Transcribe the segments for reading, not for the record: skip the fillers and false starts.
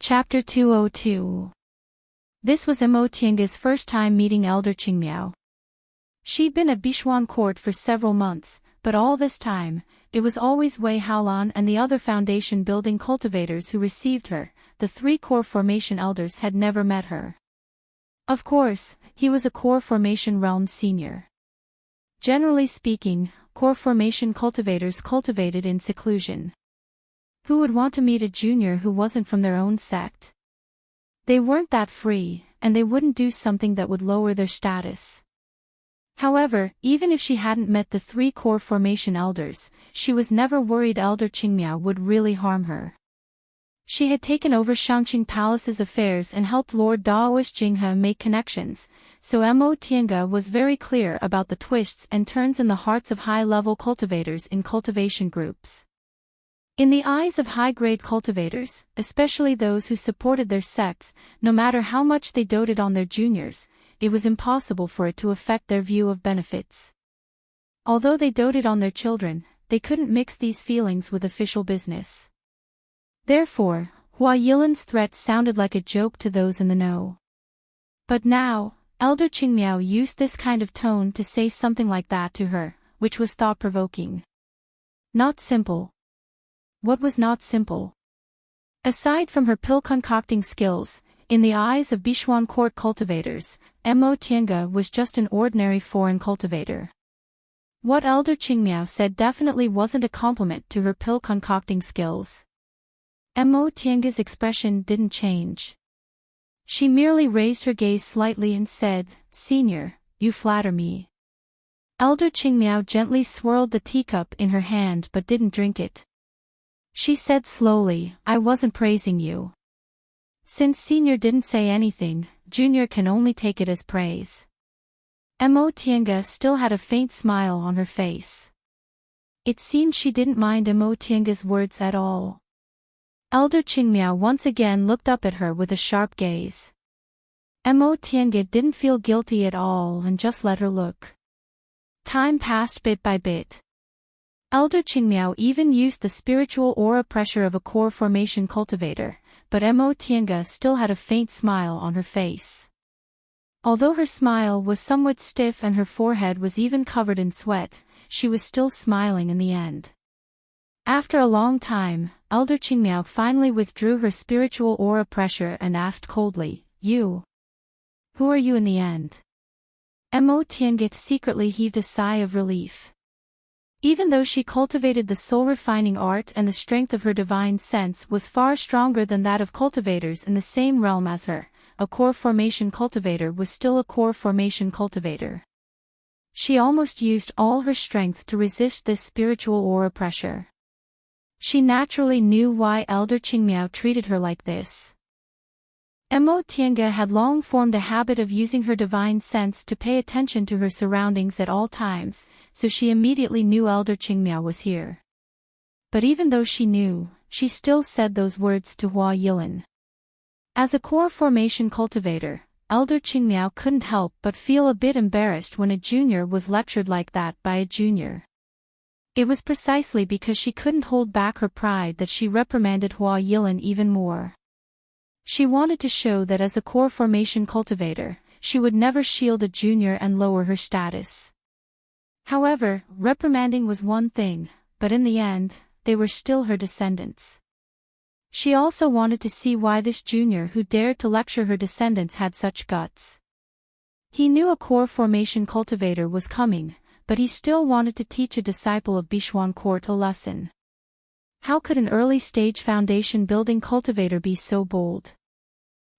Chapter 202. This was Tiange's first time meeting Elder Qingmiao. She'd been at Bishuan Court for several months, but all this time, it was always Wei Haolan and the other foundation building cultivators who received her. The three core formation elders had never met her. Of course, he was a core formation realm senior. Generally speaking, core formation cultivators cultivated in seclusion. Who would want to meet a junior who wasn't from their own sect? They weren't that free, and they wouldn't do something that would lower their status. However, even if she hadn't met the three core formation elders, she was never worried Elder Qingmiao would really harm her. She had taken over Shangqing Palace's affairs and helped Lord Daoist Jinghe make connections, so Tiange was very clear about the twists and turns in the hearts of high-level cultivators in cultivation groups. In the eyes of high-grade cultivators, especially those who supported their sects, no matter how much they doted on their juniors, it was impossible for it to affect their view of benefits. Although they doted on their children, they couldn't mix these feelings with official business. Therefore, Hua Yilan's threat sounded like a joke to those in the know. But now, Elder Qingmiao used this kind of tone to say something like that to her, which was thought-provoking. Not simple. What was not simple? Aside from her pill-concocting skills, in the eyes of Bishuan Court cultivators, Tiange was just an ordinary foreign cultivator. What Elder Qingmiao said definitely wasn't a compliment to her pill-concocting skills. Tiange's expression didn't change. She merely raised her gaze slightly and said, "Senior, you flatter me." Elder Qingmiao gently swirled the teacup in her hand but didn't drink it. She said slowly, "I wasn't praising you." Since Senior didn't say anything, Junior can only take it as praise. Tiange still had a faint smile on her face. It seemed she didn't mind Tiange's words at all. Elder Qingmiao once again looked up at her with a sharp gaze. Tiange didn't feel guilty at all and just let her look. Time passed bit by bit. Elder Qingmiao even used the spiritual aura pressure of a core formation cultivator, but Tiange still had a faint smile on her face. Although her smile was somewhat stiff and her forehead was even covered in sweat, she was still smiling in the end. After a long time, Elder Qingmiao finally withdrew her spiritual aura pressure and asked coldly, "You? Who are you in the end?" Tiange secretly heaved a sigh of relief. Even though she cultivated the soul-refining art and the strength of her divine sense was far stronger than that of cultivators in the same realm as her, a core formation cultivator was still a core formation cultivator. She almost used all her strength to resist this spiritual aura pressure. She naturally knew why Elder Qingmiao treated her like this. Tiange had long formed a habit of using her divine sense to pay attention to her surroundings at all times, so she immediately knew Elder Qingmiao was here. But even though she knew, she still said those words to Hua Yilan. As a core formation cultivator, Elder Qingmiao couldn't help but feel a bit embarrassed when a junior was lectured like that by a junior. It was precisely because she couldn't hold back her pride that she reprimanded Hua Yilan even more. She wanted to show that as a core formation cultivator, she would never shield a junior and lower her status. However, reprimanding was one thing, but in the end, they were still her descendants. She also wanted to see why this junior who dared to lecture her descendants had such guts. He knew a core formation cultivator was coming, but he still wanted to teach a disciple of Bishuan Court a lesson. How could an early-stage foundation-building cultivator be so bold?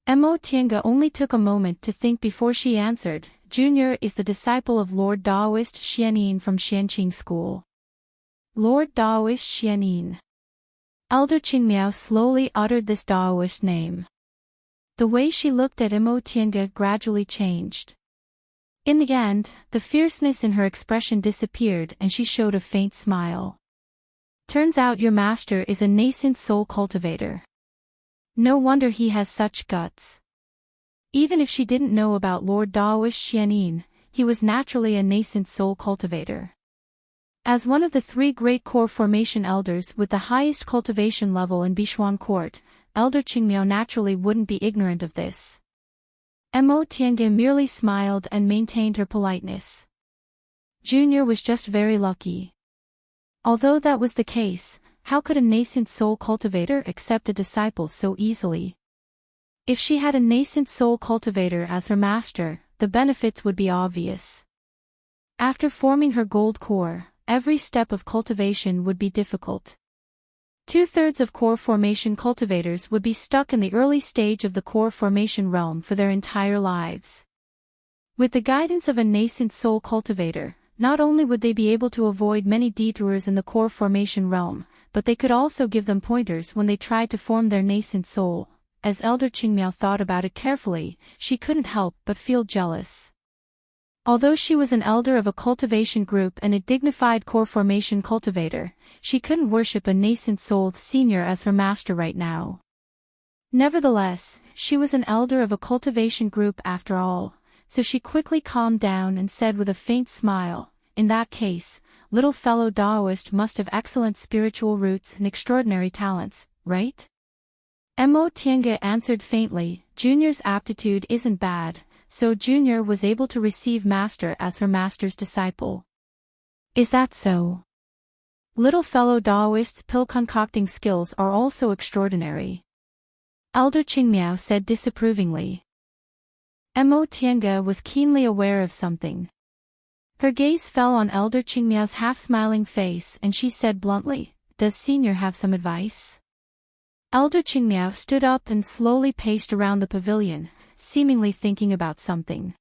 Tiange only took a moment to think before she answered. Junior is the disciple of Lord Daoist Xianin from Xianqing School. Lord Daoist Xianin. Elder Qingmiao slowly uttered this Daoist name. The way she looked at Tiange gradually changed. In the end, the fierceness in her expression disappeared and she showed a faint smile. Turns out your master is a nascent soul cultivator. No wonder he has such guts. Even if she didn't know about Lord Daoist Xianin, he was naturally a nascent soul cultivator. As one of the three great core formation elders with the highest cultivation level in Bishuan Court, Elder Qingmiao naturally wouldn't be ignorant of this. Mo Tiange merely smiled and maintained her politeness. Junior was just very lucky. Although that was the case, how could a nascent soul cultivator accept a disciple so easily? If she had a nascent soul cultivator as her master, the benefits would be obvious. After forming her gold core, every step of cultivation would be difficult. 2/3 of core formation cultivators would be stuck in the early stage of the core formation realm for their entire lives. With the guidance of a nascent soul cultivator, not only would they be able to avoid many detours in the core formation realm, but they could also give them pointers when they tried to form their nascent soul. As Elder Qingmiao thought about it carefully, she couldn't help but feel jealous. Although she was an elder of a cultivation group and a dignified core formation cultivator, she couldn't worship a nascent soul senior as her master right now. Nevertheless, she was an elder of a cultivation group after all, so she quickly calmed down and said with a faint smile, "In that case, little fellow Daoist must have excellent spiritual roots and extraordinary talents, right?" Mo Tiange answered faintly, "Junior's aptitude isn't bad, so Junior was able to receive Master as her master's disciple." "Is that so?" "Little fellow Daoist's pill concocting skills are also extraordinary," Elder Qingmiao said disapprovingly. Mo Tiange was keenly aware of something. Her gaze fell on Elder Qingmiao's half-smiling face and she said bluntly, "Does Senior have some advice?" Elder Qingmiao stood up and slowly paced around the pavilion, seemingly thinking about something.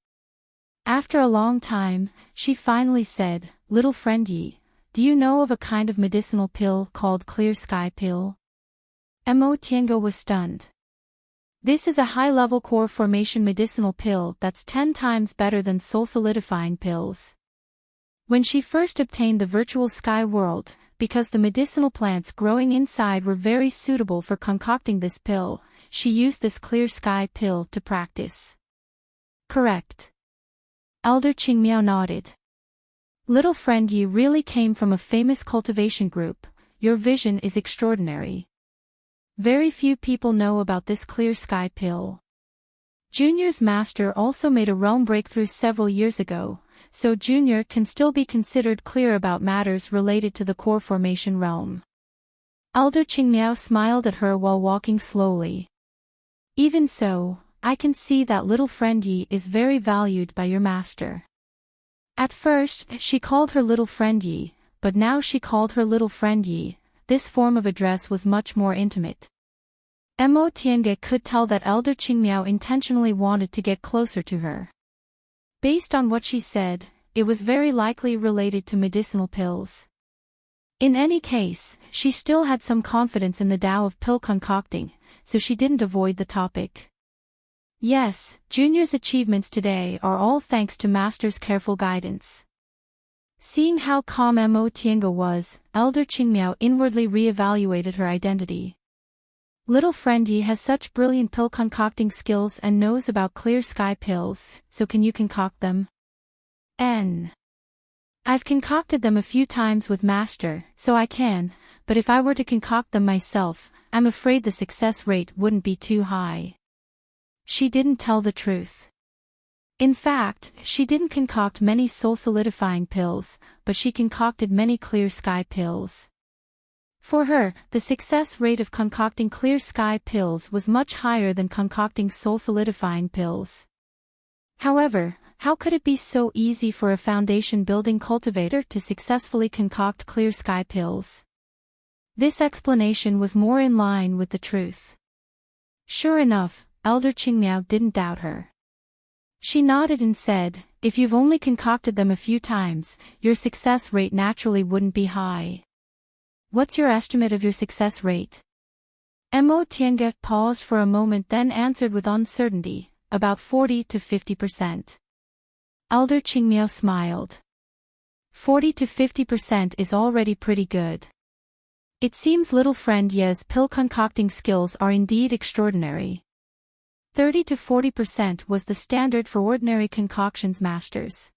After a long time, she finally said, "Little friend Yi, do you know of a kind of medicinal pill called Clear Sky Pill?" Mo Tiange was stunned. "This is a high-level core formation medicinal pill that's 10 times better than soul-solidifying pills." When she first obtained the virtual sky world, because the medicinal plants growing inside were very suitable for concocting this pill, she used this Clear Sky Pill to practice. "Correct." Elder Qingmiao nodded. "Little friend, you really came from a famous cultivation group. Your vision is extraordinary. Very few people know about this Clear Sky Pill. Junior's master also made a realm breakthrough several years ago, so Junior can still be considered clear about matters related to the core formation realm." Elder Qingmiao smiled at her while walking slowly. "Even so, I can see that little friend Yi is very valued by your master." At first, she called her little friend Yi, but now she called her little friend Yi. This form of address was much more intimate. Mo Tiange could tell that Elder Qingmiao intentionally wanted to get closer to her. Based on what she said, it was very likely related to medicinal pills. In any case, she still had some confidence in the Tao of pill concocting, so she didn't avoid the topic. "Yes, Junior's achievements today are all thanks to Master's careful guidance." Seeing how calm Mo Tiange was, Elder Qingmiao inwardly re-evaluated her identity. Little friend Yi has such brilliant pill concocting skills and knows about Clear Sky Pills, so can you concoct them? I've concocted them a few times with Master, so I can, but if I were to concoct them myself, I'm afraid the success rate wouldn't be too high. She didn't tell the truth. In fact, she didn't concoct many soul-solidifying pills, but she concocted many Clear Sky Pills. For her, the success rate of concocting Clear Sky Pills was much higher than concocting soul-solidifying pills. However, how could it be so easy for a foundation-building cultivator to successfully concoct Clear Sky Pills? This explanation was more in line with the truth. Sure enough, Elder Qingmiao didn't doubt her. She nodded and said, "If you've only concocted them a few times, your success rate naturally wouldn't be high. What's your estimate of your success rate?" Mo Tiange paused for a moment then answered with uncertainty, "About 40 to 50%. Elder Qingmiao smiled. 40 to 50% is already pretty good. It seems little friend Ye's pill concocting skills are indeed extraordinary. 30 to 40% was the standard for ordinary concoctions masters.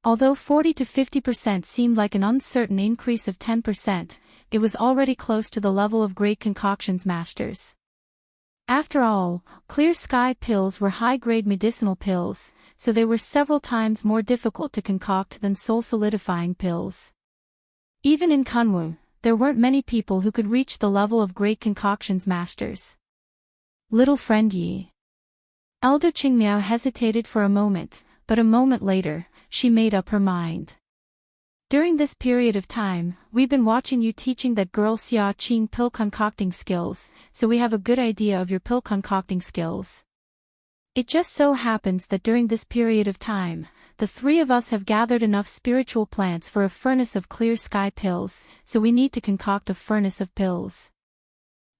Although 40 to 50% seemed like an uncertain increase of 10%, it was already close to the level of great concoctions masters. After all, clear sky pills were high-grade medicinal pills, so they were several times more difficult to concoct than soul-solidifying pills. Even in Kunwu, there weren't many people who could reach the level of great concoctions masters. Little friend Yi. Elder Qingmiao hesitated for a moment, but a moment later, she made up her mind. During this period of time, we've been watching you teaching that girl Xia Qing pill concocting skills, so we have a good idea of your pill concocting skills. It just so happens that during this period of time, the three of us have gathered enough spiritual plants for a furnace of clear sky pills, so we need to concoct a furnace of pills.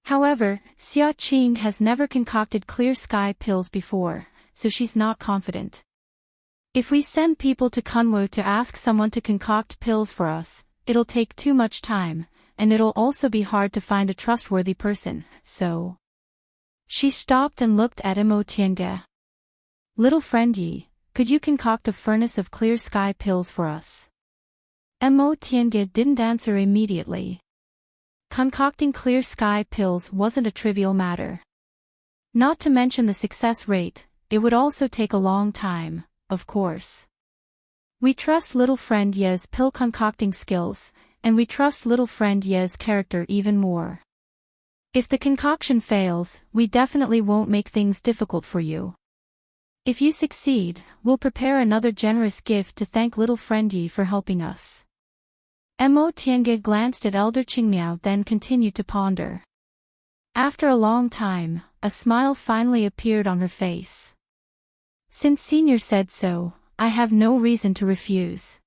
However, Xia Qing has never concocted clear sky pills before, so she's not confident. If we send people to Kunwu to ask someone to concoct pills for us, it'll take too much time, and it'll also be hard to find a trustworthy person, so... She stopped and looked at Imo Tienge. Little friend Yi, could you concoct a furnace of clear sky pills for us? Imo Tienge didn't answer immediately. Concocting clear sky pills wasn't a trivial matter. Not to mention the success rate, it would also take a long time. Of course. We trust little friend Ye's pill concocting skills, and we trust little friend Ye's character even more. If the concoction fails, we definitely won't make things difficult for you. If you succeed, we'll prepare another generous gift to thank little friend Yi for helping us. Mo Tienge glanced at Elder Qingmiao, then continued to ponder. After a long time, a smile finally appeared on her face. Since Senior said so, I have no reason to refuse.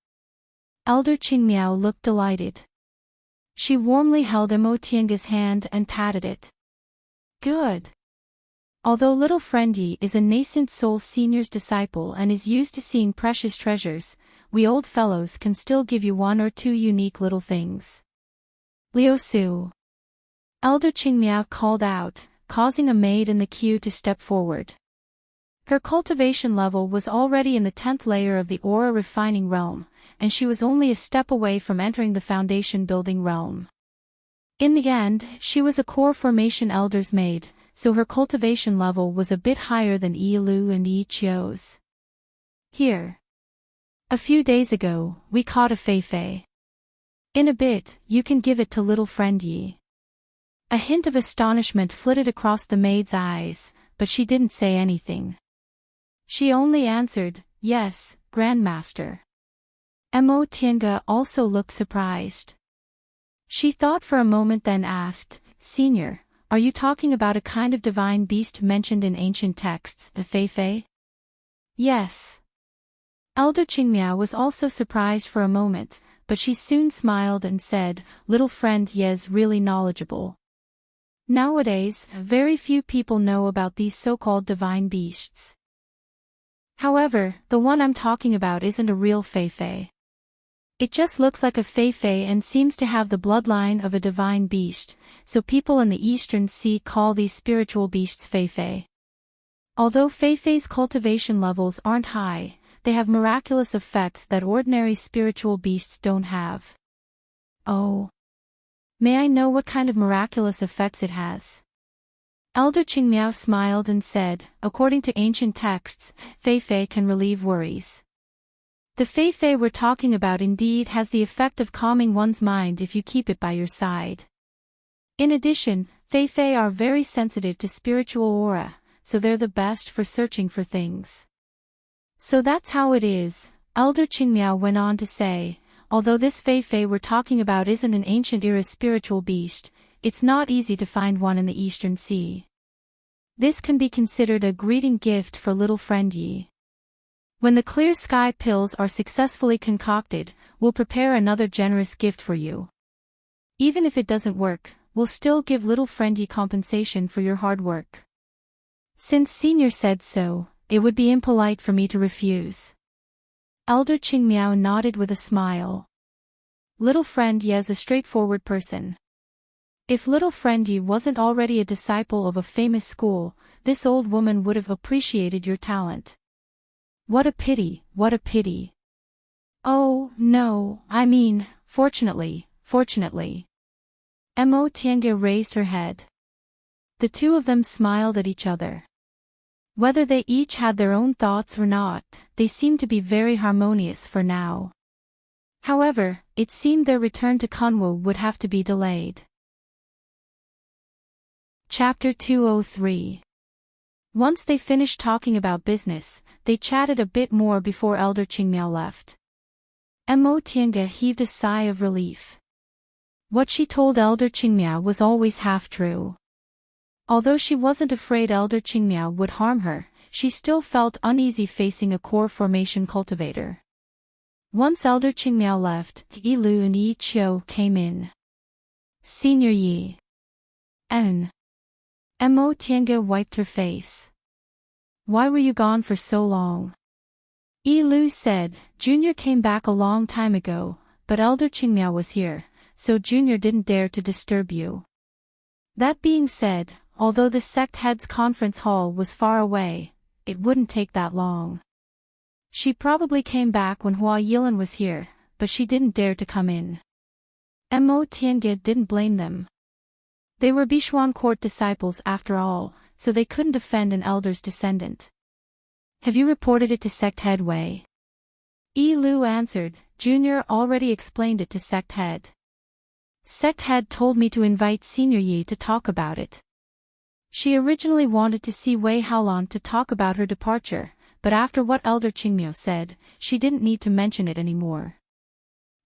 Elder Qingmiao looked delighted. She warmly held Mo Tienge's hand and patted it. Good. Although little friend Yi is a nascent soul Senior's disciple and is used to seeing precious treasures, we old fellows can still give you one or two unique little things. Liu Su. Elder Qingmiao called out, causing a maid in the queue to step forward. Her cultivation level was already in the 10th layer of the aura refining realm, and she was only a step away from entering the foundation building realm. In the end, she was a core formation elder's maid, so her cultivation level was a bit higher than Yi Lu and Yi Qiu's. Here. A few days ago, we caught a Fei. In a bit, you can give it to little friend Yi. A hint of astonishment flitted across the maid's eyes, but she didn't say anything. She only answered, yes, Grandmaster. Mo Tienge also looked surprised. She thought for a moment then asked, Senior, are you talking about a kind of divine beast mentioned in ancient texts, a Fei? Yes. Elder Qingmiao was also surprised for a moment, but she soon smiled and said, little friend Ye's really knowledgeable. Nowadays, very few people know about these so-called divine beasts. However, the one I'm talking about isn't a real Fei. It just looks like a Fei and seems to have the bloodline of a divine beast, so people in the Eastern Sea call these spiritual beasts Fei. Although Fei's cultivation levels aren't high, they have miraculous effects that ordinary spiritual beasts don't have. Oh. May I know what kind of miraculous effects it has? Elder Qingmiao smiled and said, according to ancient texts, Fei can relieve worries. The Fei we're talking about indeed has the effect of calming one's mind if you keep it by your side. In addition, Fei are very sensitive to spiritual aura, so they're the best for searching for things. So that's how it is, Elder Qingmiao went on to say, although this Fei we're talking about isn't an ancient era spiritual beast, it's not easy to find one in the Eastern Sea. This can be considered a greeting gift for little friend Yi. When the clear sky pills are successfully concocted, we'll prepare another generous gift for you. Even if it doesn't work, we'll still give little friend Yi compensation for your hard work. Since Senior said so, it would be impolite for me to refuse. Elder Qingmiao nodded with a smile. Little friend Yi is a straightforward person. If little friend Yi wasn't already a disciple of a famous school, this old woman would have appreciated your talent. What a pity, what a pity. Oh, no, I mean, fortunately. Mo Tiange raised her head. The two of them smiled at each other. Whether they each had their own thoughts or not, they seemed to be very harmonious for now. However, it seemed their return to Kunwu would have to be delayed. Chapter 203. Once they finished talking about business, they chatted a bit more before Elder Qingmiao left. Mo Tiange heaved a sigh of relief. What she told Elder Qingmiao was always half true. Although she wasn't afraid Elder Qingmiao would harm her, she still felt uneasy facing a core formation cultivator. Once Elder Qingmiao left, Yi Lu and Yi Qiu came in. Senior Yi. Mo Tiange wiped her face. Why were you gone for so long? Yi Lu said, Junior came back a long time ago, but Elder Qingmiao was here, so Junior didn't dare to disturb you. That being said, although the sect head's conference hall was far away, it wouldn't take that long. She probably came back when Hua Yilan was here, but she didn't dare to come in. Mo Tiange didn't blame them. They were Bichuan court disciples after all, so they couldn't offend an elder's descendant. Have you reported it to sect head Wei? Yi Lu answered, Junior already explained it to sect head. Sect head told me to invite Senior Yi to talk about it. She originally wanted to see Wei Haolan to talk about her departure, but after what Elder Qingmiao said, she didn't need to mention it anymore.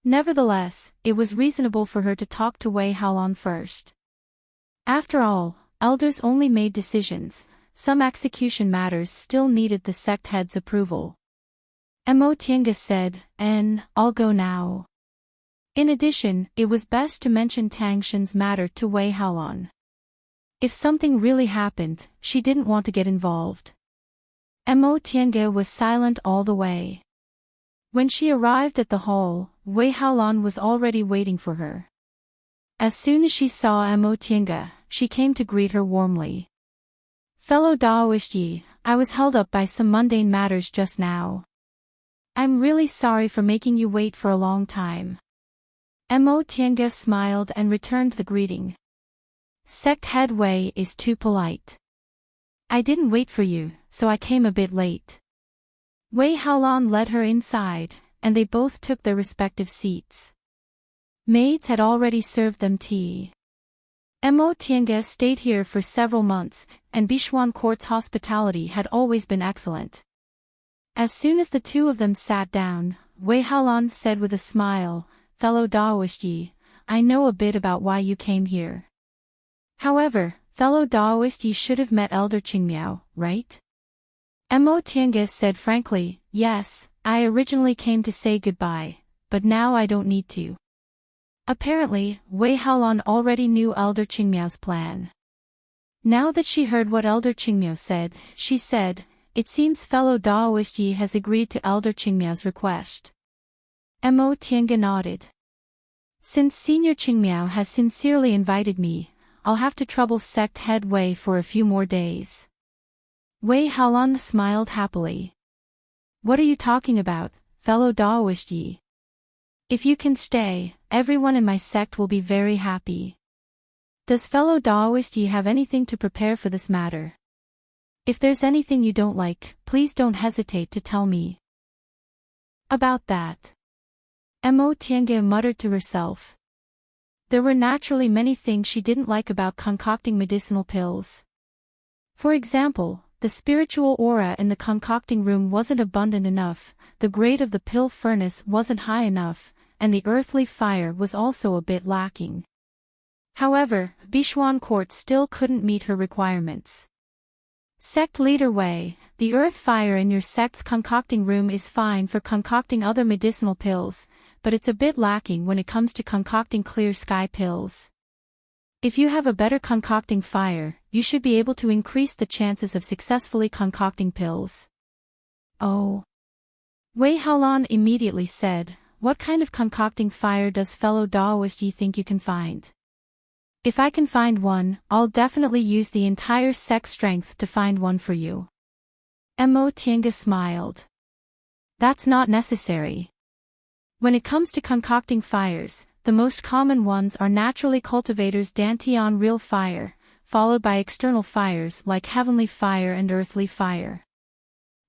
Nevertheless, it was reasonable for her to talk to Wei Haolan first. After all, elders only made decisions, some execution matters still needed the sect head's approval. Mo Tiange said, I'll go now. In addition, it was best to mention Tang Shen's matter to Wei Haolan. If something really happened, she didn't want to get involved. Mo Tiange was silent all the way. When she arrived at the hall, Wei Haolan was already waiting for her. As soon as she saw Mo Tiange, she came to greet her warmly. Fellow Daoist Yi, I was held up by some mundane matters just now. I'm really sorry for making you wait for a long time. Mo Tiange smiled and returned the greeting. Sect head Wei is too polite. I didn't wait for you, so I came a bit late. Wei Haolan led her inside, and they both took their respective seats. Maids had already served them tea. Mo Tiange stayed here for several months, and Bichuan Court's hospitality had always been excellent. As soon as the two of them sat down, Wei Haolan said with a smile, Fellow Daoist Yi, I know a bit about why you came here. However, fellow Daoist Yi should have met Elder Qingmiao, right? Mo Tiange said frankly, yes, I originally came to say goodbye, but now I don't need to. Apparently, Wei Haolan already knew Elder Qingmiao's plan. Now that she heard what Elder Qingmiao said, she said, it seems fellow Daoist Yi has agreed to Elder Qingmiao's request. Mo Tiange nodded. Since Senior Qingmiao has sincerely invited me, I'll have to trouble sect head Wei for a few more days. Wei Haolan smiled happily. What are you talking about, fellow Daoist Yi? If you can stay, everyone in my sect will be very happy. Does fellow Daoist Yi have anything to prepare for this matter? If there's anything you don't like, please don't hesitate to tell me. About that. Mo Tiange muttered to herself. There were naturally many things she didn't like about concocting medicinal pills. For example, the spiritual aura in the concocting room wasn't abundant enough, the grade of the pill furnace wasn't high enough, and the earthly fire was also a bit lacking. However, Bichuan Court still couldn't meet her requirements. Sect Leader Wei, the earth fire in your sect's concocting room is fine for concocting other medicinal pills, but it's a bit lacking when it comes to concocting clear sky pills. If you have a better concocting fire, you should be able to increase the chances of successfully concocting pills. Oh. Wei Haolan immediately said, what kind of concocting fire does fellow Daoist Yi think you can find? If I can find one, I'll definitely use the entire sect's strength to find one for you. Mo Tiange smiled. That's not necessary. When it comes to concocting fires, the most common ones are naturally cultivators Dantian real fire, followed by external fires like heavenly fire and earthly fire.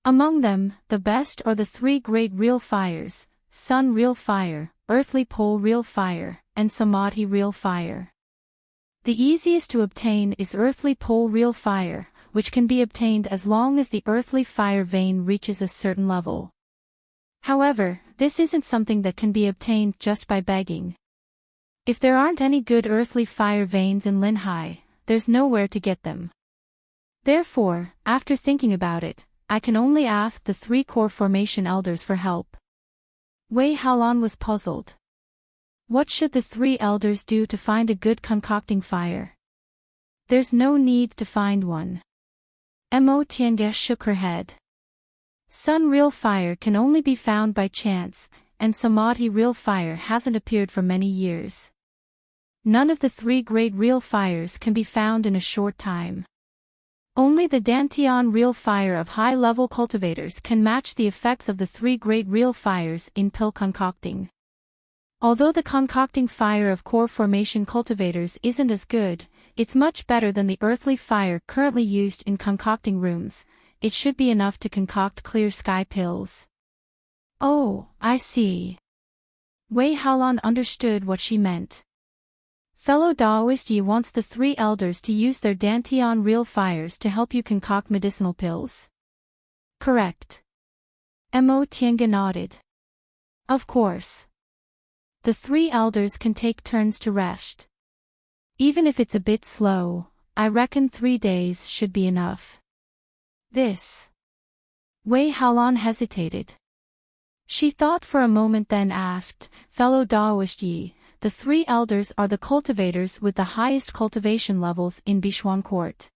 Among them, the best are the three great real fires, sun real fire, earthly pole real fire, and samadhi real fire. The easiest to obtain is earthly pole real fire, which can be obtained as long as the earthly fire vein reaches a certain level. However, this isn't something that can be obtained just by begging. If there aren't any good earthly fire veins in Linhai, there's nowhere to get them. Therefore, after thinking about it, I can only ask the three core formation elders for help. Wei Haolan was puzzled. What should the three elders do to find a good concocting fire? There's no need to find one. Mo Tiange shook her head. Sun real fire can only be found by chance, and samadhi real fire hasn't appeared for many years. None of the three great real fires can be found in a short time. Only the Dantian real fire of high-level cultivators can match the effects of the three great real fires in pill concocting. Although the concocting fire of core formation cultivators isn't as good, it's much better than the earthly fire currently used in concocting rooms. It should be enough to concoct clear sky pills. Oh, I see. Wei Haolan understood what she meant. Fellow Daoist Yi wants the three elders to use their Dantian real fires to help you concoct medicinal pills. Correct. Mo Tiange nodded. Of course. The three elders can take turns to rest. Even if it's a bit slow, I reckon 3 days should be enough. This. Wei Haolan hesitated. She thought for a moment then asked, Fellow Daoist Yi, the three elders are the cultivators with the highest cultivation levels in Bichuan Court.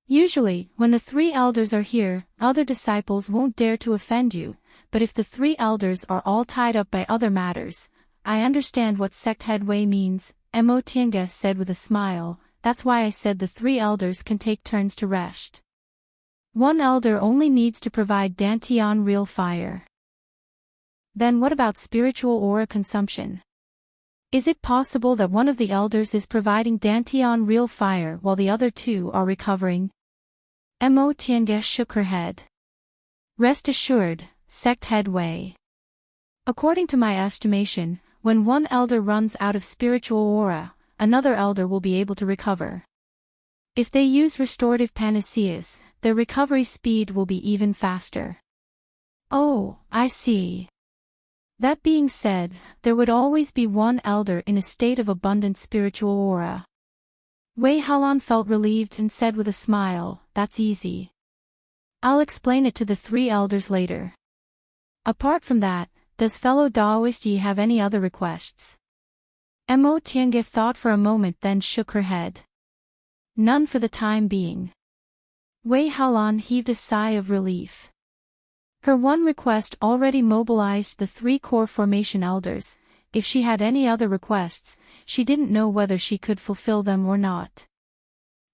Usually, when the three elders are here, other disciples won't dare to offend you, but if the three elders are all tied up by other matters, I understand what sect head Wei means, Mo Tiange said with a smile. That's why I said the three elders can take turns to rest. One elder only needs to provide Dantian real fire. Then what about spiritual aura consumption? Is it possible that one of the elders is providing Dantian real fire while the other two are recovering? Mo Tiange shook her head. Rest assured, sect head Wei. According to my estimation, when one elder runs out of spiritual aura, another elder will be able to recover. If they use restorative panaceas, their recovery speed will be even faster. Oh, I see. That being said, there would always be one elder in a state of abundant spiritual aura. Wei Haolan felt relieved and said with a smile, that's easy. I'll explain it to the three elders later. Apart from that, does fellow Daoist Yi have any other requests? Mo Tiange thought for a moment then shook her head. None for the time being. Wei Haolan heaved a sigh of relief. Her one request already mobilized the three core formation elders. If she had any other requests, she didn't know whether she could fulfill them or not.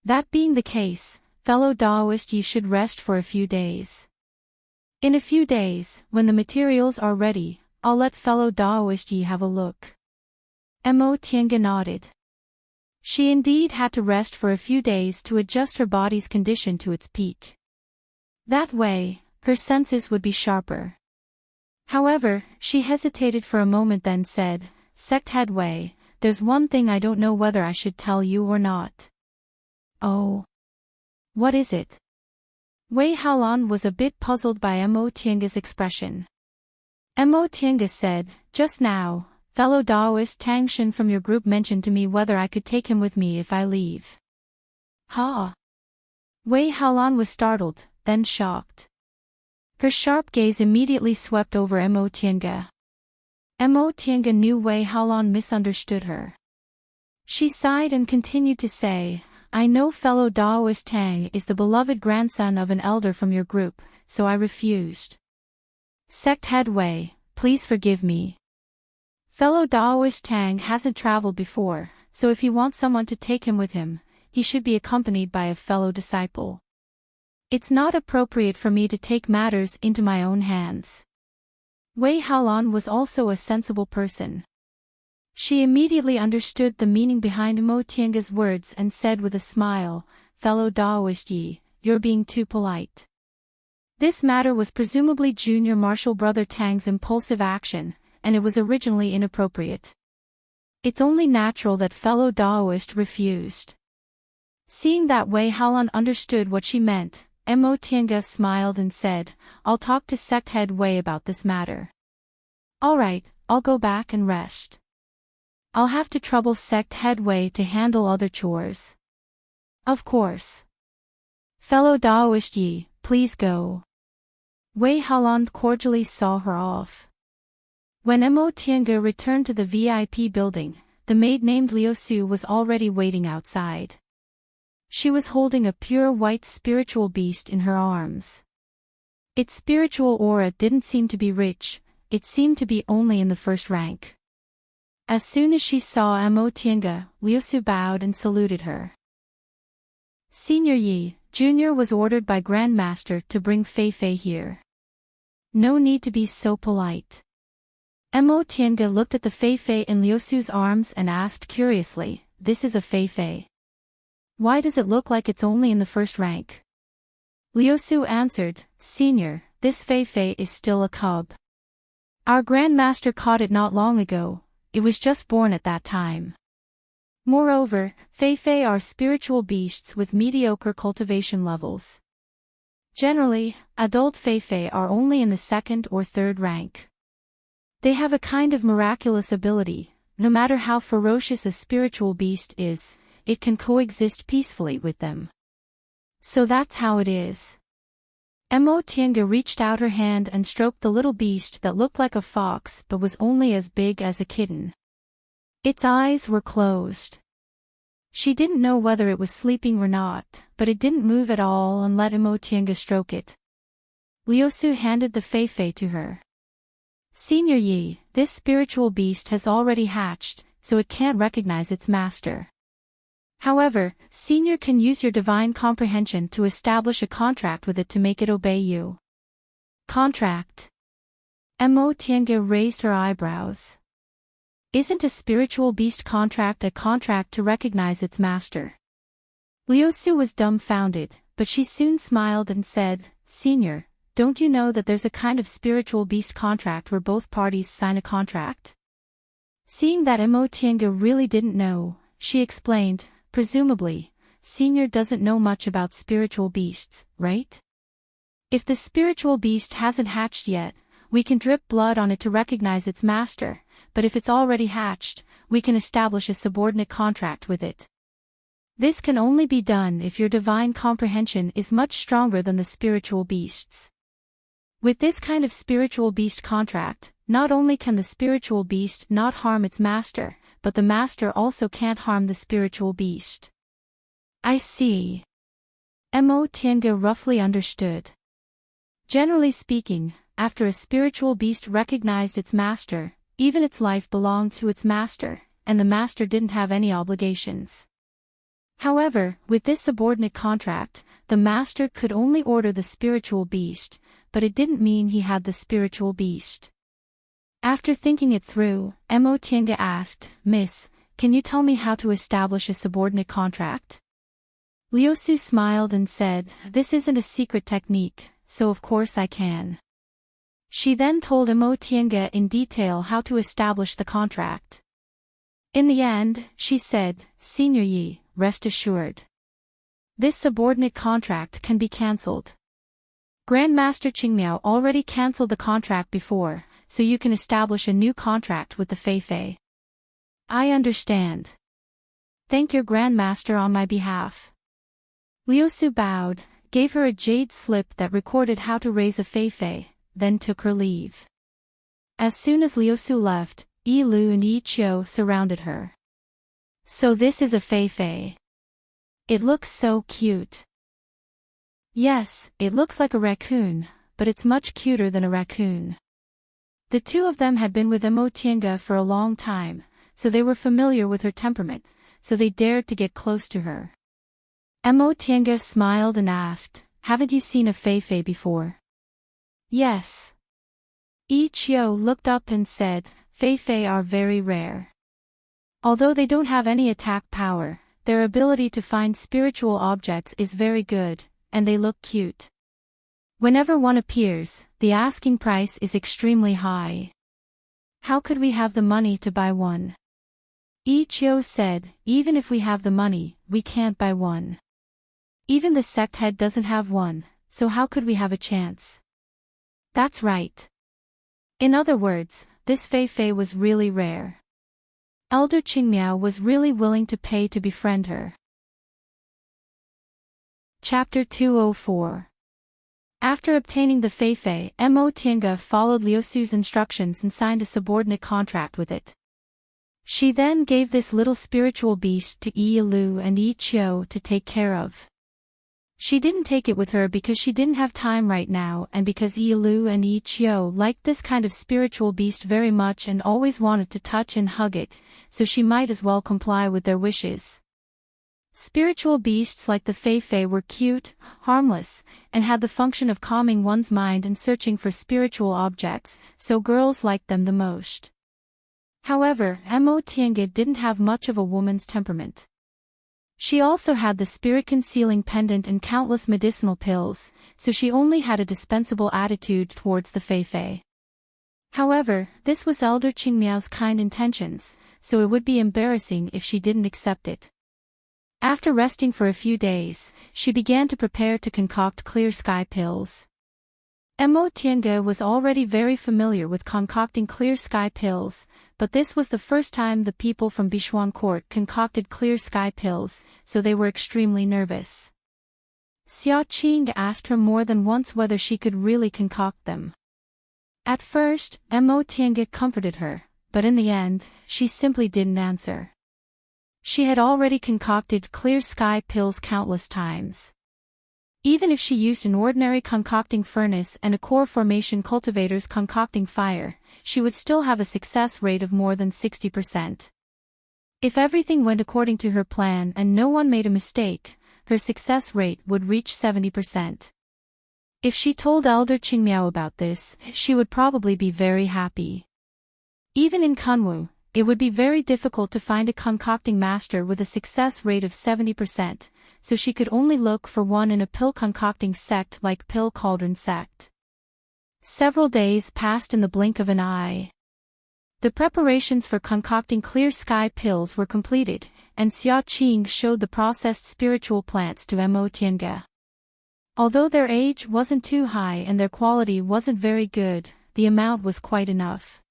That being the case, fellow Daoist Yi should rest for a few days. In a few days, when the materials are ready, I'll let fellow Daoist Yi have a look. Mo Tiange nodded. She indeed had to rest for a few days to adjust her body's condition to its peak. That way, her senses would be sharper. However, she hesitated for a moment then said, Sect head Wei, there's one thing I don't know whether I should tell you or not. Oh. What is it? Wei Haolan was a bit puzzled by Mo Tiange's expression. Mo Tiange said, just now, fellow Daoist Tangshan from your group mentioned to me whether I could take him with me if I leave. Ha! Wei Haolan was startled, then shocked. Her sharp gaze immediately swept over Mo Tiange. Mo Tiange knew Wei Haolan misunderstood her. She sighed and continued to say, I know fellow Daoist Tang is the beloved grandson of an elder from your group, so I refused. Sect head Wei, please forgive me. Fellow Daoist Tang hasn't traveled before, so if he wants someone to take him with him, he should be accompanied by a fellow disciple. It's not appropriate for me to take matters into my own hands. Wei Haolan was also a sensible person. She immediately understood the meaning behind Mo Tiange's words and said with a smile, "Fellow Daoist Yi, you're being too polite." This matter was presumably Junior Marshal Brother Tang's impulsive action, and it was originally inappropriate. It's only natural that fellow Daoist refused. Seeing that Wei Haolan understood what she meant, Mo Tiange smiled and said, "I'll talk to sect head Wei about this matter." "Alright, I'll go back and rest. I'll have to trouble sect head Wei to handle other chores." "Of course. Fellow Daoist Yi, please go." Wei Haolan cordially saw her off. When Mo Tiange returned to the VIP building, the maid named Liu Su was already waiting outside. She was holding a pure white spiritual beast in her arms. Its spiritual aura didn't seem to be rich, it seemed to be only in the first rank. As soon as she saw Mo Tiange, Liu Su bowed and saluted her. "Senior Yi, Junior was ordered by Grandmaster to bring Fei Fei here. No need to be so polite." Mo Tiange looked at the Fei Fei in Liu Su's arms and asked curiously, "This is a Fei Fei. Why does it look like it's only in the first rank?" Liu Su answered, "Senior, this Fei Fei is still a cub. Our Grandmaster caught it not long ago, it was just born at that time. Moreover, Fei Fei are spiritual beasts with mediocre cultivation levels. Generally, adult Fei Fei are only in the second or third rank. They have a kind of miraculous ability, no matter how ferocious a spiritual beast is, it can coexist peacefully with them. So that's how it is." Mo Tiange reached out her hand and stroked the little beast that looked like a fox but was only as big as a kitten. Its eyes were closed. She didn't know whether it was sleeping or not, but it didn't move at all and let Mo Tiange stroke it. Liu Su handed the Fei Fei to her. "Senior Yi, this spiritual beast has already hatched, so it can't recognize its master. However, Senior can use your divine comprehension to establish a contract with it to make it obey you." "Contract?" Mo Tiange raised her eyebrows. "Isn't a spiritual beast contract a contract to recognize its master?" Liu Su was dumbfounded, but she soon smiled and said, "Senior, don't you know that there's a kind of spiritual beast contract where both parties sign a contract?" Seeing that Mo Tiange really didn't know, she explained, "Presumably, Senior doesn't know much about spiritual beasts, right? If the spiritual beast hasn't hatched yet, we can drip blood on it to recognize its master, but if it's already hatched, we can establish a subordinate contract with it. This can only be done if your divine comprehension is much stronger than the spiritual beast's. With this kind of spiritual beast contract, not only can the spiritual beast not harm its master, but the master also can't harm the spiritual beast." "I see." Mo Tiange roughly understood. Generally speaking, after a spiritual beast recognized its master, even its life belonged to its master, and the master didn't have any obligations. However, with this subordinate contract, the master could only order the spiritual beast, but it didn't mean he had the spiritual beast. After thinking it through, Mo Tiange asked, "Miss, can you tell me how to establish a subordinate contract?" Liu Su smiled and said, "This isn't a secret technique, so of course I can." She then told Mo Tiange in detail how to establish the contract. In the end, she said, "Senior Yi, rest assured. This subordinate contract can be cancelled. Grandmaster Qingmiao already cancelled the contract before, so you can establish a new contract with the Fei Fei." "I understand. Thank your Grandmaster on my behalf." Liu Su bowed, gave her a jade slip that recorded how to raise a Fei Fei, then took her leave. As soon as Liu Su left, Yi Lu and Yi Qiu surrounded her. "So this is a Fei Fei. It looks so cute." "Yes, it looks like a raccoon, but it's much cuter than a raccoon." The two of them had been with Mo Tiange for a long time, so they were familiar with her temperament, so they dared to get close to her. Mo Tiange smiled and asked, "Haven't you seen a Fei Fei before?" "Yes. Ichio looked up and said, Fei are very rare. Although they don't have any attack power, their ability to find spiritual objects is very good, and they look cute. Whenever one appears, the asking price is extremely high. How could we have the money to buy one? Ichio said, even if we have the money, we can't buy one. Even the sect head doesn't have one, so how could we have a chance? That's right. In other words, this Fei was really rare. Elder Qingmiao was really willing to pay to befriend her. Chapter 204. After obtaining the Fei, Mo Tiange followed Liu Su's instructions and signed a subordinate contract with it. She then gave this little spiritual beast to Yi Lu and Yi Qiu to take care of. She didn't take it with her because she didn't have time right now and because Yi Lu and Yi Qiu liked this kind of spiritual beast very much and always wanted to touch and hug it, so she might as well comply with their wishes. Spiritual beasts like the Fei were cute, harmless, and had the function of calming one's mind and searching for spiritual objects, so girls liked them the most. However, Mo Tiange didn't have much of a woman's temperament. She also had the spirit-concealing pendant and countless medicinal pills, so she only had a dispensable attitude towards the Fei. However, this was Elder Qingmiao's kind intentions, so it would be embarrassing if she didn't accept it. After resting for a few days, she began to prepare to concoct clear sky pills. Mo Tiange was already very familiar with concocting clear sky pills, but this was the first time the people from Bichuan Court concocted clear sky pills, so they were extremely nervous. Xia Qing asked her more than once whether she could really concoct them. At first, Mo Tiange comforted her, but in the end, she simply didn't answer. She had already concocted clear sky pills countless times. Even if she used an ordinary concocting furnace and a core formation cultivator's concocting fire, she would still have a success rate of more than 60%. If everything went according to her plan and no one made a mistake, her success rate would reach 70%. If she told Elder Qingmiao about this, she would probably be very happy. Even in Kunwu, it would be very difficult to find a concocting master with a success rate of 70%, so she could only look for one in a pill concocting sect like Pill Cauldron sect. Several days passed in the blink of an eye. The preparations for concocting clear sky pills were completed, and Xia Qing showed the processed spiritual plants to Mo Tiange. Although their age wasn't too high and their quality wasn't very good, the amount was quite enough.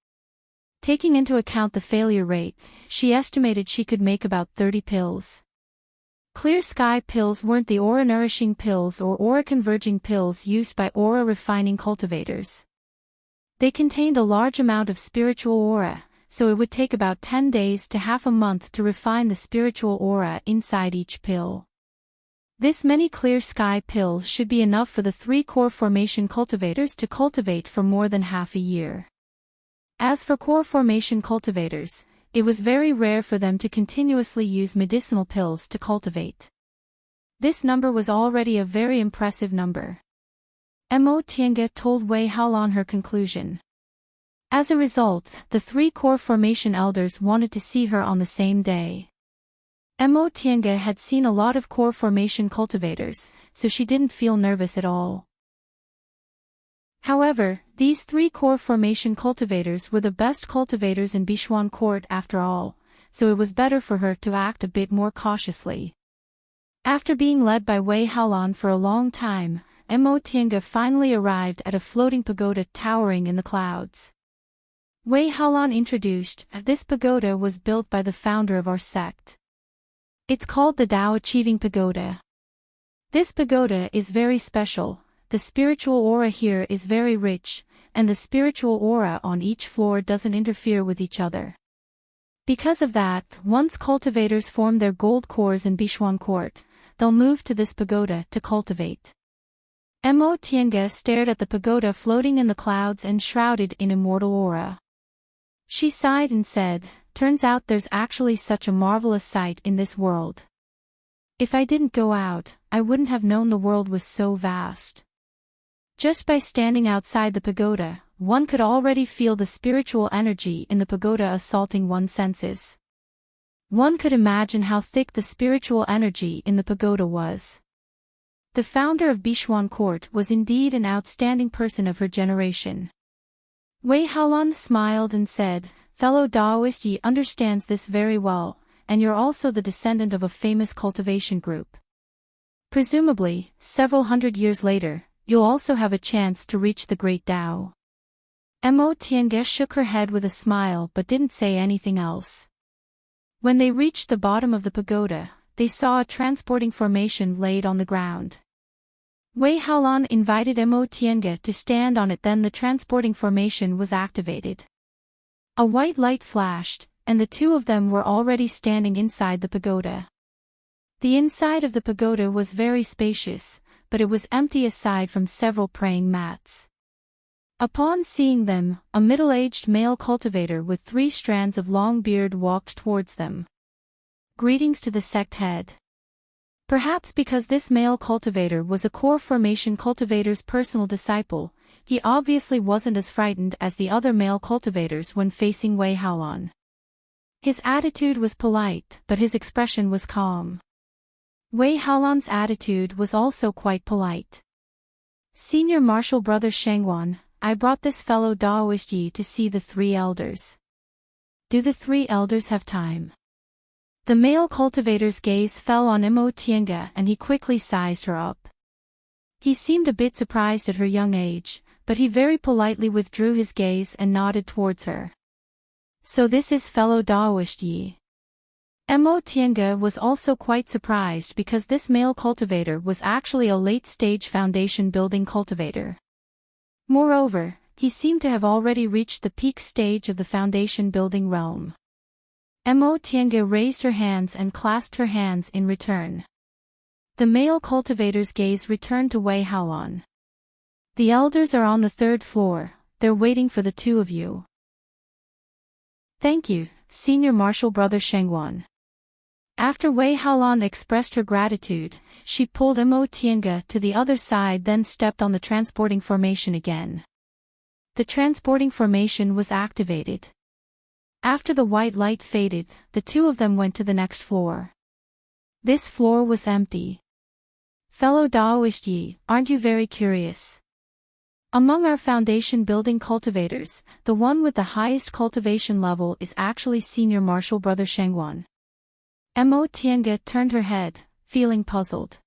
Taking into account the failure rate, she estimated she could make about 30 pills. Clear sky pills weren't the aura-nourishing pills or aura-converging pills used by aura-refining cultivators. They contained a large amount of spiritual aura, so it would take about 10 days to half a month to refine the spiritual aura inside each pill. This many clear sky pills should be enough for the 3 core formation cultivators to cultivate for more than half a year. As for core formation cultivators, it was very rare for them to continuously use medicinal pills to cultivate. This number was already a very impressive number. Mo Tiange told Wei Haolan her conclusion. As a result, the 3 core formation elders wanted to see her on the same day. Mo Tiange had seen a lot of core formation cultivators, so she didn't feel nervous at all. However, these 3 core formation cultivators were the best cultivators in Bichuan Court after all, so it was better for her to act a bit more cautiously. After being led by Wei Haolan for a long time, Mo Tiange finally arrived at a floating pagoda towering in the clouds. Wei Haolan introduced, this pagoda was built by the founder of our sect. It's called the Tao Achieving Pagoda. This pagoda is very special. The spiritual aura here is very rich, and the spiritual aura on each floor doesn't interfere with each other. Because of that, once cultivators form their gold cores in Bichuan Court, they'll move to this pagoda to cultivate. Mo Tiange stared at the pagoda floating in the clouds and shrouded in immortal aura. She sighed and said, turns out there's actually such a marvelous sight in this world. If I didn't go out, I wouldn't have known the world was so vast. Just by standing outside the pagoda, one could already feel the spiritual energy in the pagoda assaulting one's senses. One could imagine how thick the spiritual energy in the pagoda was. The founder of Bishwan Court was indeed an outstanding person of her generation. Wei Haolan smiled and said, "Fellow Taoist, ye understands this very well, and you're also the descendant of a famous cultivation group. Presumably, several hundred years later, you'll also have a chance to reach the great Tao." Mo Tiange shook her head with a smile but didn't say anything else. When they reached the bottom of the pagoda, they saw a transporting formation laid on the ground. Wei Haolan invited Mo Tiange to stand on it, then the transporting formation was activated. A white light flashed, and the two of them were already standing inside the pagoda. The inside of the pagoda was very spacious, but it was empty aside from several praying mats. Upon seeing them, a middle-aged male cultivator with 3 strands of long beard walked towards them. "Greetings to the sect head." Perhaps because this male cultivator was a core formation cultivator's personal disciple, he obviously wasn't as frightened as the other male cultivators when facing Wei Haolan. His attitude was polite, but his expression was calm. Wei Haolan's attitude was also quite polite. "Senior Martial Brother Shangwan, I brought this fellow Taoist Yi to see the 3 elders. Do the 3 elders have time?" The male cultivator's gaze fell on Mo Tiange and he quickly sized her up. He seemed a bit surprised at her young age, but he very politely withdrew his gaze and nodded towards her. "So this is fellow Taoist Yi." Mo Tiange was also quite surprised because this male cultivator was actually a late-stage foundation building cultivator. Moreover, he seemed to have already reached the peak stage of the foundation building realm. Mo Tiange raised her hands and clasped her hands in return. The male cultivator's gaze returned to Wei Haolan. "The elders are on the 3rd floor, they're waiting for the 2 of you." "Thank you, Senior Martial Brother Shangwan." After Wei Haolan expressed her gratitude, she pulled Mo Tiange to the other side, then stepped on the transporting formation again. The transporting formation was activated. After the white light faded, the 2 of them went to the next floor. This floor was empty. "Fellow Taoist Yi, aren't you very curious? Among our foundation building cultivators, the one with the highest cultivation level is actually Senior Martial Brother Shangwan." Mo Tiange turned her head, feeling puzzled.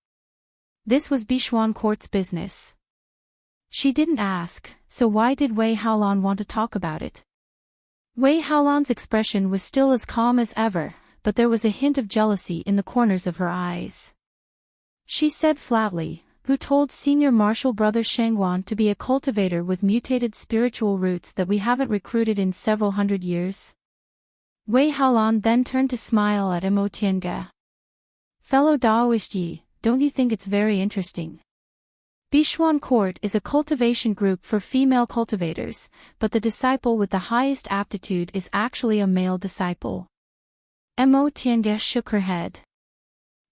This was Bishwan Court's business. She didn't ask, so why did Wei Haolan want to talk about it? Wei Haolan's expression was still as calm as ever, but there was a hint of jealousy in the corners of her eyes. She said flatly, "Who told Senior Martial Brother Shangwan to be a cultivator with mutated spiritual roots that we haven't recruited in several hundred years?" Wei Haolan then turned to smile at Mo Tiange. "Fellow Taoist Yi, don't you think it's very interesting? Bishwan Court is a cultivation group for female cultivators, but the disciple with the highest aptitude is actually a male disciple." Mo Tiange shook her head.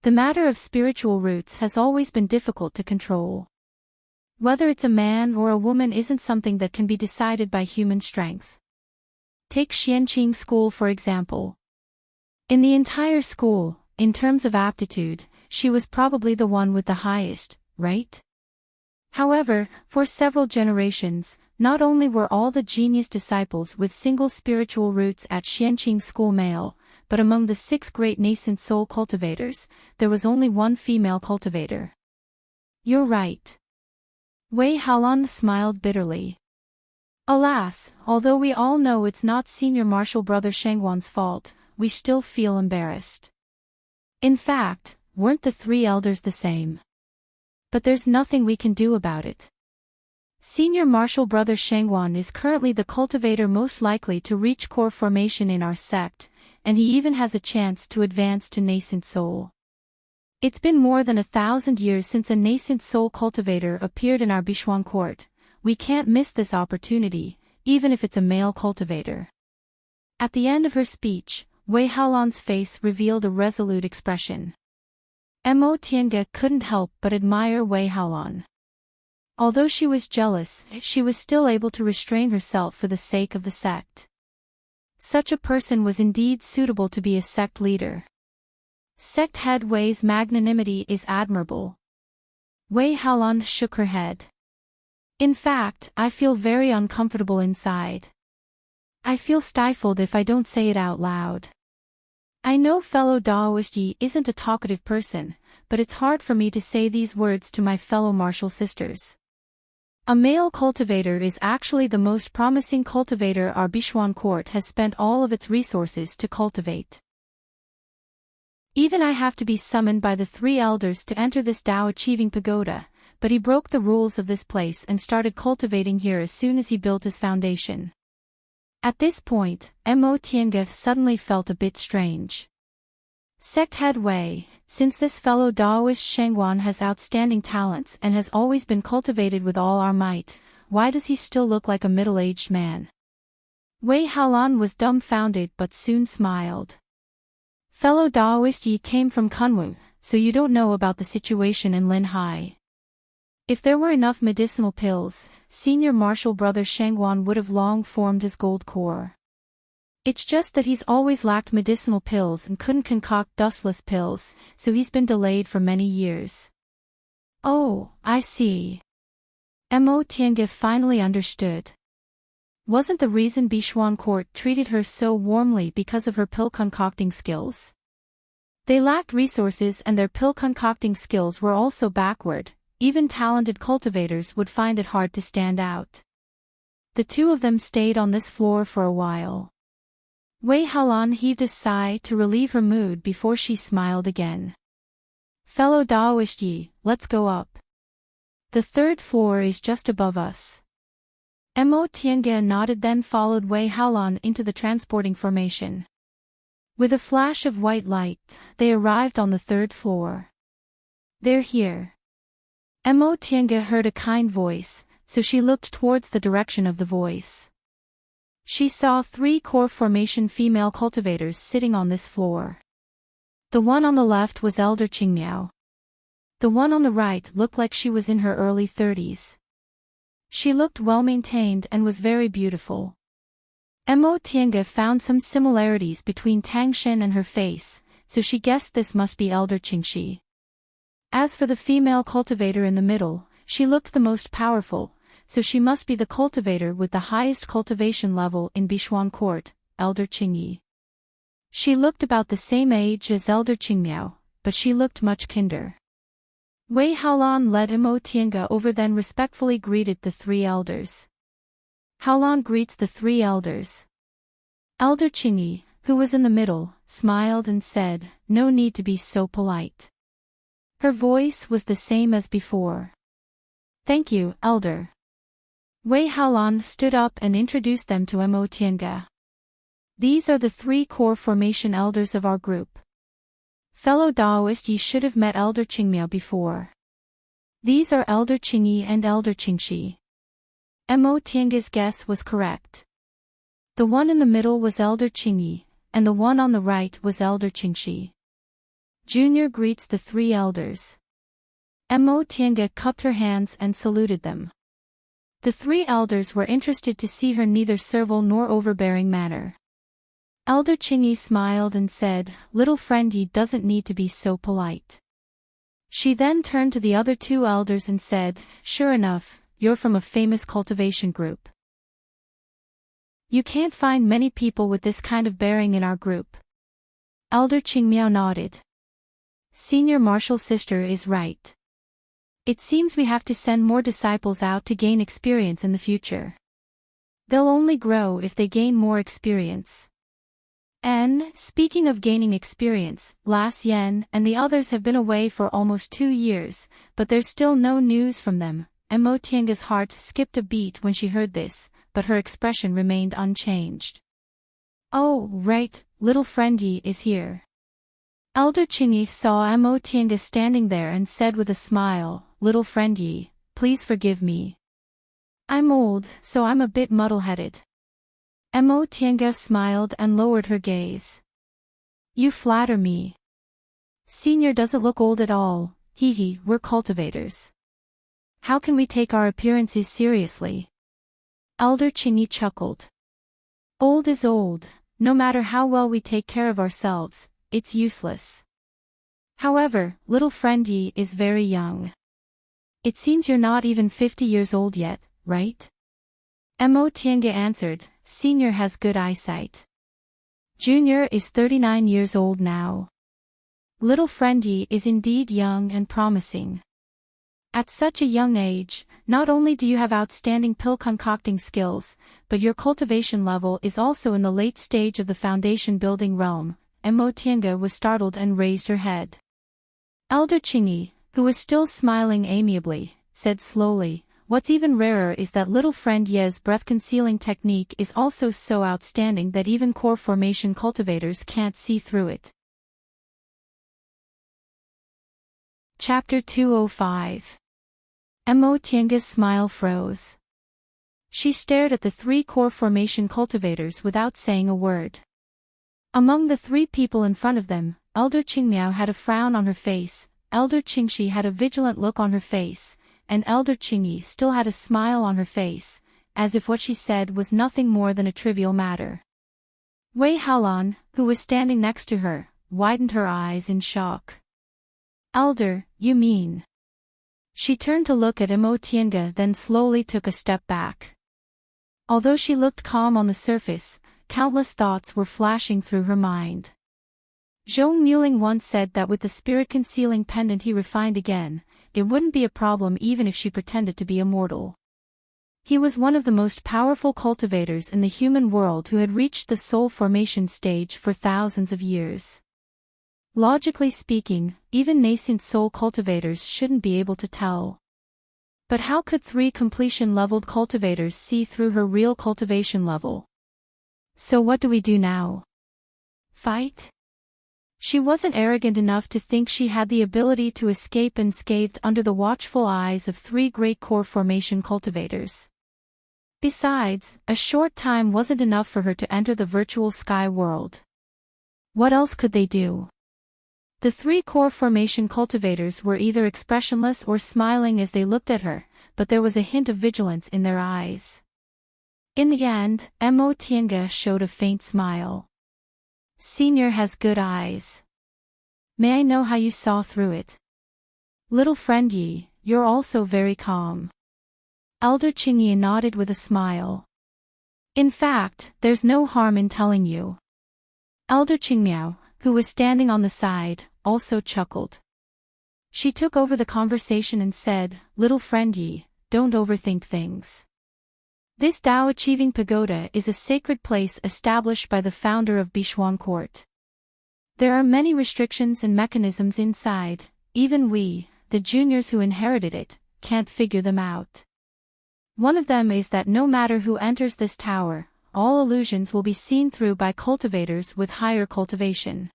The matter of spiritual roots has always been difficult to control. Whether it's a man or a woman isn't something that can be decided by human strength. Take Xianqing School for example. In the entire school, in terms of aptitude, she was probably the one with the highest, right? However, for several generations, not only were all the genius disciples with single spiritual roots at Xianqing School male, but among the 6 great nascent soul cultivators, there was only one female cultivator. "You're right." Wei Haolan smiled bitterly. "Alas, although we all know it's not Senior Martial Brother Shangwan's fault, we still feel embarrassed. In fact, weren't the 3 elders the same? But there's nothing we can do about it. Senior Martial Brother Shangwan is currently the cultivator most likely to reach core formation in our sect, and he even has a chance to advance to nascent soul. It's been more than 1,000 years since a nascent soul cultivator appeared in our Bishwan Court. We can't miss this opportunity, even if it's a male cultivator." At the end of her speech, Wei Haolan's face revealed a resolute expression. Mo Tiange couldn't help but admire Wei Haolan. Although she was jealous, she was still able to restrain herself for the sake of the sect. Such a person was indeed suitable to be a sect leader. Sect head Wei's magnanimity is admirable. Wei Haolan shook her head. In fact, I feel very uncomfortable inside. I feel stifled if I don't say it out loud. I know fellow Daoist Yi isn't a talkative person, but it's hard for me to say these words to my fellow martial sisters. A male cultivator is actually the most promising cultivator our Bichuan court has spent all of its resources to cultivate. Even I have to be summoned by the 3 elders to enter this Dao-achieving pagoda, but he broke the rules of this place and started cultivating here as soon as he built his foundation. At this point, Mo Tiange suddenly felt a bit strange. Sect head Wei, since this fellow Daoist Shengwan has outstanding talents and has always been cultivated with all our might, why does he still look like a middle-aged man? Wei Haolan was dumbfounded but soon smiled. Fellow Daoist Yi came from Kunwu, so you don't know about the situation in Linhai. If there were enough medicinal pills, senior martial brother Shengwan would have long formed his gold core. It's just that he's always lacked medicinal pills and couldn't concoct dustless pills, so he's been delayed for many years. Oh, I see. Mo Tiange finally understood. Wasn't the reason Bichuan court treated her so warmly because of her pill concocting skills? They lacked resources and their pill concocting skills were also backward. Even talented cultivators would find it hard to stand out. The 2 of them stayed on this floor for a while. Wei Haolan heaved a sigh to relieve her mood before she smiled again. Fellow Daoist Yi, let's go up. The 3rd floor is just above us. Mo Tiange nodded, then followed Wei Haolan into the transporting formation. With a flash of white light, they arrived on the 3rd floor. They're here. Mo Tiange heard a kind voice, so she looked towards the direction of the voice. She saw 3 core formation female cultivators sitting on this floor. The one on the left was Elder Qingmiao. The one on the right looked like she was in her early 30s. She looked well-maintained and was very beautiful. Mo Tiange found some similarities between Tang Shen and her face, so she guessed this must be Elder Qingxi. As for the female cultivator in the middle, she looked the most powerful, so she must be the cultivator with the highest cultivation level in Bichuan court, Elder Qingyi. She looked about the same age as Elder Qingmiao, but she looked much kinder. Wei Haolan led Mo Tiange over, then respectfully greeted the 3 elders. Haolan greets the 3 elders. Elder Qingyi, who was in the middle, smiled and said, "No need to be so polite." Her voice was the same as before. "Thank you, Elder." Wei Haolan stood up and introduced them to Mo Tiange. These are the 3 core formation elders of our group. Fellow Daoist Yi should have met Elder Qingmiao before. These are Elder Qingyi and Elder Qingxi. Mo Tiange's guess was correct. The one in the middle was Elder Qingyi, and the one on the right was Elder Qingxi. Junior greets the 3 elders. Mo Tiange cupped her hands and saluted them. The 3 elders were interested to see her neither servile nor overbearing manner. Elder Qingyi smiled and said, "Little friend, Yi doesn't need to be so polite." She then turned to the other 2 elders and said, "Sure enough, you're from a famous cultivation group. You can't find many people with this kind of bearing in our group." Elder Qingmiao nodded. Senior martial sister is right. It seems we have to send more disciples out to gain experience in the future. They'll only grow if they gain more experience. And, speaking of gaining experience, Las Yen and the others have been away for almost 2 years, but there's still no news from them. Mo Tiange's heart skipped a beat when she heard this, but her expression remained unchanged. "Oh, right, little friend Yi is here." Elder Qingyi saw Mo Tiange standing there and said with a smile, "Little friend Yi, please forgive me. I'm old, so I'm a bit muddle-headed." Mo Tiange smiled and lowered her gaze. "You flatter me. Senior doesn't look old at all, we're cultivators." How can we take our appearances seriously? Elder Chingy chuckled. Old is old, no matter how well we take care of ourselves, it's useless. However, little friend Yi is very young. It seems you're not even 50 years old yet, right? Mo Tiange answered, Senior has good eyesight. Junior is 39 years old now. Little friend Yi is indeed young and promising. At such a young age, not only do you have outstanding pill concocting skills, but your cultivation level is also in the late stage of the foundation building realm. Mo Tiange was startled and raised her head. Elder Chingy, who was still smiling amiably, said slowly, what's even rarer is that little friend Ye's breath-concealing technique is also so outstanding that even core formation cultivators can't see through it. Chapter 205. Mo Tiange's smile froze. She stared at the 3 core formation cultivators without saying a word. Among the 3 people in front of them, Elder Qingmiao had a frown on her face, Elder Qingxi had a vigilant look on her face, and Elder Qingyi still had a smile on her face, as if what she said was nothing more than a trivial matter. Wei Haolan, who was standing next to her, widened her eyes in shock. Elder, you mean? She turned to look at Mo Tiange, then slowly took a step back. Although she looked calm on the surface, countless thoughts were flashing through her mind. Zhong Muling once said that with the spirit-concealing pendant he refined again, it wouldn't be a problem even if she pretended to be immortal. He was one of the most powerful cultivators in the human world who had reached the soul formation stage for thousands of years. Logically speaking, even nascent soul cultivators shouldn't be able to tell. But how could 3 completion-leveled cultivators see through her real cultivation level? So what do we do now? Fight? She wasn't arrogant enough to think she had the ability to escape unscathed under the watchful eyes of 3 great core formation cultivators. Besides, a short time wasn't enough for her to enter the virtual sky world. What else could they do? The 3 core formation cultivators were either expressionless or smiling as they looked at her, but there was a hint of vigilance in their eyes. In the end, Mo Tiange showed a faint smile. Senior has good eyes. May I know how you saw through it? Little friend Yi, you're also very calm. Elder Qingyi nodded with a smile. In fact, there's no harm in telling you. Elder Qingmiao, who was standing on the side, also chuckled. She took over the conversation and said, Little friend Yi, don't overthink things. This Tao Achieving Pagoda is a sacred place established by the founder of Bishuang Court. There are many restrictions and mechanisms inside, even we, the juniors who inherited it, can't figure them out. One of them is that no matter who enters this tower, all illusions will be seen through by cultivators with higher cultivation.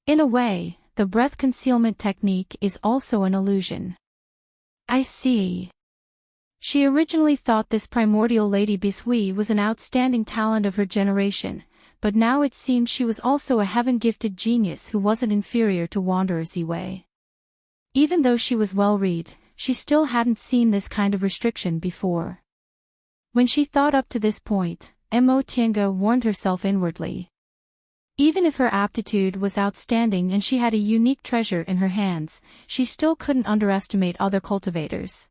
In a way, the breath concealment technique is also an illusion. I see. She originally thought this primordial Lady Bishui was an outstanding talent of her generation, but now it seemed she was also a heaven-gifted genius who wasn't inferior to Wanderer Ziwei. Even though she was well-read, she still hadn't seen this kind of restriction before. When she thought up to this point, Mo Tiange warned herself inwardly. Even if her aptitude was outstanding and she had a unique treasure in her hands, she still couldn't underestimate other cultivators.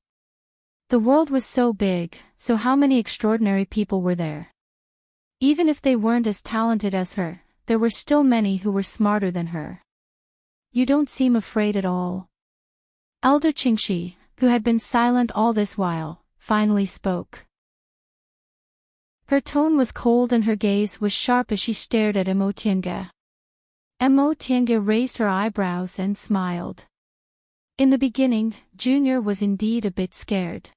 The world was so big, so how many extraordinary people were there? Even if they weren't as talented as her, there were still many who were smarter than her. You don't seem afraid at all. Elder Qingxi, who had been silent all this while, finally spoke. Her tone was cold and her gaze was sharp as she stared at Mo Tiange. Mo Tiange raised her eyebrows and smiled. In the beginning, Junior was indeed a bit scared.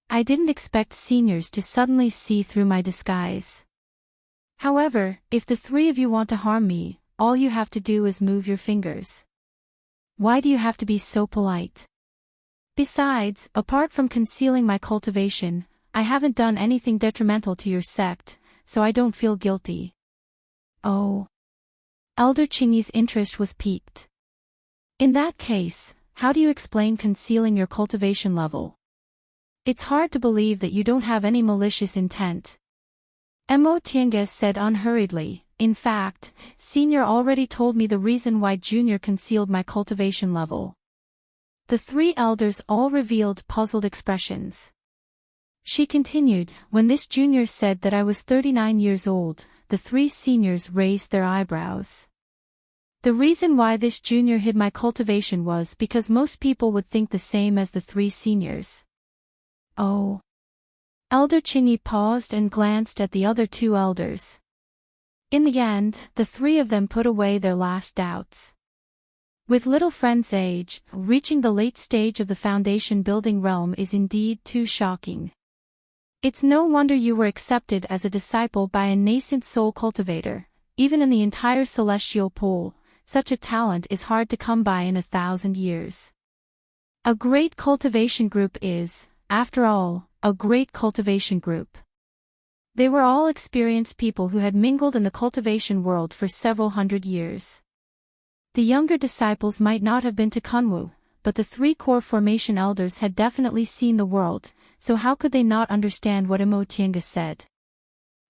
I didn't expect seniors to suddenly see through my disguise. However, if the 3 of you want to harm me, all you have to do is move your fingers. Why do you have to be so polite? Besides, apart from concealing my cultivation, I haven't done anything detrimental to your sect, so I don't feel guilty. Oh. Elder Qingyi's interest was piqued. In that case, how do you explain concealing your cultivation level? It's hard to believe that you don't have any malicious intent. Emotianga said unhurriedly. In fact, Senior already told me the reason why Junior concealed my cultivation level. The three elders all revealed puzzled expressions. She continued, when this Junior said that I was 39 years old, the three seniors raised their eyebrows. The reason why this Junior hid my cultivation was because most people would think the same as the three seniors. Oh. Elder Chingy paused and glanced at the other two elders. In the end, the three of them put away their last doubts. With little friend's age, reaching the late stage of the foundation building realm is indeed too shocking. It's no wonder you were accepted as a disciple by a nascent soul cultivator. Even in the entire celestial pool, such a talent is hard to come by in 1,000 years. A great cultivation group is, after all, a great cultivation group. They were all experienced people who had mingled in the cultivation world for several hundred years. The younger disciples might not have been to Kunwu, but the three core formation elders had definitely seen the world, so how could they not understand what Emotianga said?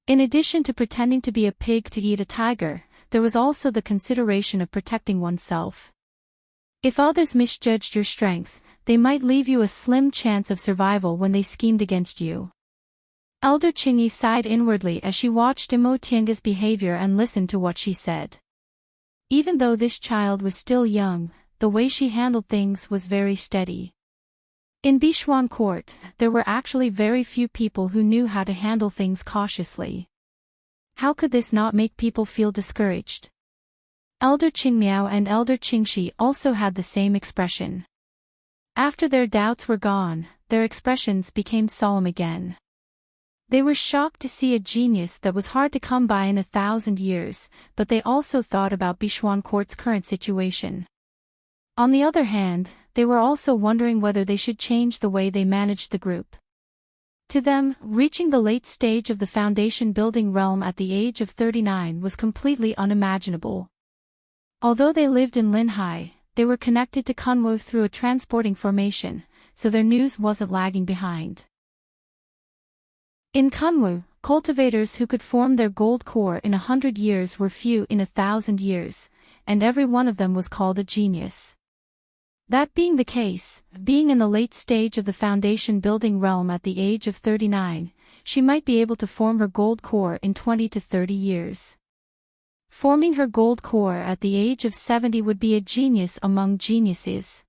In addition to pretending to be a pig to eat a tiger, there was also the consideration of protecting oneself. If others misjudged your strength, they might leave you a slim chance of survival when they schemed against you. Elder Chingy sighed inwardly as she watched Emotianga's behavior and listened to what she said. Even though this child was still young, the way she handled things was very steady. In Bichuan Court, there were actually very few people who knew how to handle things cautiously. How could this not make people feel discouraged? Elder Qingmiao and Elder Qingxi also had the same expression. After their doubts were gone, their expressions became solemn again. They were shocked to see a genius that was hard to come by in 1,000 years, but they also thought about Bichuan Court's current situation. On the other hand, they were also wondering whether they should change the way they managed the group. To them, reaching the late stage of the foundation building realm at the age of 39 was completely unimaginable. Although they lived in Linhai, they were connected to Kunwu through a transporting formation, so their news wasn't lagging behind. In Kunwu, cultivators who could form their gold core in 100 years were few in 1,000 years, and every one of them was called a genius. That being the case, being in the late stage of the foundation building realm at the age of 39, she might be able to form her gold core in 20 to 30 years. Forming her gold core at the age of 70 would be a genius among geniuses.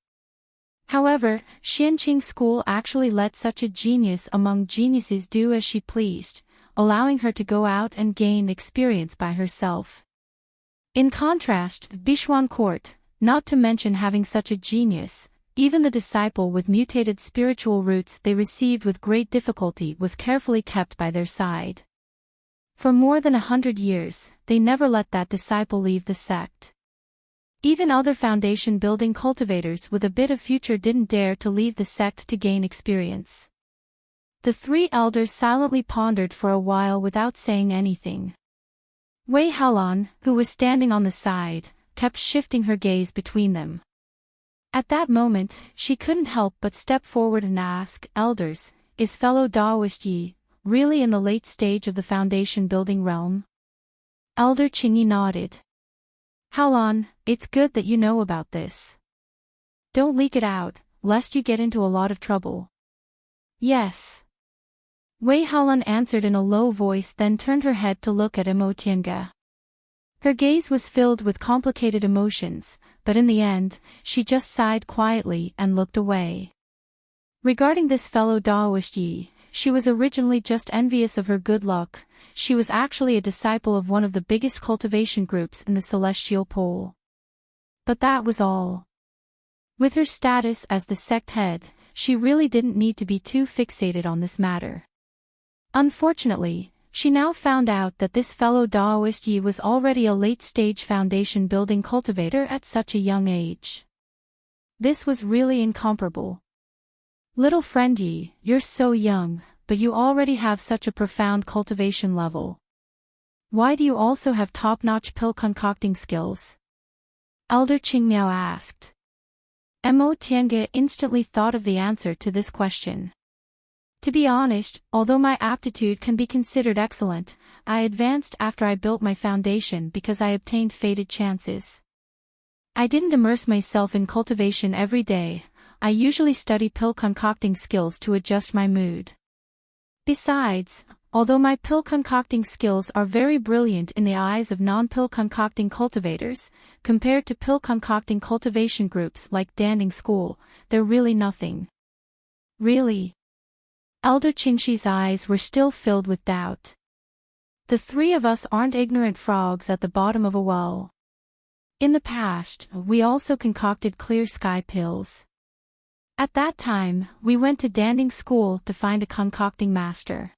However, Xianqing School actually let such a genius among geniuses do as she pleased, allowing her to go out and gain experience by herself. In contrast, Bichuan Court, not to mention having such a genius, even the disciple with mutated spiritual roots they received with great difficulty was carefully kept by their side. For more than 100 years, they never let that disciple leave the sect. Even other foundation building cultivators with a bit of future didn't dare to leave the sect to gain experience. The three elders silently pondered for a while without saying anything. Wei Haolan, who was standing on the side, kept shifting her gaze between them. At that moment, she couldn't help but step forward and ask, "Elders, is fellow Daoist Yi really in the late stage of the foundation building realm?" Elder Qingyi nodded. "Haolan, it's good that you know about this. Don't leak it out, lest you get into a lot of trouble." "Yes." Wei Haolan answered in a low voice, then turned her head to look at Emotianga. Her gaze was filled with complicated emotions, but in the end, she just sighed quietly and looked away. Regarding this fellow Daoist Yi, she was originally just envious of her good luck. She was actually a disciple of one of the biggest cultivation groups in the celestial pole. But that was all. With her status as the sect head, she really didn't need to be too fixated on this matter. Unfortunately, she now found out that this fellow Daoist Yi was already a late-stage foundation building cultivator at such a young age. This was really incomparable. "Little friend Yi, you're so young, but you already have such a profound cultivation level. Why do you also have top-notch pill concocting skills?" Elder Qingmiao asked. Mo Tiange instantly thought of the answer to this question. To be honest, although my aptitude can be considered excellent, I advanced after I built my foundation because I obtained fated chances. I didn't immerse myself in cultivation every day. I usually study pill concocting skills to adjust my mood. Besides, although my pill concocting skills are very brilliant in the eyes of non-pill concocting cultivators, compared to pill concocting cultivation groups like Danding School, they're really nothing. Really? Elder Qingshi's eyes were still filled with doubt. The three of us aren't ignorant frogs at the bottom of a well. In the past, we also concocted clear sky pills. At that time, we went to Danding School to find a concocting master.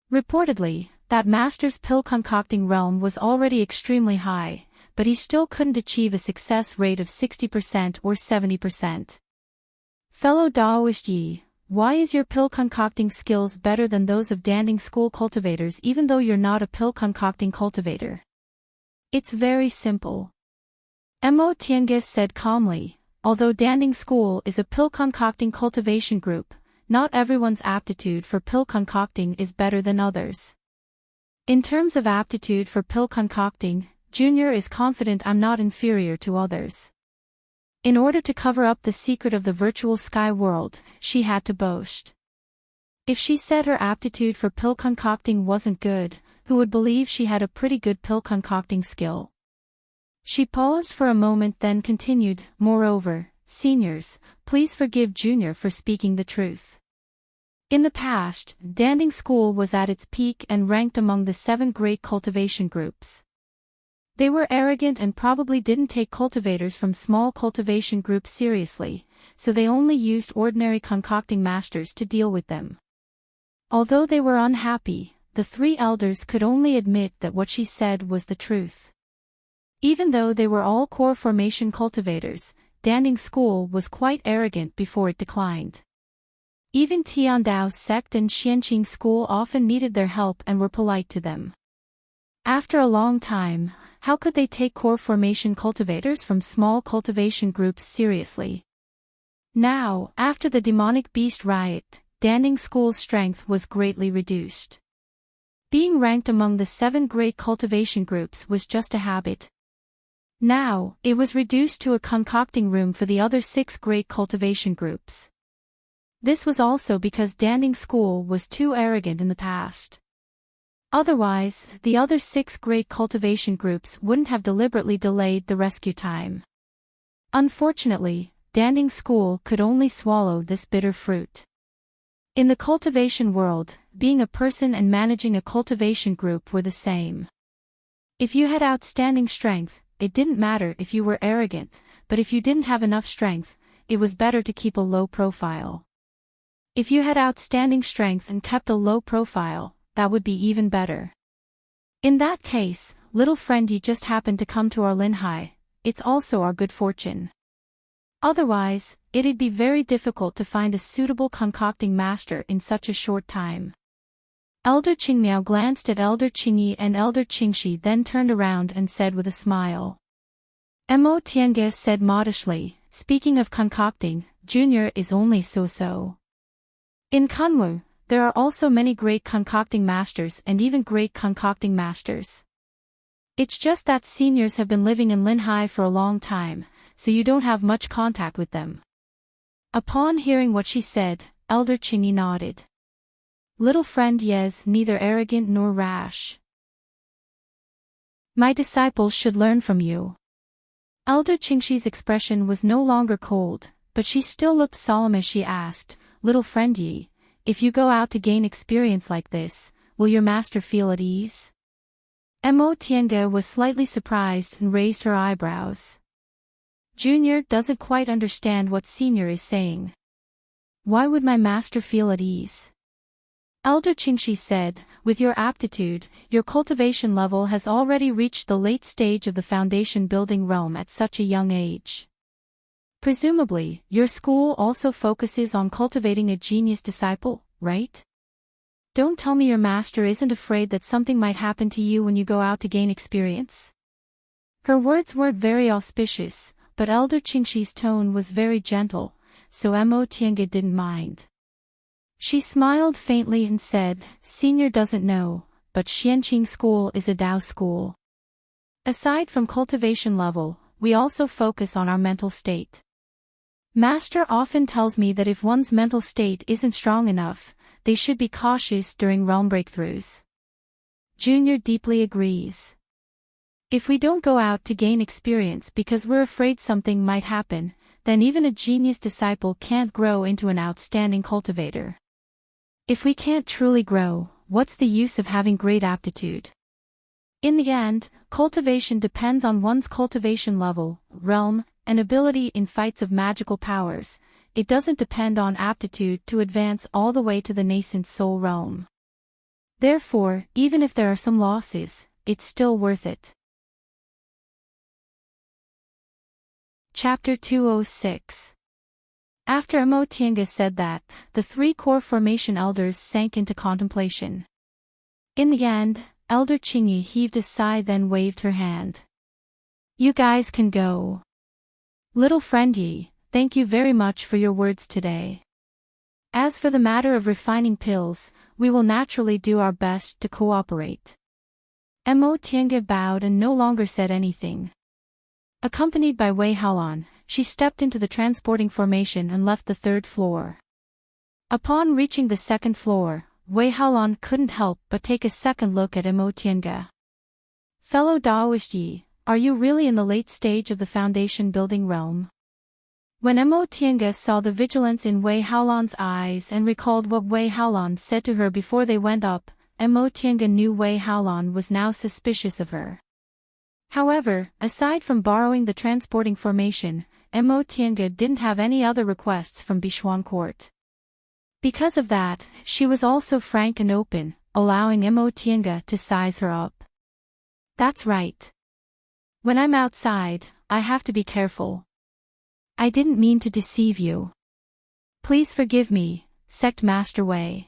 Reportedly, that master's pill concocting realm was already extremely high, but he still couldn't achieve a success rate of 60% or 70%. Fellow Daoist Yi, why is your pill concocting skills better than those of Danding School cultivators even though you're not a pill concocting cultivator? It's very simple. Mo Tiange said calmly. Although Danding School is a pill concocting cultivation group, not everyone's aptitude for pill concocting is better than others. In terms of aptitude for pill concocting, Junior is confident I'm not inferior to others. In order to cover up the secret of the virtual sky world, she had to boast. If she said her aptitude for pill concocting wasn't good, who would believe she had a pretty good pill concocting skill? She paused for a moment then continued, moreover, seniors, please forgive Junior for speaking the truth. In the past, Danding School was at its peak and ranked among the 7 great cultivation groups. They were arrogant and probably didn't take cultivators from small cultivation groups seriously, so they only used ordinary concocting masters to deal with them. Although they were unhappy, the 3 elders could only admit that what she said was the truth. Even though they were all core formation cultivators, Danding School was quite arrogant before it declined. Even Tiandao sect and Xianqing School often needed their help and were polite to them. After a long time, how could they take core formation cultivators from small cultivation groups seriously? Now, after the demonic beast riot, Danding School's strength was greatly reduced. Being ranked among the 7 great cultivation groups was just a habit. Now, it was reduced to a concocting room for the other 6 great cultivation groups. This was also because Danding School was too arrogant in the past. Otherwise, the other 6 great cultivation groups wouldn't have deliberately delayed the rescue time. Unfortunately, Danding School could only swallow this bitter fruit. In the cultivation world, being a person and managing a cultivation group were the same. If you had outstanding strength, it didn't matter if you were arrogant, but if you didn't have enough strength, it was better to keep a low profile. If you had outstanding strength and kept a low profile, that would be even better. In that case, little friend, you just happened to come to our Linhai, it's also our good fortune. Otherwise, it'd be very difficult to find a suitable concocting master in such a short time. Elder Qingmiao glanced at Elder Qingyi and Elder Qingshi, then turned around and said with a smile. Mo Tiange said modestly, speaking of concocting, Junior is only so-so. In Kunwu, there are also many great concocting masters and even great concocting masters. It's just that seniors have been living in Linhai for a long time, so you don't have much contact with them. Upon hearing what she said, Elder Qingyi nodded. Little friend Yes, neither arrogant nor rash. My disciples should learn from you. Elder Qingshi's expression was no longer cold, but she still looked solemn as she asked, Little friend Yi, if you go out to gain experience like this, will your master feel at ease? Mo Tiange was slightly surprised and raised her eyebrows. Junior doesn't quite understand what Senior is saying. Why would my master feel at ease? Elder Qingshi said, with your aptitude, your cultivation level has already reached the late stage of the foundation building realm at such a young age. Presumably, your school also focuses on cultivating a genius disciple, right? Don't tell me your master isn't afraid that something might happen to you when you go out to gain experience. Her words weren't very auspicious, but Elder Qingxi's tone was very gentle, so Mo Tiange didn't mind. She smiled faintly and said, "Senior doesn't know, but Xianqing School is a Dao school. Aside from cultivation level, we also focus on our mental state. Master often tells me that if one's mental state isn't strong enough, they should be cautious during realm breakthroughs." Junior deeply agrees. If we don't go out to gain experience because we're afraid something might happen, then even a genius disciple can't grow into an outstanding cultivator. If we can't truly grow, what's the use of having great aptitude? In the end, cultivation depends on one's cultivation level, realm, and ability in fights of magical powers. It doesn't depend on aptitude to advance all the way to the nascent soul realm. Therefore, even if there are some losses, it's still worth it. Chapter 206. After Mo Tiange said that, the three core formation elders sank into contemplation. In the end, Elder Qingyi heaved a sigh, then waved her hand. "You guys can go. Little friend Yi, thank you very much for your words today. As for the matter of refining pills, we will naturally do our best to cooperate." Mo Tiange bowed and no longer said anything. Accompanied by Wei Haolan, she stepped into the transporting formation and left the third floor. Upon reaching the second floor, Wei Haolan couldn't help but take a second look at Mo Tiange. "Fellow Daoist Yi, are you really in the late stage of the foundation building realm?" When Mo Tiange saw the vigilance in Wei Haolan's eyes and recalled what Wei Haolan said to her before they went up, Mo Tiange knew Wei Haolan was now suspicious of her. However, aside from borrowing the transporting formation, Mo Tiange didn't have any other requests from Bichuan Court. Because of that, she was also frank and open, allowing Mo Tiange to size her up. "That's right. When I'm outside, I have to be careful. I didn't mean to deceive you. Please forgive me, Sect Master Wei."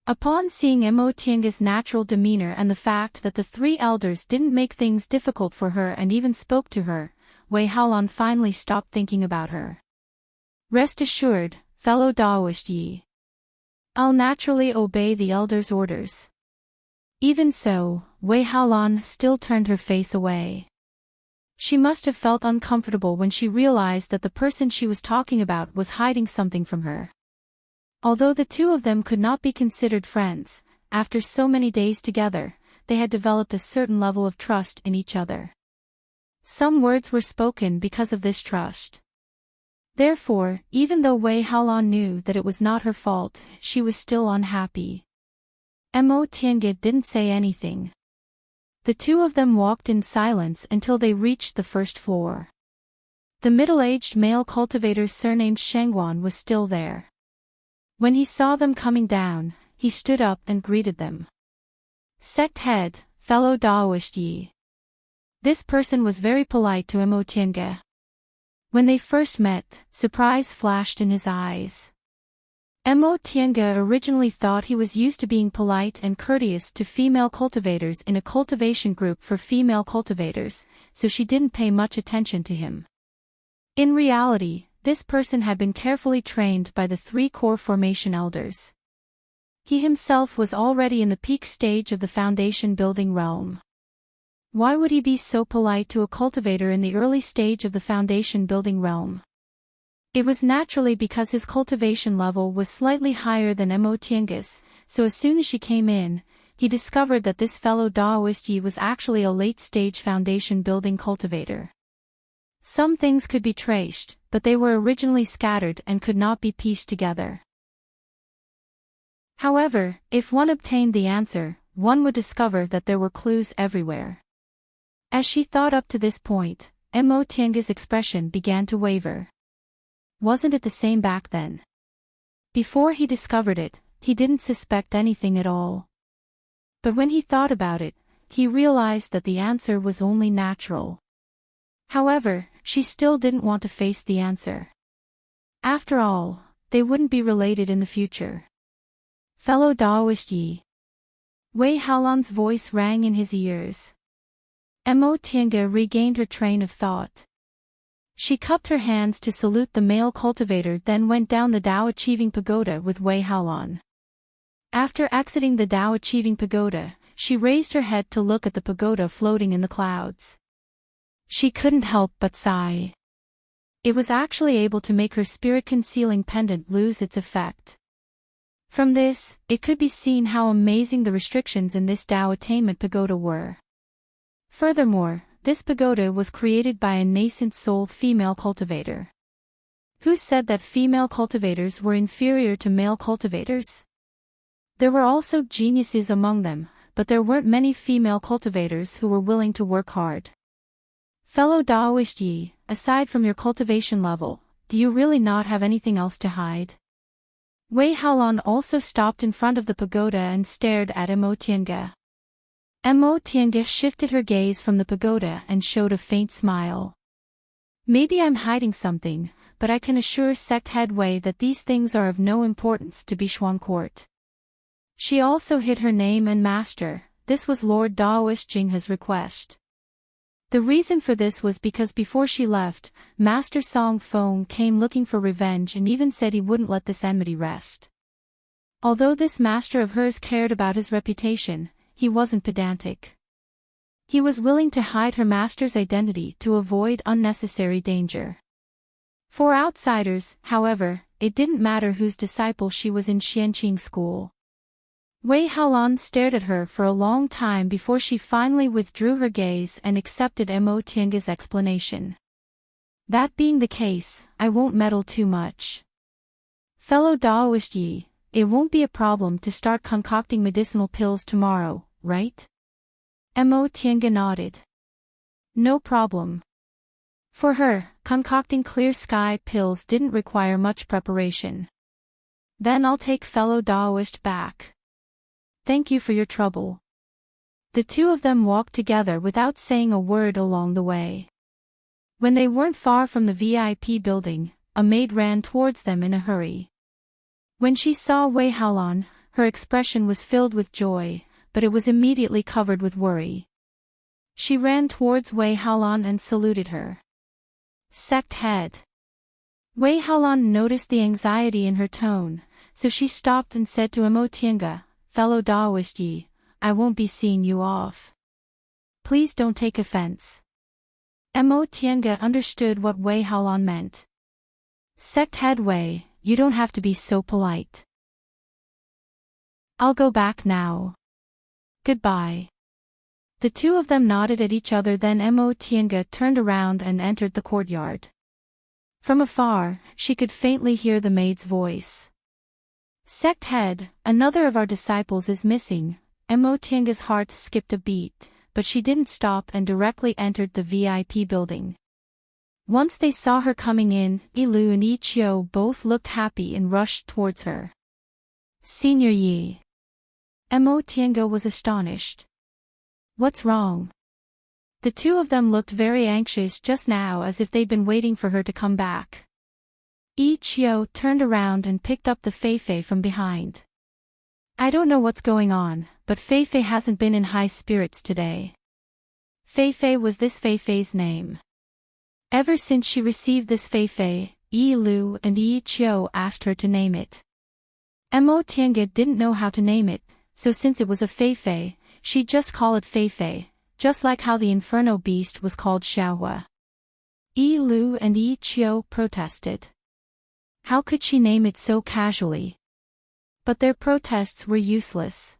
Upon seeing Mo Tiange's natural demeanor and the fact that the three elders didn't make things difficult for her and even spoke to her, Wei Haolan finally stopped thinking about her. "Rest assured, fellow Daoist Yi. I'll naturally obey the elders' orders." Even so, Wei Haolan still turned her face away. She must have felt uncomfortable when she realized that the person she was talking about was hiding something from her. Although the two of them could not be considered friends, after so many days together, they had developed a certain level of trust in each other. Some words were spoken because of this trust. Therefore, even though Wei Haolan knew that it was not her fault, she was still unhappy. Mo Tiange didn't say anything. The two of them walked in silence until they reached the first floor. The middle-aged male cultivator surnamed Shengguan was still there. When he saw them coming down, he stood up and greeted them. "Sect head, fellow Daoist Yi." This person was very polite to Mo Tiange. When they first met, surprise flashed in his eyes. Mo Tiange originally thought he was used to being polite and courteous to female cultivators in a cultivation group for female cultivators, so she didn't pay much attention to him. In reality, this person had been carefully trained by the three core formation elders. He himself was already in the peak stage of the foundation building realm. Why would he be so polite to a cultivator in the early stage of the foundation building realm? It was naturally because his cultivation level was slightly higher than Mo Tiange's, so as soon as she came in, he discovered that this fellow Daoist Yi was actually a late-stage foundation building cultivator. Some things could be traced, but they were originally scattered and could not be pieced together. However, if one obtained the answer, one would discover that there were clues everywhere. As she thought up to this point, Mo Tiange's expression began to waver. Wasn't it the same back then? Before he discovered it, he didn't suspect anything at all. But when he thought about it, he realized that the answer was only natural. However, she still didn't want to face the answer. After all, they wouldn't be related in the future. "Fellow Daoist Yi." Wei Haolan's voice rang in his ears. Mo Tiange regained her train of thought. She cupped her hands to salute the male cultivator, then went down the Tao Achieving Pagoda with Wei Haolan. After exiting the Tao Achieving Pagoda, she raised her head to look at the pagoda floating in the clouds. She couldn't help but sigh. It was actually able to make her spirit-concealing pendant lose its effect. From this, it could be seen how amazing the restrictions in this Tao Attainment Pagoda were. Furthermore, this pagoda was created by a nascent soul female cultivator. Who said that female cultivators were inferior to male cultivators? There were also geniuses among them, but there weren't many female cultivators who were willing to work hard. Fellow Daoist Yi, aside from your cultivation level, do you really not have anything else to hide? Wei Haolan also stopped in front of the pagoda and stared at Mo Tiange. Mo Tiange shifted her gaze from the pagoda and showed a faint smile. Maybe I'm hiding something, but I can assure Sect Head Wei that these things are of no importance to Bichuan Court. She also hid her name and master. This was Lord Daoist Jinghe's request. The reason for this was because before she left, Master Song Feng came looking for revenge and even said he wouldn't let this enmity rest. Although this master of hers cared about his reputation, he wasn't pedantic. He was willing to hide her master's identity to avoid unnecessary danger. For outsiders, however, it didn't matter whose disciple she was in Xianqing school. Wei Haolan stared at her for a long time before she finally withdrew her gaze and accepted Mo Tiange's explanation. That being the case, I won't meddle too much. Fellow Daoist Yi, it won't be a problem to start concocting medicinal pills tomorrow, right? Mo Tiange nodded. No problem. For her, concocting clear sky pills didn't require much preparation. Then I'll take fellow Daoist back. Thank you for your trouble. The two of them walked together without saying a word along the way. When they weren't far from the VIP building, a maid ran towards them in a hurry. When she saw Wei Haolan, her expression was filled with joy, but it was immediately covered with worry. She ran towards Wei Haolan and saluted her. Sect Head. Wei Haolan noticed the anxiety in her tone, so she stopped and said to Mo Tiange, Fellow Daoist Yi, I won't be seeing you off. Please don't take offense. Mo Tiange understood what Wei Haolan meant. Sect Head Wei, you don't have to be so polite. I'll go back now. Goodbye. The two of them nodded at each other, then Mo Tiange turned around and entered the courtyard. From afar, she could faintly hear the maid's voice. Sect Head, another of our disciples is missing. Mo Tiange's heart skipped a beat, but she didn't stop and directly entered the VIP building. Once they saw her coming in, Yilu and Yiqiu both looked happy and rushed towards her. Senior Yi. Mo Tiange was astonished. What's wrong? The two of them looked very anxious just now, as if they'd been waiting for her to come back. Yiqiu turned around and picked up the Feifei from behind. I don't know what's going on, but Feifei hasn't been in high spirits today. Feifei was this Feifei's name. Ever since she received this Feifei, Yilu and Yiqiu asked her to name it. Mo Tiange didn't know how to name it, so since it was a Feifei, she'd just call it Feifei, just like how the Inferno Beast was called Xiaohua. Yilu and Yiqiu protested. How could she name it so casually? But their protests were useless.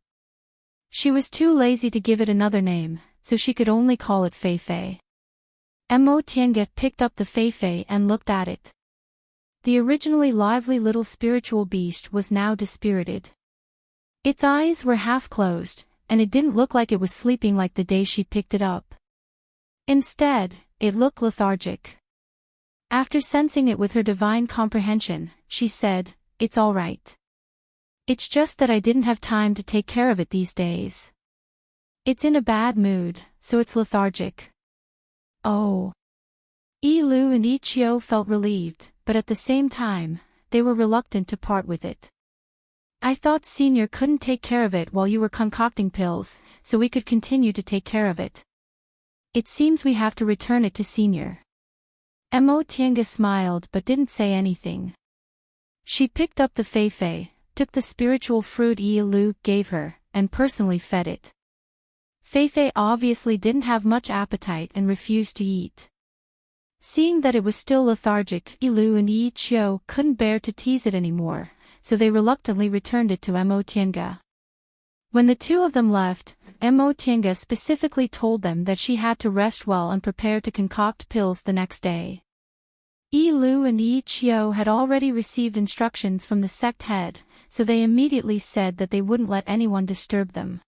She was too lazy to give it another name, so she could only call it Feifei. Mo Tiange picked up the Feifei and looked at it. The originally lively little spiritual beast was now dispirited. Its eyes were half closed, and it didn't look like it was sleeping like the day she picked it up. Instead, it looked lethargic. After sensing it with her divine comprehension, she said, It's all right. It's just that I didn't have time to take care of it these days. It's in a bad mood, so it's lethargic. Oh. Yilu and Yiqiu felt relieved, but at the same time, they were reluctant to part with it. I thought Senior couldn't take care of it while you were concocting pills, so we could continue to take care of it. It seems we have to return it to Senior. Tiange smiled but didn't say anything. She picked up the Feifei, took the spiritual fruit Yi Lu gave her, and personally fed it. Feifei obviously didn't have much appetite and refused to eat. Seeing that it was still lethargic, Yi Lu and Yi Qiu couldn't bear to tease it anymore, so they reluctantly returned it to Tiange. When the two of them left, Tiange specifically told them that she had to rest well and prepare to concoct pills the next day. Yi Lu and Yi Qiu had already received instructions from the sect head, so they immediately said that they wouldn't let anyone disturb them.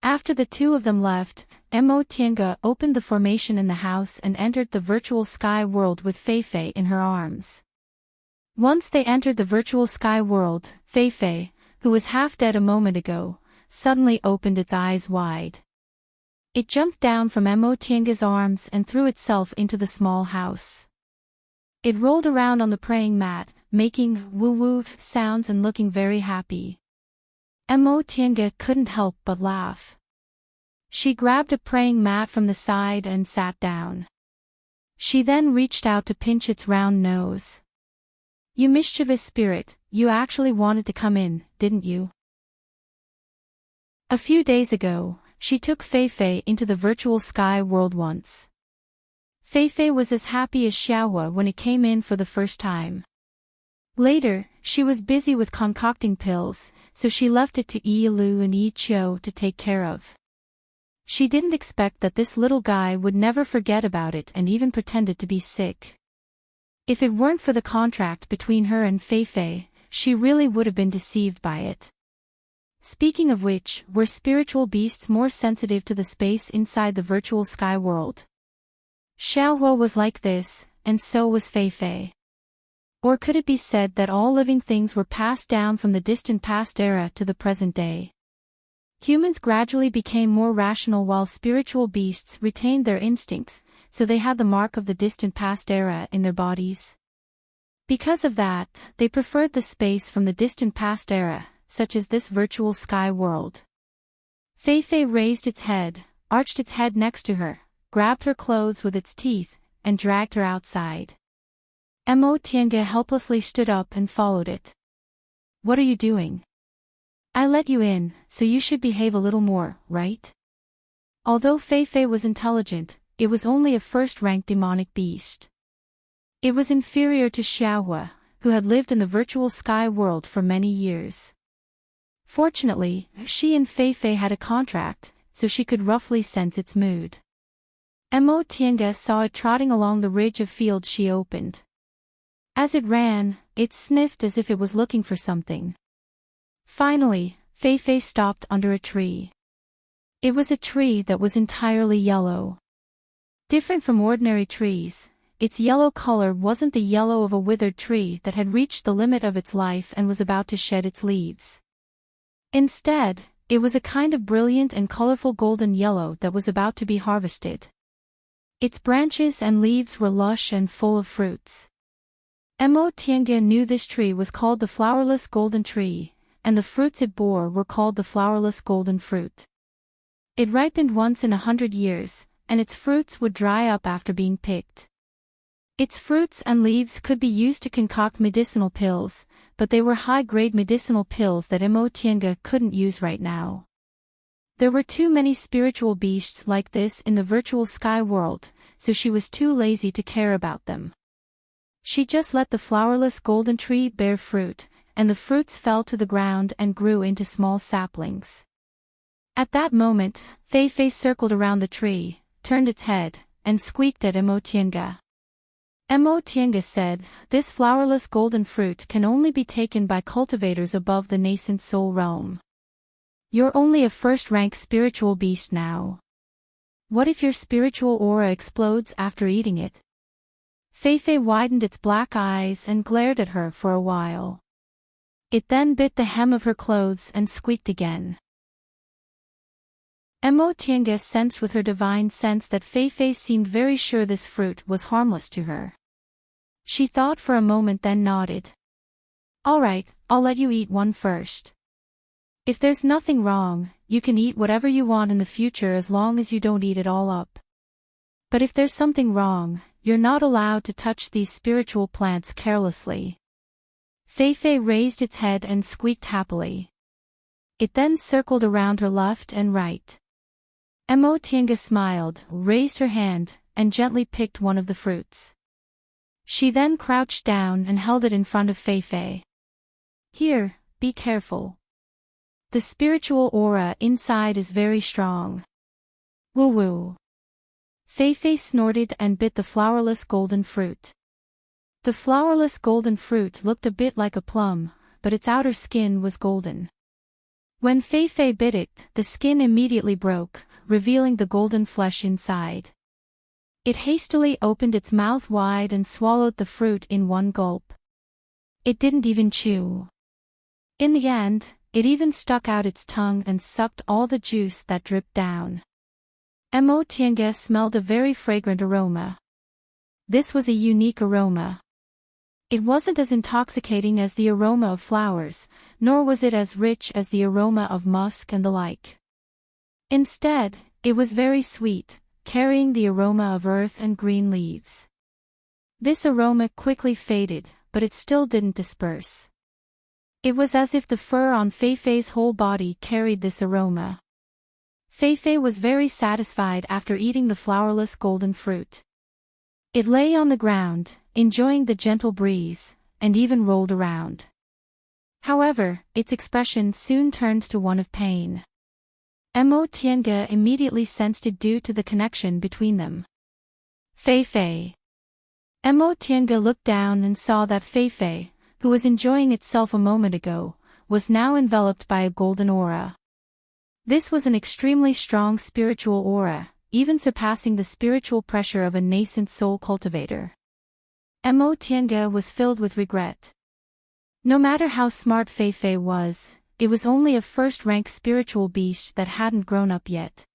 After the two of them left, Tiange opened the formation in the house and entered the virtual sky world with Feifei in her arms. Once they entered the virtual sky world, Feifei, who was half dead a moment ago, suddenly opened its eyes wide. It jumped down from Tiange's arms and threw itself into the small house. It rolled around on the praying mat, making woo-woo sounds and looking very happy. Tiange couldn't help but laugh. She grabbed a praying mat from the side and sat down. She then reached out to pinch its round nose. "You mischievous spirit, you actually wanted to come in, didn't you?" A few days ago, she took Feifei into the virtual sky world once. Feifei was as happy as Xiaohua when it came in for the first time. Later, she was busy with concocting pills, so she left it to Yi Lu and Yi Qiu to take care of. She didn't expect that this little guy would never forget about it and even pretended to be sick. If it weren't for the contract between her and Feifei, she really would have been deceived by it. Speaking of which, were spiritual beasts more sensitive to the space inside the virtual sky world? Xiaohua was like this, and so was Feifei. Or could it be said that all living things were passed down from the distant past era to the present day? Humans gradually became more rational while spiritual beasts retained their instincts, so they had the mark of the distant past era in their bodies. Because of that, they preferred the space from the distant past era, such as this virtual sky world. Feifei raised its head, arched its head next to her, grabbed her clothes with its teeth, and dragged her outside. Tiange helplessly stood up and followed it. "What are you doing? I let you in, so you should behave a little more, right?" Although Feifei was intelligent, it was only a first-rank demonic beast. It was inferior to Xiaohua, who had lived in the virtual sky world for many years. Fortunately, she and Feifei had a contract, so she could roughly sense its mood. Tiange saw it trotting along the ridge of field she opened. As it ran, it sniffed as if it was looking for something. Finally, Feifei stopped under a tree. It was a tree that was entirely yellow. Different from ordinary trees, its yellow color wasn't the yellow of a withered tree that had reached the limit of its life and was about to shed its leaves. Instead, it was a kind of brilliant and colorful golden yellow that was about to be harvested. Its branches and leaves were lush and full of fruits. Tiange knew this tree was called the flowerless golden tree, and the fruits it bore were called the flowerless golden fruit. It ripened once in 100 years, and its fruits would dry up after being picked. Its fruits and leaves could be used to concoct medicinal pills, but they were high-grade medicinal pills that Tiange couldn't use right now. There were too many spiritual beasts like this in the virtual sky world, so she was too lazy to care about them. She just let the flowerless golden tree bear fruit, and the fruits fell to the ground and grew into small saplings. At that moment, Feifei circled around the tree, turned its head, and squeaked at Tiange. Tiange said, "This flowerless golden fruit can only be taken by cultivators above the nascent soul realm. You're only a first-rank spiritual beast now. What if your spiritual aura explodes after eating it?" Feifei widened its black eyes and glared at her for a while. It then bit the hem of her clothes and squeaked again. Tiange sensed with her divine sense that Feifei seemed very sure this fruit was harmless to her. She thought for a moment then nodded. "All right, I'll let you eat one first. If there's nothing wrong, you can eat whatever you want in the future as long as you don't eat it all up. But if there's something wrong, you're not allowed to touch these spiritual plants carelessly." Feifei raised its head and squeaked happily. It then circled around her left and right. Emotianga smiled, raised her hand, and gently picked one of the fruits. She then crouched down and held it in front of Feifei. "Here, be careful. The spiritual aura inside is very strong." "Woo-woo." Feifei snorted and bit the flowerless golden fruit. The flowerless golden fruit looked a bit like a plum, but its outer skin was golden. When Feifei bit it, the skin immediately broke, revealing the golden flesh inside. It hastily opened its mouth wide and swallowed the fruit in one gulp. It didn't even chew. In the end, it even stuck out its tongue and sucked all the juice that dripped down. Emotianga smelled a very fragrant aroma. This was a unique aroma. It wasn't as intoxicating as the aroma of flowers, nor was it as rich as the aroma of musk and the like. Instead, it was very sweet, carrying the aroma of earth and green leaves. This aroma quickly faded, but it still didn't disperse. It was as if the fur on Feifei's whole body carried this aroma. Feifei was very satisfied after eating the flowerless golden fruit. It lay on the ground, enjoying the gentle breeze, and even rolled around. However, its expression soon turned to one of pain. Emotianga immediately sensed it due to the connection between them. Feifei. Emotianga looked down and saw that Feifei, who was enjoying itself a moment ago, was now enveloped by a golden aura. This was an extremely strong spiritual aura, even surpassing the spiritual pressure of a nascent soul cultivator. Emotianga was filled with regret. No matter how smart Feifei was, it was only a first-rank spiritual beast that hadn't grown up yet.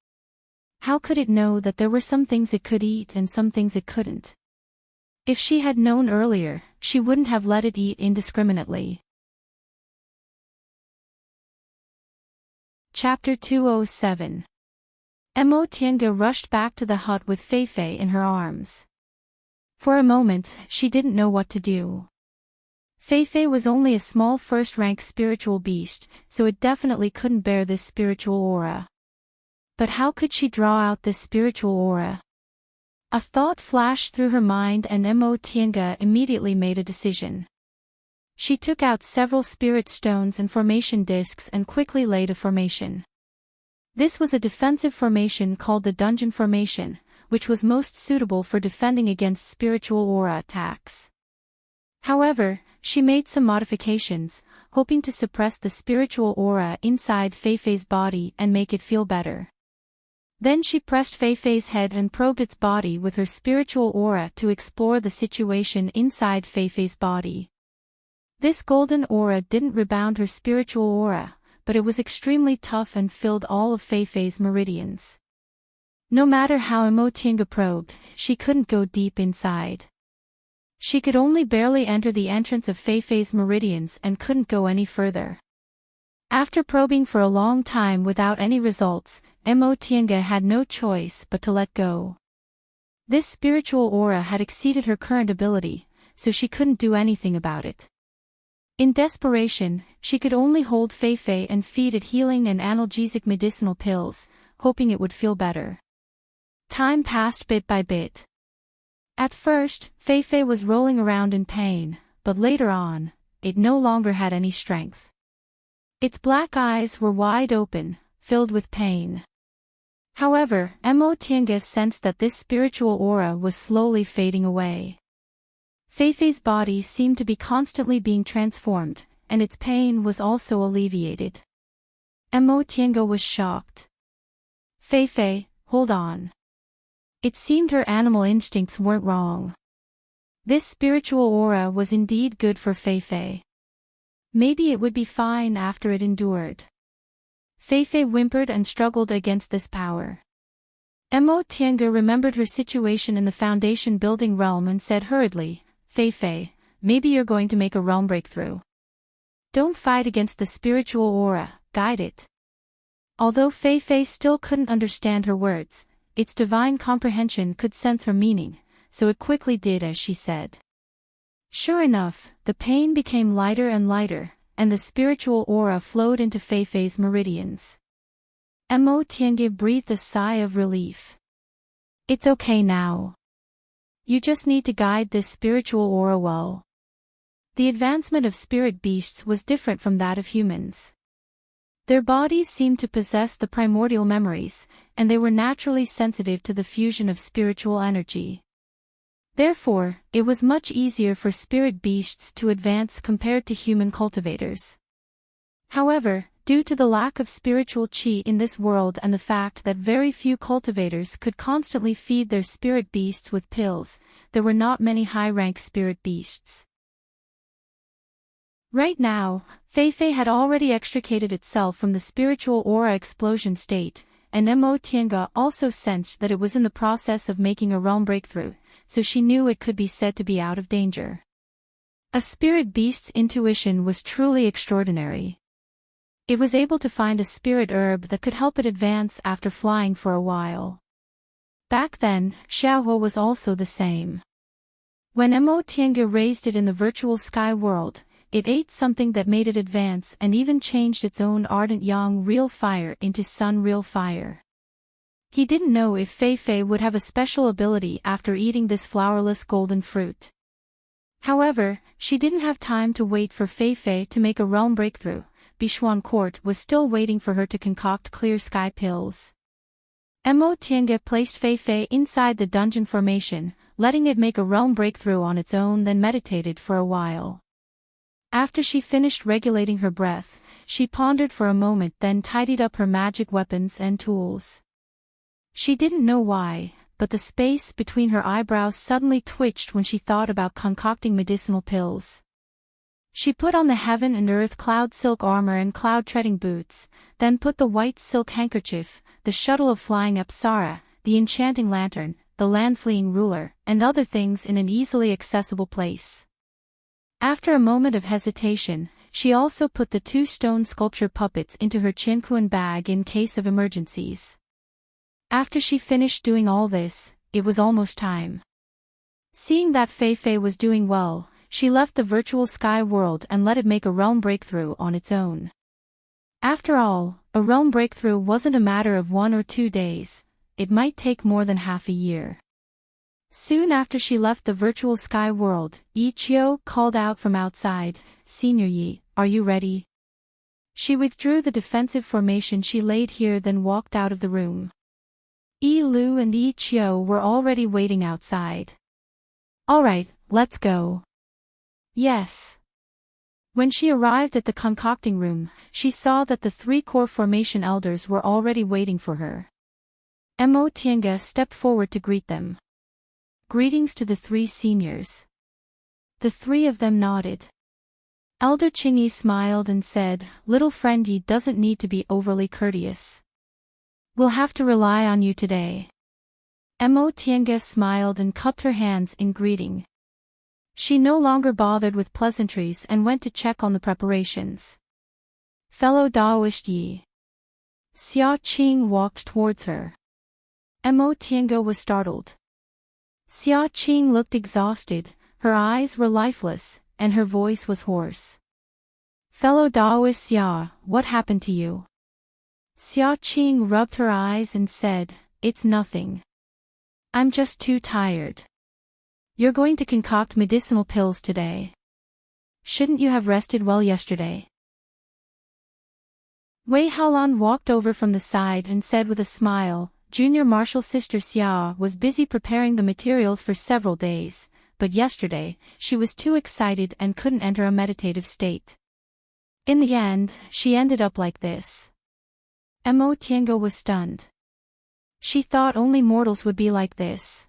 How could it know that there were some things it could eat and some things it couldn't? If she had known earlier, she wouldn't have let it eat indiscriminately. Chapter 207. Emotianga rushed back to the hut with Feifei in her arms. For a moment, she didn't know what to do. Feifei was only a small first-rank spiritual beast, so it definitely couldn't bear this spiritual aura. But how could she draw out this spiritual aura? A thought flashed through her mind and Emotianga immediately made a decision. She took out several spirit stones and formation discs and quickly laid a formation. This was a defensive formation called the dungeon formation, which was most suitable for defending against spiritual aura attacks. However, she made some modifications, hoping to suppress the spiritual aura inside Feifei's body and make it feel better. Then she pressed Feifei's head and probed its body with her spiritual aura to explore the situation inside Feifei's body. This golden aura didn't rebound her spiritual aura, but it was extremely tough and filled all of Feifei's meridians. No matter how Emotianga probed, she couldn't go deep inside. She could only barely enter the entrance of Feifei's meridians and couldn't go any further. After probing for a long time without any results, Emotianga had no choice but to let go. This spiritual aura had exceeded her current ability, so she couldn't do anything about it. In desperation, she could only hold Feifei and feed it healing and analgesic medicinal pills, hoping it would feel better. Time passed bit by bit. At first, Feifei was rolling around in pain, but later on, it no longer had any strength. Its black eyes were wide open, filled with pain. However, Emotianga sensed that this spiritual aura was slowly fading away. Feifei's body seemed to be constantly being transformed, and its pain was also alleviated. Emotianga was shocked. Feifei, hold on. It seemed her animal instincts weren't wrong. This spiritual aura was indeed good for Feifei. Maybe it would be fine after it endured. Feifei whimpered and struggled against this power. Emotianga remembered her situation in the Foundation building realm and said hurriedly, Feifei, maybe you're going to make a realm breakthrough. Don't fight against the spiritual aura, guide it. Although Feifei still couldn't understand her words, its divine comprehension could sense her meaning, so it quickly did as she said. Sure enough, the pain became lighter and lighter, and the spiritual aura flowed into Feifei's meridians. Mo Tiange breathed a sigh of relief. It's okay now. You just need to guide this spiritual aura well. The advancement of spirit beasts was different from that of humans. Their bodies seemed to possess the primordial memories, and they were naturally sensitive to the fusion of spiritual energy. Therefore, it was much easier for spirit beasts to advance compared to human cultivators. However, due to the lack of spiritual qi in this world and the fact that very few cultivators could constantly feed their spirit beasts with pills, there were not many high-rank spirit beasts. Right now, Feifei had already extricated itself from the spiritual aura explosion state, and Mo Tiange also sensed that it was in the process of making a realm breakthrough, so she knew it could be said to be out of danger. A spirit beast's intuition was truly extraordinary. It was able to find a spirit herb that could help it advance after flying for a while. Back then, Xiaohua was also the same. When Mo Tiange raised it in the virtual sky world, it ate something that made it advance and even changed its own ardent yang real fire into sun real fire. He didn't know if Feifei would have a special ability after eating this flowerless golden fruit. However, she didn't have time to wait for Feifei to make a realm breakthrough. Bishuan Court was still waiting for her to concoct clear sky pills. Mo Tiange placed Feifei inside the dungeon formation, letting it make a realm breakthrough on its own, then meditated for a while. After she finished regulating her breath, she pondered for a moment, then tidied up her magic weapons and tools. She didn't know why, but the space between her eyebrows suddenly twitched when she thought about concocting medicinal pills. She put on the heaven and earth cloud silk armor and cloud treading boots, then put the white silk handkerchief, the shuttle of flying Apsara, the enchanting lantern, the land-fleeing ruler, and other things in an easily accessible place. After a moment of hesitation, she also put the 2 stone sculpture puppets into her Qinquan bag in case of emergencies. After she finished doing all this, it was almost time. Seeing that Feifei was doing well, she left the virtual sky world and let it make a realm breakthrough on its own. After all, a realm breakthrough wasn't a matter of 1 or 2 days, it might take more than half a year. Soon after she left the virtual sky world, Yi Qiu called out from outside, "Senior Yi, are you ready?" She withdrew the defensive formation she laid here, then walked out of the room. Yi Lu and Yi Qiu were already waiting outside. "All right, let's go." "Yes." When she arrived at the concocting room, she saw that the 3 core formation elders were already waiting for her. Mo Tiange stepped forward to greet them. "Greetings to the 3 seniors." The 3 of them nodded. Elder Qingyi smiled and said, "Little friend Yi doesn't need to be overly courteous. We'll have to rely on you today." Mo Tiange smiled and cupped her hands in greeting. She no longer bothered with pleasantries and went to check on the preparations. "Fellow Daoist Yi." Xia Qing walked towards her. Mo Tiange was startled. Xia Qing looked exhausted, her eyes were lifeless, and her voice was hoarse. "Fellow Daoist Xia, what happened to you?" Xia Qing rubbed her eyes and said, "It's nothing. I'm just too tired." "You're going to concoct medicinal pills today. Shouldn't you have rested well yesterday?" Wei Haolan walked over from the side and said with a smile, "Junior Marshal Sister Xia was busy preparing the materials for several days, but yesterday, she was too excited and couldn't enter a meditative state. In the end, she ended up like this." Mo Tiange was stunned. She thought only mortals would be like this.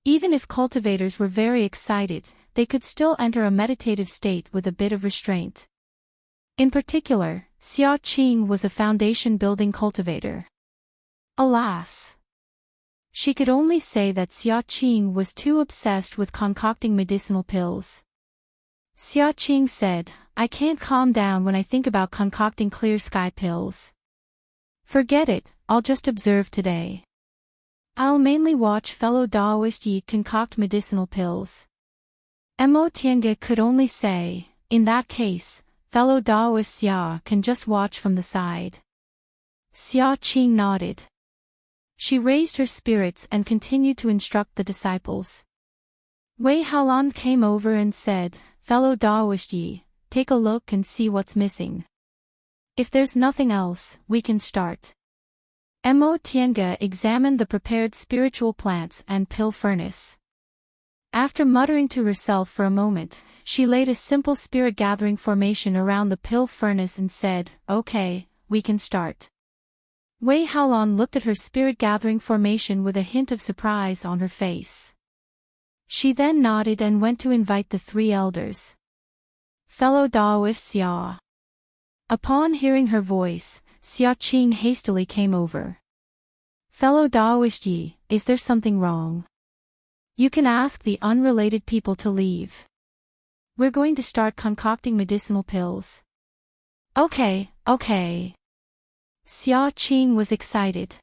Even if cultivators were very excited, they could still enter a meditative state with a bit of restraint. In particular, Xia Qing was a foundation-building cultivator. Alas! She could only say that Xia Qing was too obsessed with concocting medicinal pills. Xia Qing said, "I can't calm down when I think about concocting clear sky pills. Forget it, I'll just observe today. I'll mainly watch fellow Daoist Yi concoct medicinal pills. Mo Tiange could only say, in that case, fellow Daoist Xia can just watch from the side. Xia Qing nodded. She raised her spirits and continued to instruct the disciples. Wei Haolan came over and said, fellow Daoist Yi, take a look and see what's missing. If there's nothing else, we can start. Mo Tiange examined the prepared spiritual plants and pill furnace. After muttering to herself for a moment, she laid a simple spirit-gathering formation around the pill furnace and said, okay, we can start. Wei Haolan looked at her spirit-gathering formation with a hint of surprise on her face. She then nodded and went to invite the three elders. Fellow Daoist Xia. Upon hearing her voice, Xia Qing hastily came over. Fellow Daoist Yi, is there something wrong? You can ask the unrelated people to leave. We're going to start concocting medicinal pills. Okay. Xia Qing was excited.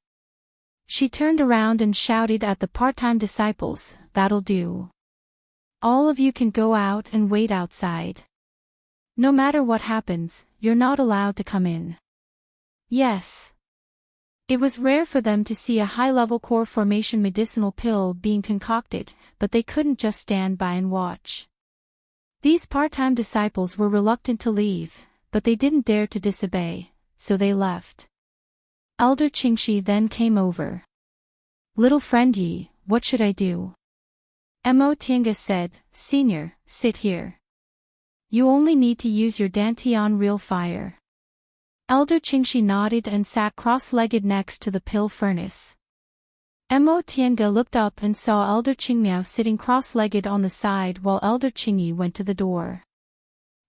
She turned around and shouted at the part-time disciples, that'll do. All of you can go out and wait outside. No matter what happens, you're not allowed to come in. Yes. It was rare for them to see a high-level core formation medicinal pill being concocted, but they couldn't just stand by and watch. These part-time disciples were reluctant to leave, but they didn't dare to disobey, so they left. Elder Qingxi then came over. Little friend Yi, what should I do? Mo Tiange said, Senior, sit here. You only need to use your Dantian real fire. Elder Qingxi nodded and sat cross-legged next to the pill furnace. Mo Tiange looked up and saw Elder Qingmiao sitting cross-legged on the side while Elder Qingyi went to the door.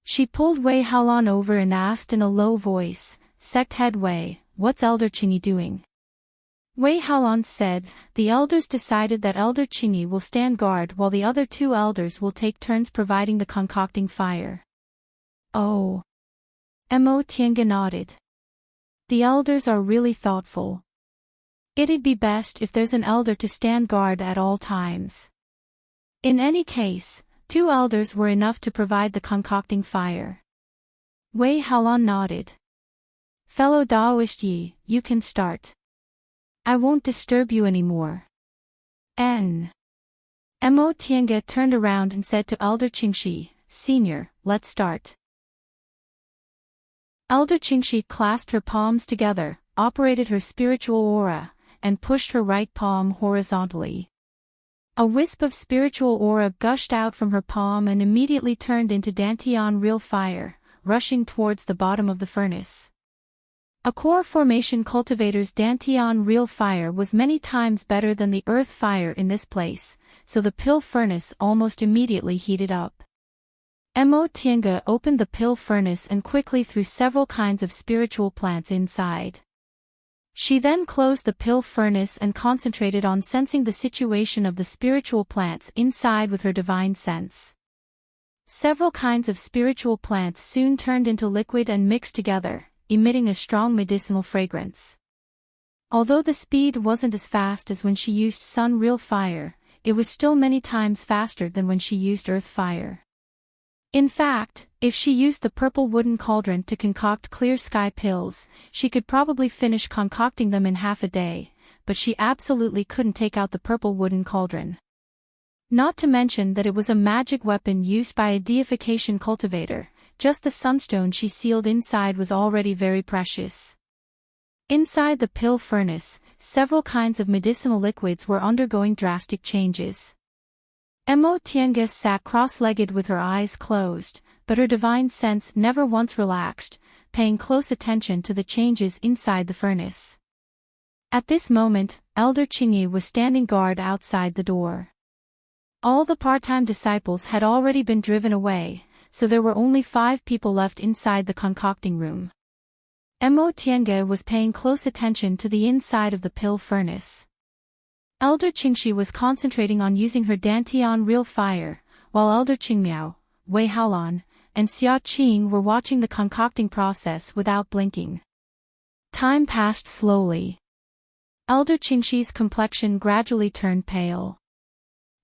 She pulled Wei Haolan over and asked in a low voice, Sect Head Wei, what's Elder Qingyi doing? Wei Haolan said, the elders decided that Elder Qingyi will stand guard while the other two elders will take turns providing the concocting fire. Oh. Mo Tiange nodded. The elders are really thoughtful. It'd be best if there's an elder to stand guard at all times. In any case, 2 elders were enough to provide the concocting fire. Wei Haolan nodded. Fellow Daoist Yi, you can start. I won't disturb you anymore. Mo Tiange turned around and said to Elder Qingxi, Senior, let's start. Elder Qingxi clasped her palms together, operated her spiritual aura, and pushed her right palm horizontally. A wisp of spiritual aura gushed out from her palm and immediately turned into Dantian real fire, rushing towards the bottom of the furnace. A core formation cultivator's Dantian real fire was many times better than the earth fire in this place, so the pill furnace almost immediately heated up. Mo Tiange opened the pill furnace and quickly threw several kinds of spiritual plants inside. She then closed the pill furnace and concentrated on sensing the situation of the spiritual plants inside with her divine sense. Several kinds of spiritual plants soon turned into liquid and mixed together, emitting a strong medicinal fragrance. Although the speed wasn't as fast as when she used sun real fire, it was still many times faster than when she used earth fire. In fact, if she used the purple wooden cauldron to concoct clear sky pills, she could probably finish concocting them in half a day, but she absolutely couldn't take out the purple wooden cauldron. Not to mention that it was a magic weapon used by a deification cultivator, just the sunstone she sealed inside was already very precious. Inside the pill furnace, several kinds of medicinal liquids were undergoing drastic changes. Mo Tiange sat cross-legged with her eyes closed, but her divine sense never once relaxed, paying close attention to the changes inside the furnace. At this moment, Elder Qingyi was standing guard outside the door. All the part-time disciples had already been driven away, so there were only 5 people left inside the concocting room. Mo Tiange was paying close attention to the inside of the pill furnace. Elder Qingxi was concentrating on using her Dantian real fire, while Elder Qingmiao, Wei Haolan, and Xia Qing were watching the concocting process without blinking. Time passed slowly. Elder Qingxi's complexion gradually turned pale.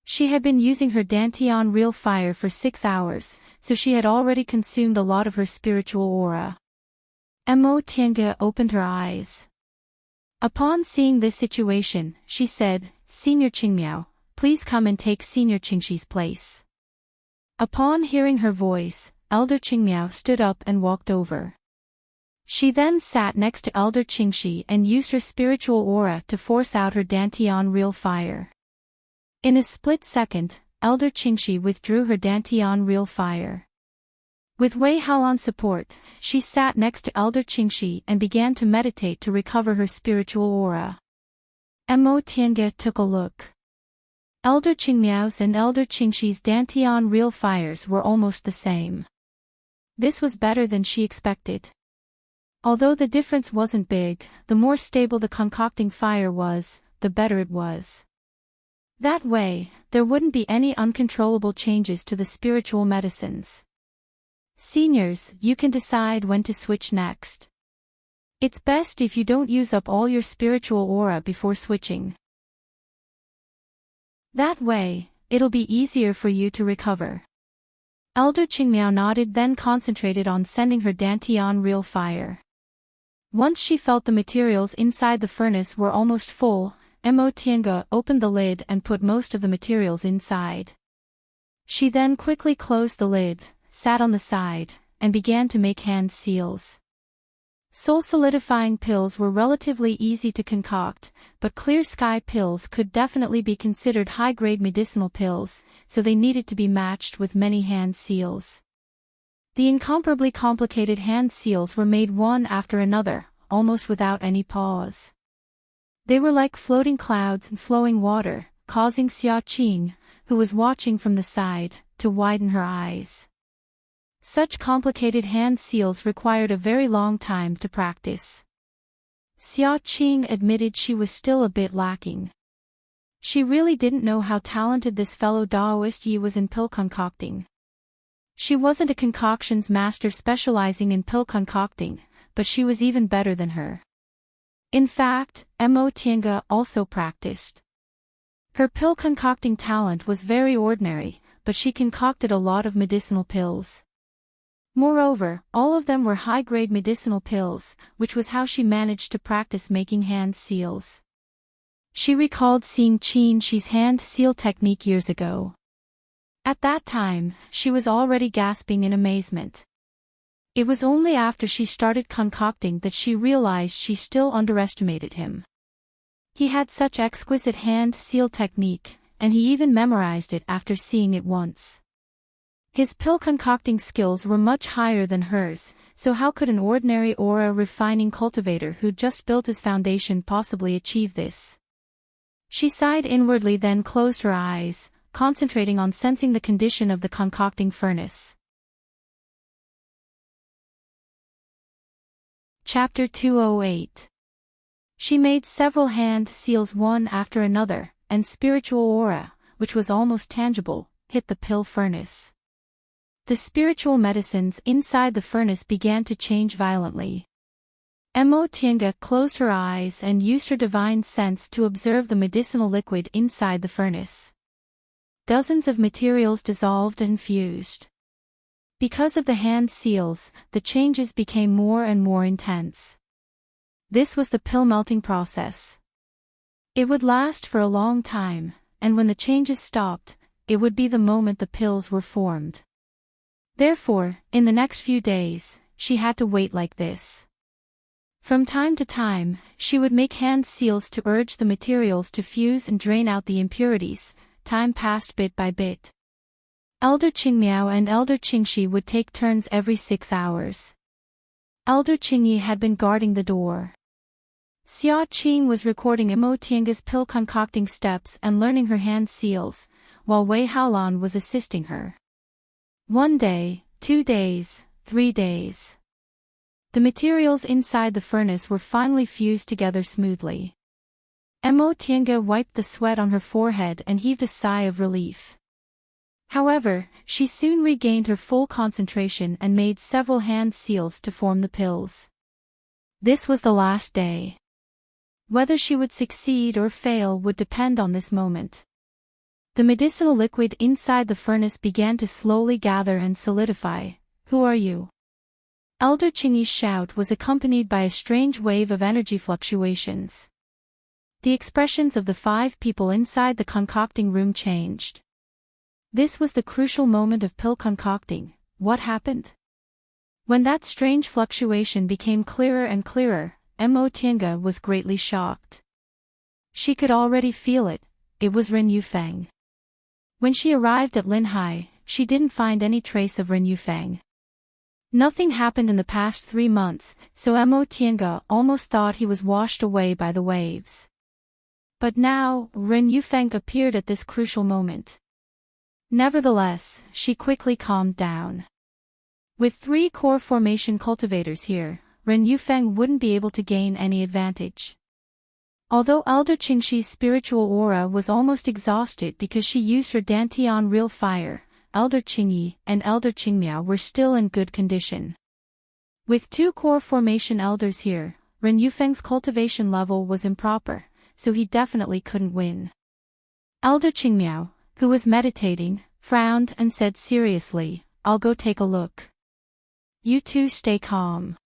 She had been using her Dantian real fire for 6 hours, so she had already consumed a lot of her spiritual aura. Mo Tiange opened her eyes. Upon seeing this situation, she said, "Senior Qingmiao, please come and take Senior Qingxi's place." Upon hearing her voice, Elder Qingmiao stood up and walked over. She then sat next to Elder Qingxi and used her spiritual aura to force out her Dantian real fire. In a split second, Elder Qingxi withdrew her Dantian real fire. With Wei Haolan's support, she sat next to Elder Qingxi and began to meditate to recover her spiritual aura. Mo Tiange took a look. Elder Qingmiao's and Elder Qingxi's Dantian real fires were almost the same. This was better than she expected. Although the difference wasn't big, the more stable the concocting fire was, the better it was. That way, there wouldn't be any uncontrollable changes to the spiritual medicines. Seniors, you can decide when to switch next. It's best if you don't use up all your spiritual aura before switching. That way, it'll be easier for you to recover. Elder Qingmiao nodded, then concentrated on sending her Dantian real fire. Once she felt the materials inside the furnace were almost full, Mo Tiange opened the lid and put most of the materials inside. She then quickly closed the lid, sat on the side, and began to make hand seals. Soul-solidifying pills were relatively easy to concoct, but clear sky pills could definitely be considered high-grade medicinal pills, so they needed to be matched with many hand seals. The incomparably complicated hand seals were made one after another, almost without any pause. They were like floating clouds and flowing water, causing Xia Qing, who was watching from the side, to widen her eyes. Such complicated hand seals required a very long time to practice. Xia Qing admitted she was still a bit lacking. She really didn't know how talented this fellow Daoist Yi was in pill concocting. She wasn't a concoctions master specializing in pill concocting, but she was even better than her. In fact, Mo Tiange also practiced. Her pill concocting talent was very ordinary, but she concocted a lot of medicinal pills. Moreover, all of them were high-grade medicinal pills, which was how she managed to practice making hand seals. She recalled seeing Qin Shi's hand seal technique years ago. At that time, she was already gasping in amazement. It was only after she started concocting that she realized she still underestimated him. He had such exquisite hand seal technique, and he even memorized it after seeing it once. His pill concocting skills were much higher than hers, so how could an ordinary aura refining cultivator who just built his foundation possibly achieve this? She sighed inwardly, then closed her eyes, concentrating on sensing the condition of the concocting furnace. Chapter 208. She made several hand seals one after another, and spiritual aura, which was almost tangible, hit the pill furnace. The spiritual medicines inside the furnace began to change violently. Mo Tiange closed her eyes and used her divine sense to observe the medicinal liquid inside the furnace. Dozens of materials dissolved and fused. Because of the hand seals, the changes became more and more intense. This was the pill melting process. It would last for a long time, and when the changes stopped, it would be the moment the pills were formed. Therefore, in the next few days, she had to wait like this. From time to time, she would make hand seals to urge the materials to fuse and drain out the impurities. Time passed bit by bit. Elder Qingmiao and Elder Qingxi would take turns every 6 hours. Elder Qingyi had been guarding the door. Xia Qing was recording Mo Tiange's pill concocting steps and learning her hand seals, while Wei Haolan was assisting her. 1 day, 2 days, 3 days. The materials inside the furnace were finally fused together smoothly. Mo Tiange wiped the sweat on her forehead and heaved a sigh of relief. However, she soon regained her full concentration and made several hand seals to form the pills. This was the last day. Whether she would succeed or fail would depend on this moment. The medicinal liquid inside the furnace began to slowly gather and solidify. Who are you? Elder Chingy's shout was accompanied by a strange wave of energy fluctuations. The expressions of the 5 people inside the concocting room changed. This was the crucial moment of pill concocting. What happened? When that strange fluctuation became clearer and clearer, Mo Tiange was greatly shocked. She could already feel it. It was Ren Yufeng. When she arrived at Linhai, she didn't find any trace of Ren Yufeng. Nothing happened in the past 3 months, so Mo Tiange almost thought he was washed away by the waves. But now, Ren Yufeng appeared at this crucial moment. Nevertheless, she quickly calmed down. With 3 core formation cultivators here, Ren Yufeng wouldn't be able to gain any advantage. Although Elder Qingxi's spiritual aura was almost exhausted because she used her Dantian real fire, Elder Qingyi and Elder Qingmiao were still in good condition. With 2 core formation elders here, Ren Yufeng's cultivation level was improper, so he definitely couldn't win. Elder Qingmiao, who was meditating, frowned and said seriously, "I'll go take a look. You two stay calm."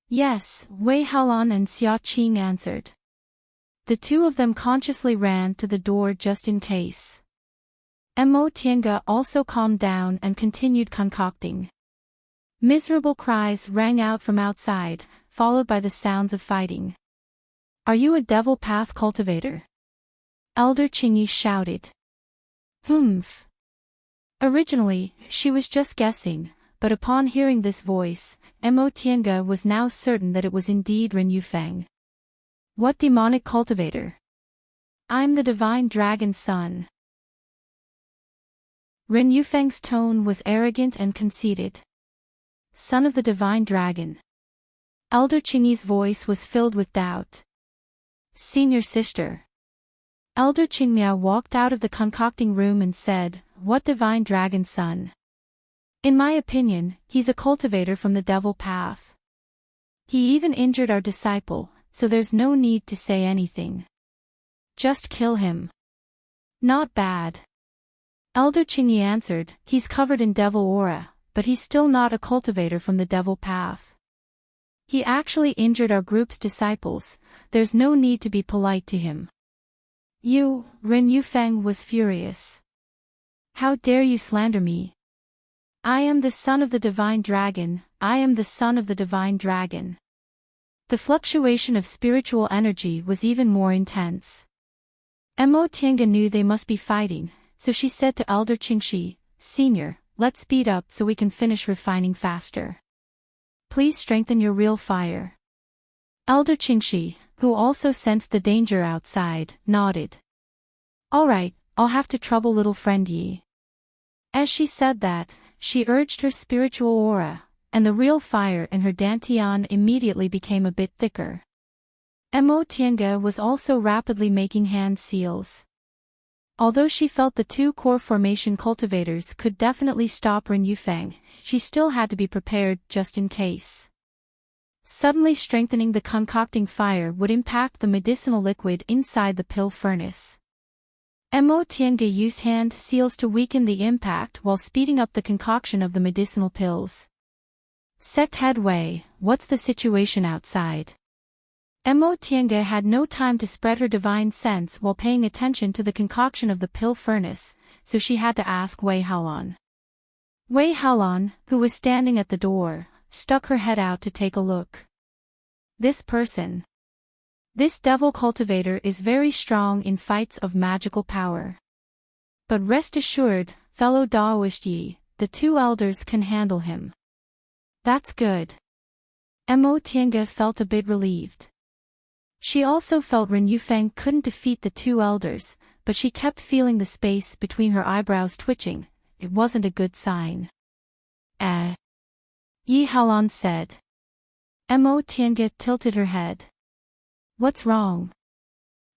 "Yes," Wei Haolan and Xia Qing answered. The 2 of them consciously ran to the door just in case. Mo Tiange also calmed down and continued concocting. Miserable cries rang out from outside, followed by the sounds of fighting. "Are you a devil path cultivator?" Elder Qingyi shouted. "Humph." Originally, she was just guessing, but upon hearing this voice, Mo Tiange was now certain that it was indeed Ren Yufeng. "What demonic cultivator?" "I'm the divine dragon's son." Ren Yufeng's tone was arrogant and conceited. "Son of the divine dragon." Elder Qingyi's voice was filled with doubt. "Senior sister." Elder Qingmiao walked out of the concocting room and said, "What divine dragon's son? In my opinion, he's a cultivator from the devil path. He even injured our disciple, so there's no need to say anything. Just kill him." "Not bad." Elder Qingyi answered, "He's covered in devil aura, but he's still not a cultivator from the devil path. He actually injured our group's disciples, there's no need to be polite to him." "You," Ren Yufeng was furious. "How dare you slander me? I am the son of the divine dragon, I am the son of the divine dragon." The fluctuation of spiritual energy was even more intense. Mo Tiange knew they must be fighting, so she said to Elder Qingxi, "Senior, let's speed up so we can finish refining faster. Please strengthen your real fire." Elder Qingxi, who also sensed the danger outside, nodded. "All right, I'll have to trouble little friend Yi." As she said that, she urged her spiritual aura, and the real fire in her dantian immediately became a bit thicker. Mo Tiange was also rapidly making hand seals. Although she felt the 2 core formation cultivators could definitely stop Ren Yufeng, she still had to be prepared just in case. Suddenly strengthening the concocting fire would impact the medicinal liquid inside the pill furnace. Mo Tiange used hand seals to weaken the impact while speeding up the concoction of the medicinal pills. "Sect headway, what's the situation outside?" Mo Tiange had no time to spread her divine sense while paying attention to the concoction of the pill furnace, so she had to ask Wei Haolan. Wei Haolan, who was standing at the door, stuck her head out to take a look. "This person. This devil cultivator is very strong in fights of magical power. But rest assured, fellow Daoist Yi, the 2 elders can handle him." "That's good." Mo Tiange felt a bit relieved. She also felt Ren Yufeng couldn't defeat the 2 elders, but she kept feeling the space between her eyebrows twitching. It wasn't a good sign. Yi Haolan said. Mo Tiange tilted her head. "What's wrong?"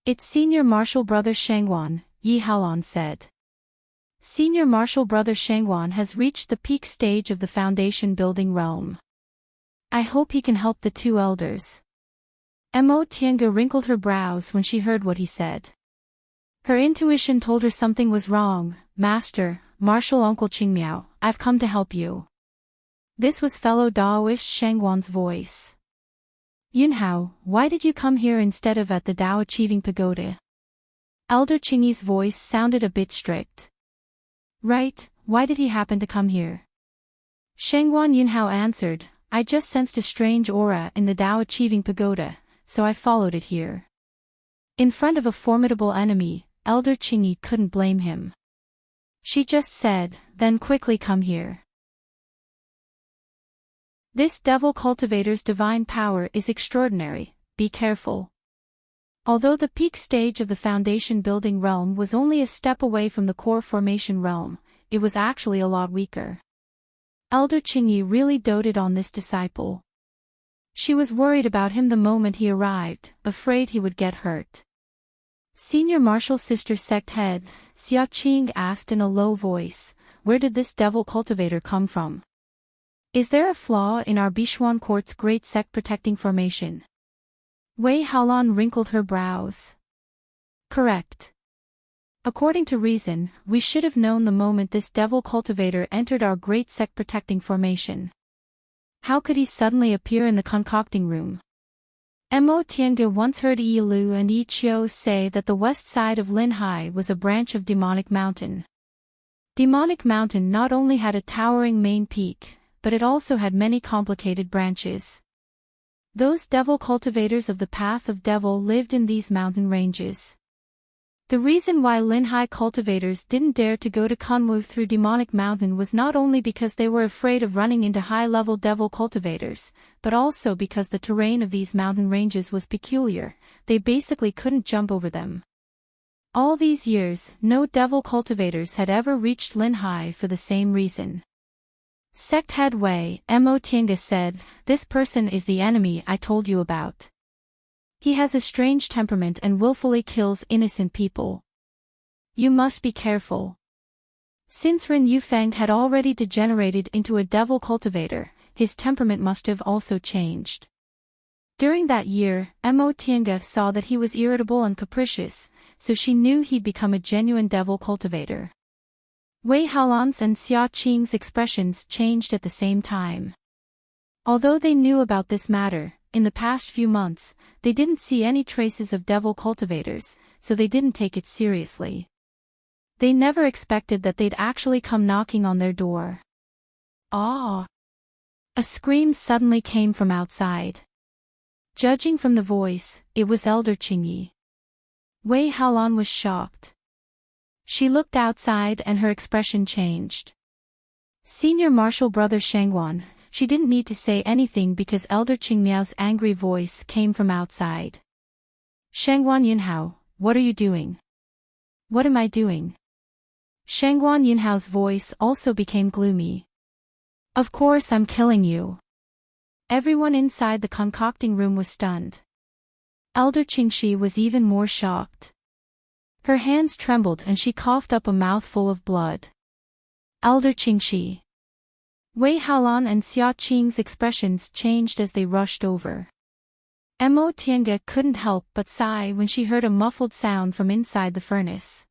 "It's Senior Martial Brother Shangwan," Yi Haolan said. Senior Martial Brother Shangwan has reached the peak stage of the foundation building realm. I hope he can help the 2 elders. Mo Tiange wrinkled her brows when she heard what he said. Her intuition told her something was wrong. Master, Martial Uncle Qingmiao, I've come to help you. This was fellow Daoist Shangguan's voice. Yunhao, why did you come here instead of at the Dao Achieving Pagoda? Elder Qingyi's voice sounded a bit strict. Right, why did he happen to come here? Shangguan Yunhao answered, I just sensed a strange aura in the Dao Achieving Pagoda, so I followed it here. In front of a formidable enemy, Elder Qingyi couldn't blame him. She just said, then quickly come here. This devil cultivator's divine power is extraordinary, be careful. Although the peak stage of the foundation building realm was only a step away from the core formation realm, it was actually a lot weaker. Elder Qingyi really doted on this disciple. She was worried about him the moment he arrived, afraid he would get hurt. Senior Martial Sister Sect Head, Xia Qing asked in a low voice, where did this devil cultivator come from? Is there a flaw in our Bichuan Court's great sect protecting formation? Wei Haolan wrinkled her brows. Correct. According to reason, we should have known the moment this devil cultivator entered our great sect protecting formation. How could he suddenly appear in the concocting room? Mo Tiange once heard Yi Lu and Yi Qiu say that the west side of Linhai was a branch of Demonic Mountain. Demonic Mountain not only had a towering main peak, but it also had many complicated branches. Those devil cultivators of the Path of Devil lived in these mountain ranges. The reason why Linhai cultivators didn't dare to go to Kunwu through Demonic Mountain was not only because they were afraid of running into high-level devil cultivators, but also because the terrain of these mountain ranges was peculiar, they basically couldn't jump over them. All these years, no devil cultivators had ever reached Linhai for the same reason. Sect Head Wei, Mo Tiange said, this person is the enemy I told you about. He has a strange temperament and willfully kills innocent people. You must be careful. Since Ren Yufeng had already degenerated into a devil cultivator, his temperament must have also changed. During that year, Mo Tiange saw that he was irritable and capricious, so she knew he'd become a genuine devil cultivator. Wei Haolan's and Xia Qing's expressions changed at the same time. Although they knew about this matter, in the past few months, they didn't see any traces of devil cultivators, so they didn't take it seriously. They never expected that they'd actually come knocking on their door. Ah! A scream suddenly came from outside. Judging from the voice, it was Elder Qingyi. Wei Haolan was shocked. She looked outside and her expression changed. Senior Martial Brother Shangguan, she didn't need to say anything because Elder Qingmiao's angry voice came from outside. Shangguan Yunhao, what are you doing? What am I doing? Shangguan Yunhao's voice also became gloomy. Of course I'm killing you. Everyone inside the concocting room was stunned. Elder Qingxi was even more shocked. Her hands trembled and she coughed up a mouthful of blood. Elder Qingxi. Wei Haolan and Xia Qing's expressions changed as they rushed over. Mo Tiange couldn't help but sigh when she heard a muffled sound from inside the furnace.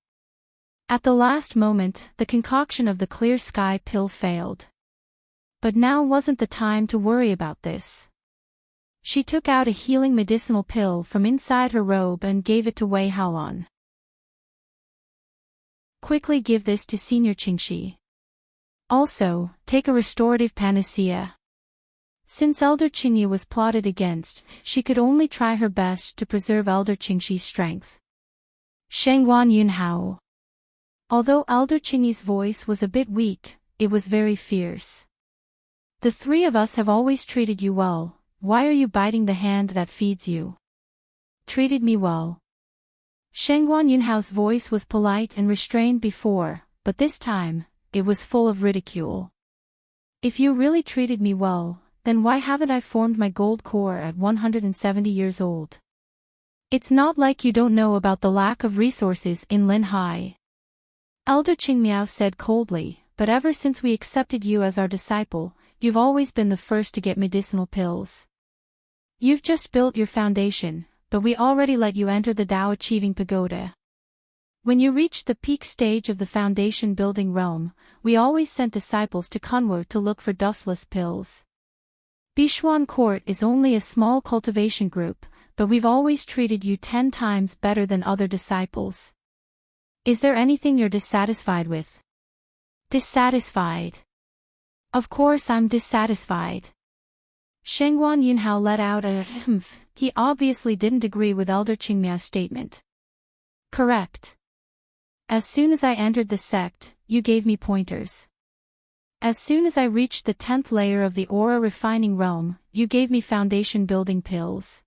At the last moment, the concoction of the clear sky pill failed. But now wasn't the time to worry about this. She took out a healing medicinal pill from inside her robe and gave it to Wei Haolan. Quickly give this to Senior Qingxi. Also, take a restorative panacea. Since Elder Qingyi was plotted against, she could only try her best to preserve Elder Qingxi's strength. Shangguan Yunhao. Although Elder Qingyi's voice was a bit weak, it was very fierce. The three of us have always treated you well, why are you biting the hand that feeds you? Treated me well. Shangguan Yunhao's voice was polite and restrained before, but this time, it was full of ridicule. If you really treated me well, then why haven't I formed my gold core at 170 years old? It's not like you don't know about the lack of resources in Linhai. Elder Qingmiao said coldly, but ever since we accepted you as our disciple, you've always been the first to get medicinal pills. You've just built your foundation, but we already let you enter the Tao Achieving Pagoda. When you reached the peak stage of the foundation building realm, we always sent disciples to Kunwu to look for dustless pills. Bishuan Court is only a small cultivation group, but we've always treated you 10 times better than other disciples. Is there anything you're dissatisfied with? Dissatisfied? Of course I'm dissatisfied. Shengguan Yunhao let out a humph. He obviously didn't agree with Elder Qingmiao's statement. Correct. As soon as I entered the sect, you gave me pointers. As soon as I reached the 10th layer of the aura refining realm, you gave me foundation building pills.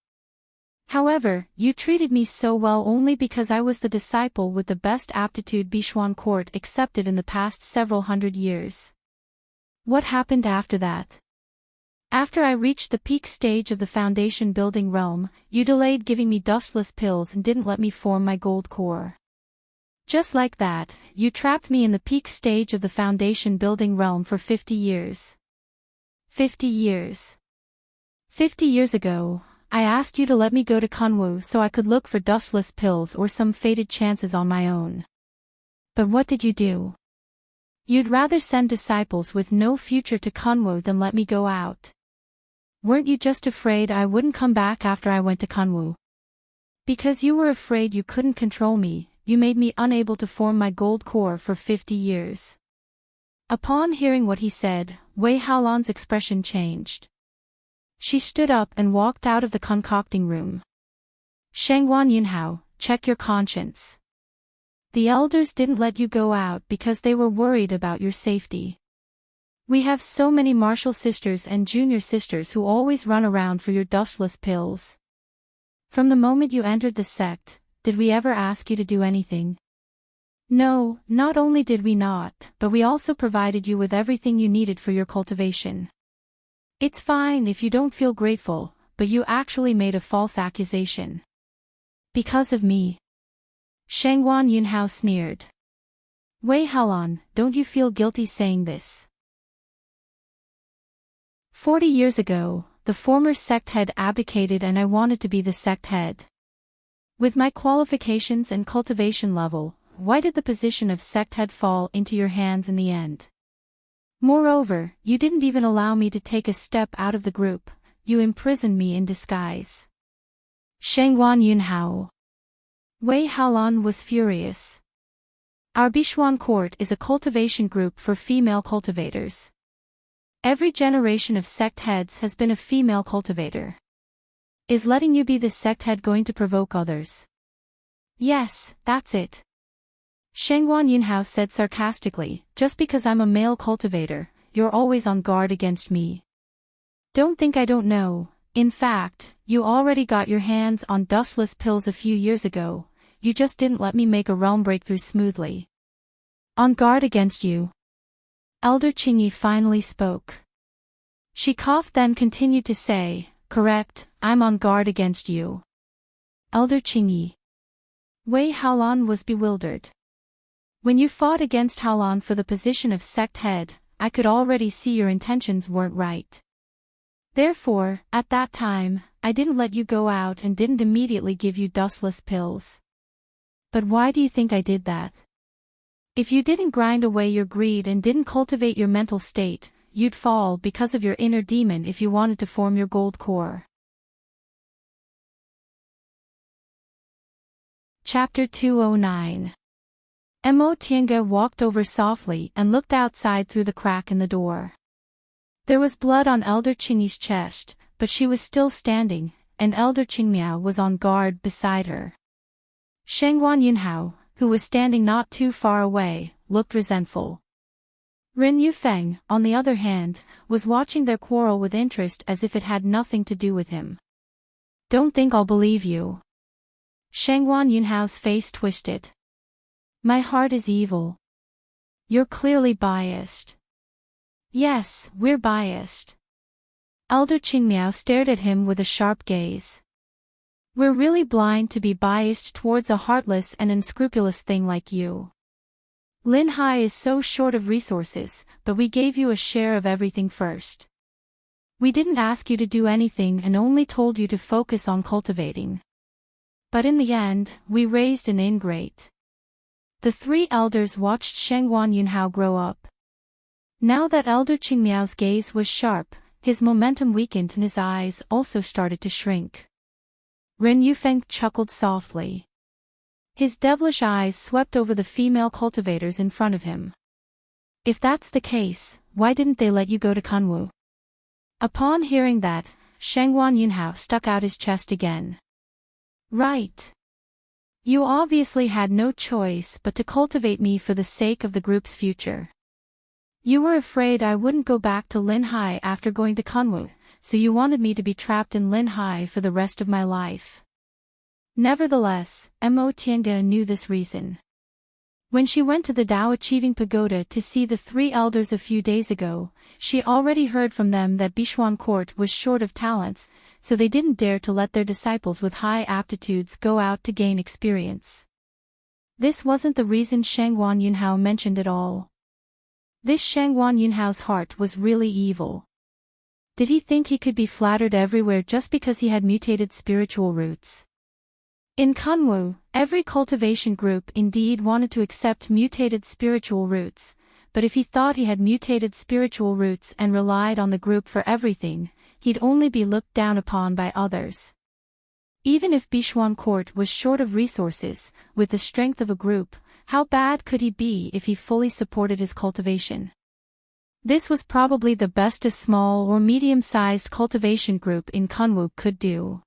However, you treated me so well only because I was the disciple with the best aptitude Bishuan Court accepted in the past several hundred years. What happened after that? After I reached the peak stage of the foundation building realm, you delayed giving me dustless pills and didn't let me form my gold core. Just like that, you trapped me in the peak stage of the foundation building realm for 50 years. 50 years. 50 years ago, I asked you to let me go to Kunwu so I could look for dustless pills or some fated chances on my own. But what did you do? You'd rather send disciples with no future to Kunwu than let me go out. Weren't you just afraid I wouldn't come back after I went to Kunwu? Because you were afraid you couldn't control me, you made me unable to form my gold core for 50 years. Upon hearing what he said, Wei Haolan's expression changed. She stood up and walked out of the concocting room. Shengguan Yunhao, check your conscience. The elders didn't let you go out because they were worried about your safety. We have so many martial sisters and junior sisters who always run around for your dustless pills. From the moment you entered the sect, did we ever ask you to do anything? No, not only did we not, but we also provided you with everything you needed for your cultivation. It's fine if you don't feel grateful, but you actually made a false accusation. Because of me. Shengguan Yunhao sneered. Wei Haolan, don't you feel guilty saying this? 40 years ago, the former sect head abdicated and I wanted to be the sect head. With my qualifications and cultivation level, why did the position of sect head fall into your hands in the end? Moreover, you didn't even allow me to take a step out of the group, you imprisoned me in disguise. Shengguan Yunhao. Wei Haolan was furious. Our Bishuan Court is a cultivation group for female cultivators. Every generation of sect heads has been a female cultivator. Is letting you be the sect head going to provoke others? Yes, that's it. Shengguan Yunhao said sarcastically, just because I'm a male cultivator, you're always on guard against me. Don't think I don't know. In fact, you already got your hands on dustless pills a few years ago, you just didn't let me make a realm breakthrough smoothly. On guard against you. Elder Qingyi finally spoke. She coughed then continued to say, correct, I'm on guard against you. Elder Qingyi. Wei Haolan was bewildered. When you fought against Haolan for the position of sect head, I could already see your intentions weren't right. Therefore, at that time, I didn't let you go out and didn't immediately give you dustless pills. But why do you think I did that? If you didn't grind away your greed and didn't cultivate your mental state, you'd fall because of your inner demon if you wanted to form your gold core. Chapter 209. Mo Tiange walked over softly and looked outside through the crack in the door. There was blood on Elder Qingyi's chest, but she was still standing, and Elder Qingmiao was on guard beside her. Shengguan Yunhao, who was standing not too far away, looked resentful. Rin Yufeng, on the other hand, was watching their quarrel with interest as if it had nothing to do with him. Don't think I'll believe you. Shengguan Yunhao's face twisted. My heart is evil. You're clearly biased. Yes, we're biased. Elder Qingmiao stared at him with a sharp gaze. We're really blind to be biased towards a heartless and unscrupulous thing like you. Lin Hai is so short of resources, but we gave you a share of everything first. We didn't ask you to do anything and only told you to focus on cultivating. But in the end, we raised an ingrate. The three elders watched Shangguan Yunhao grow up. Now that Elder Qingmiao's gaze was sharp, his momentum weakened and his eyes also started to shrink. Ren Yufeng chuckled softly. His devilish eyes swept over the female cultivators in front of him. If that's the case, why didn't they let you go to Kunwu? Upon hearing that, Shangguan Yunhao stuck out his chest again. Right. You obviously had no choice but to cultivate me for the sake of the group's future. You were afraid I wouldn't go back to Linhai after going to Kunwu, so you wanted me to be trapped in Linhai for the rest of my life. Nevertheless, Mo Tiange knew this reason. When she went to the Dao Achieving Pagoda to see the three elders a few days ago, she already heard from them that Bishuan Court was short of talents, so they didn't dare to let their disciples with high aptitudes go out to gain experience. This wasn't the reason Shangguan Yunhao mentioned at all. This Shangguan Yunhao's heart was really evil. Did he think he could be flattered everywhere just because he had mutated spiritual roots? In Kunwu, every cultivation group indeed wanted to accept mutated spiritual roots, but if he thought he had mutated spiritual roots and relied on the group for everything, he'd only be looked down upon by others. Even if Bishuan Court was short of resources, with the strength of a group, how bad could he be if he fully supported his cultivation? This was probably the best a small or medium-sized cultivation group in Kunwu could do.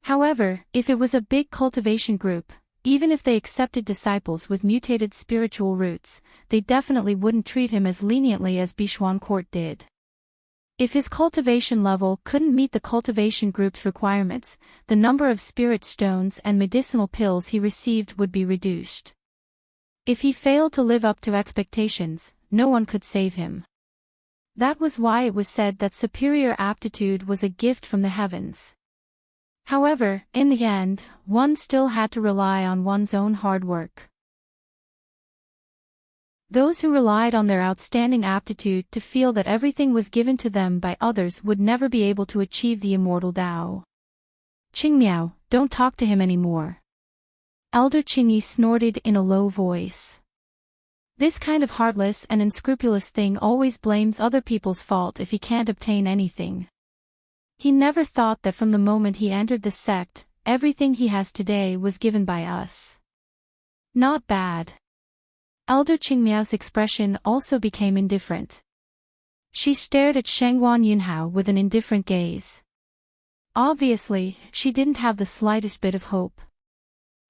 However, if it was a big cultivation group, even if they accepted disciples with mutated spiritual roots, they definitely wouldn't treat him as leniently as Bishuan Court did. If his cultivation level couldn't meet the cultivation group's requirements, the number of spirit stones and medicinal pills he received would be reduced. If he failed to live up to expectations, no one could save him. That was why it was said that superior aptitude was a gift from the heavens. However, in the end, one still had to rely on one's own hard work. Those who relied on their outstanding aptitude to feel that everything was given to them by others would never be able to achieve the immortal Tao. Qingmiao, don't talk to him anymore. Elder Qingyi snorted in a low voice. This kind of heartless and unscrupulous thing always blames other people's fault if he can't obtain anything. He never thought that from the moment he entered the sect, everything he has today was given by us. Not bad. Elder Qingmiao's expression also became indifferent. She stared at Shangguan Yunhao with an indifferent gaze. Obviously, she didn't have the slightest bit of hope.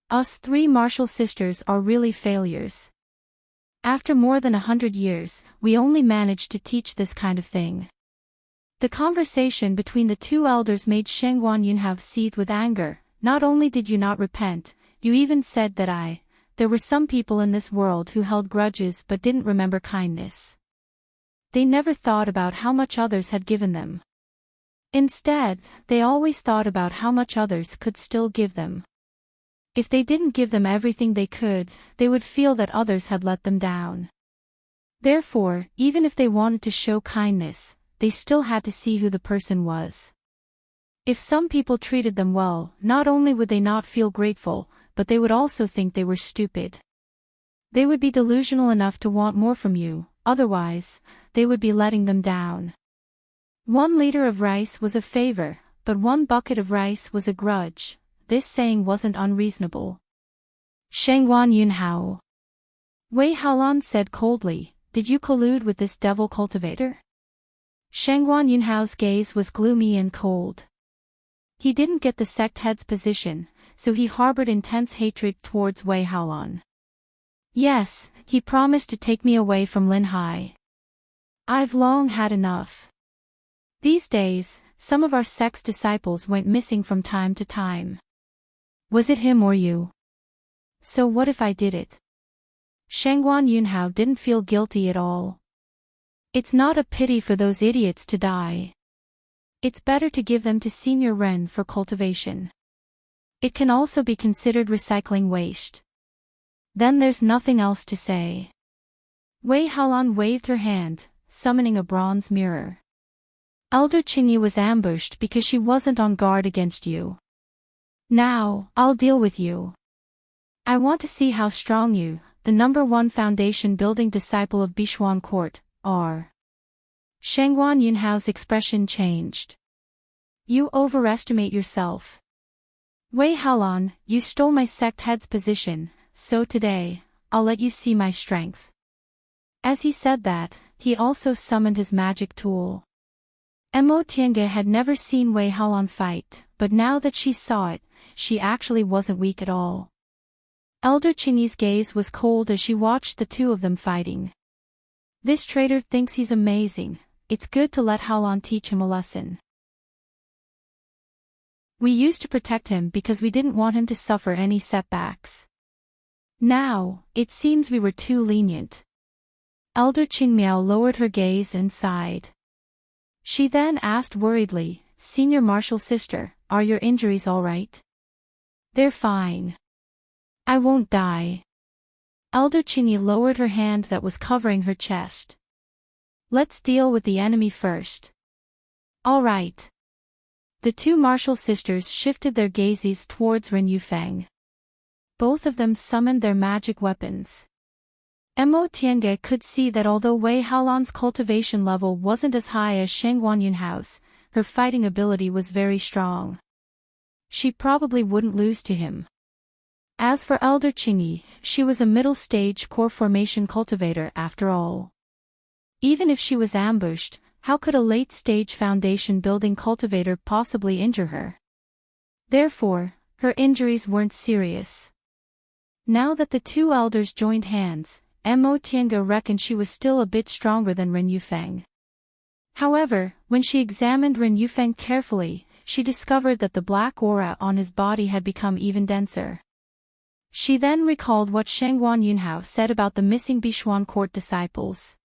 Us three martial sisters are really failures. After more than 100 years, we only managed to teach this kind of thing. The conversation between the two elders made Shangguan Yunhao seethe with anger. Not only did you not repent, you even said that there were some people in this world who held grudges but didn't remember kindness. They never thought about how much others had given them. Instead, they always thought about how much others could still give them. If they didn't give them everything they could, they would feel that others had let them down. Therefore, even if they wanted to show kindness, they still had to see who the person was. If some people treated them well, not only would they not feel grateful, but they would also think they were stupid. They would be delusional enough to want more from you, otherwise, they would be letting them down. 1 liter of rice was a favor, but 1 bucket of rice was a grudge. This saying wasn't unreasonable. Shangguan Yunhao. Wei Haolan said coldly, did you collude with this devil cultivator? Shangguan Yunhao's gaze was gloomy and cold. He didn't get the sect head's position, so he harbored intense hatred towards Wei Haolan. Yes, he promised to take me away from Linhai. I've long had enough. These days, some of our sect's disciples went missing from time to time. Was it him or you? So what if I did it? Shangguan Yunhao didn't feel guilty at all. It's not a pity for those idiots to die. It's better to give them to Senior Ren for cultivation. It can also be considered recycling waste. Then there's nothing else to say. Wei Haolan waved her hand, summoning a bronze mirror. Elder Qingyi was ambushed because she wasn't on guard against you. Now, I'll deal with you. I want to see how strong you, the #1 foundation building disciple of Bishuan Court, are. Shangguan Yunhao's expression changed. You overestimate yourself. Wei Haolan, you stole my sect head's position, so today, I'll let you see my strength. As he said that, he also summoned his magic tool. Mo Tiange had never seen Wei Haolan fight, but now that she saw it, she actually wasn't weak at all. Elder Qingyi's gaze was cold as she watched the two of them fighting. This traitor thinks he's amazing, it's good to let Haolan teach him a lesson. We used to protect him because we didn't want him to suffer any setbacks. Now, it seems we were too lenient. Elder Qingmiao lowered her gaze and sighed. She then asked worriedly, Senior Martial Sister, are your injuries all right? They're fine. I won't die. Elder Qingyi lowered her hand that was covering her chest. Let's deal with the enemy first. All right. The two martial sisters shifted their gazes towards Ren Yufeng. Both of them summoned their magic weapons. Mo Tiange could see that although Wei Haolan's cultivation level wasn't as high as Shangguan Yunhao's, her fighting ability was very strong. She probably wouldn't lose to him. As for Elder Qingyi, she was a middle-stage core formation cultivator after all. Even if she was ambushed, how could a late-stage foundation-building cultivator possibly injure her? Therefore, her injuries weren't serious. Now that the two elders joined hands, Mo Tiange reckoned she was still a bit stronger than Ren Yufeng. However, when she examined Ren Yufeng carefully, she discovered that the black aura on his body had become even denser. She then recalled what Shangguan Yunhao said about the missing Bishuan Court disciples.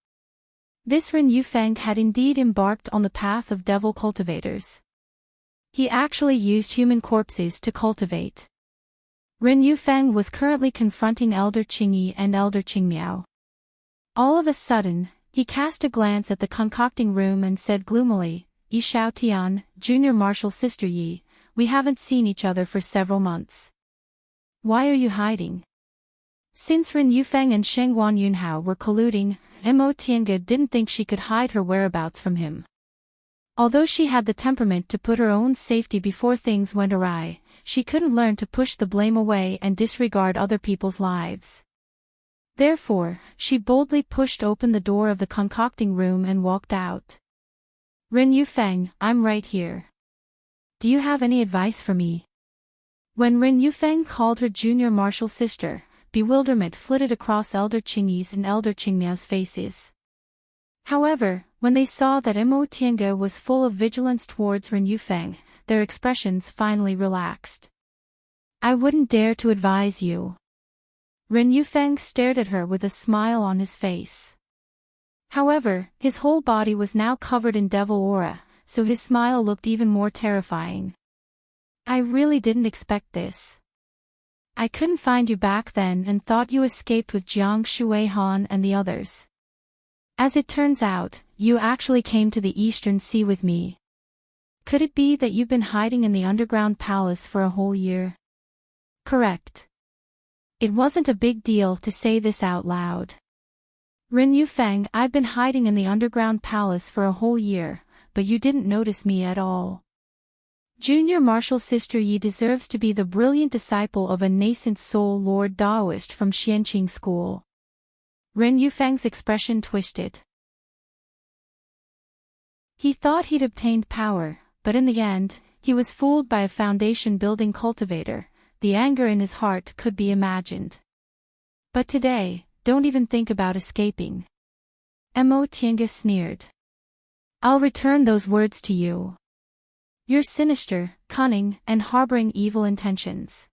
This Ren Yufeng had indeed embarked on the path of devil cultivators. He actually used human corpses to cultivate. Ren Yufeng was currently confronting Elder Qingyi and Elder Qingmiao. All of a sudden, he cast a glance at the concocting room and said gloomily, Yi Xiao Tian, Junior Martial Sister Yi, we haven't seen each other for several months. Why are you hiding? Since Ren Yufeng and Shangguan Yunhao were colluding, Mo Tiange didn't think she could hide her whereabouts from him. Although she had the temperament to put her own safety before things went awry, she couldn't learn to push the blame away and disregard other people's lives. Therefore, she boldly pushed open the door of the concocting room and walked out. Ren Yufeng, I'm right here. Do you have any advice for me? When Ren Yufeng called her junior martial sister, bewilderment flitted across Elder Qingyi's and Elder Qingmiao's faces. However, when they saw that Mo Tiange was full of vigilance towards Ren Yufeng, their expressions finally relaxed. I wouldn't dare to advise you. Ren Yufeng stared at her with a smile on his face. However, his whole body was now covered in devil aura, so his smile looked even more terrifying. I really didn't expect this. I couldn't find you back then and thought you escaped with Jiang Shuihan and the others. As it turns out, you actually came to the Eastern Sea with me. Could it be that you've been hiding in the underground palace for a whole year? Correct. It wasn't a big deal to say this out loud. Ren Yufeng, I've been hiding in the underground palace for a whole year, but you didn't notice me at all. Junior Martial Sister Yi deserves to be the brilliant disciple of a nascent soul Lord Daoist from Xianqing School. Ren Yufeng's expression twisted. He thought he'd obtained power, but in the end, he was fooled by a foundation-building cultivator. The anger in his heart could be imagined. But today, don't even think about escaping. Mo Tiange sneered. I'll return those words to you. You're sinister, cunning, and harboring evil intentions.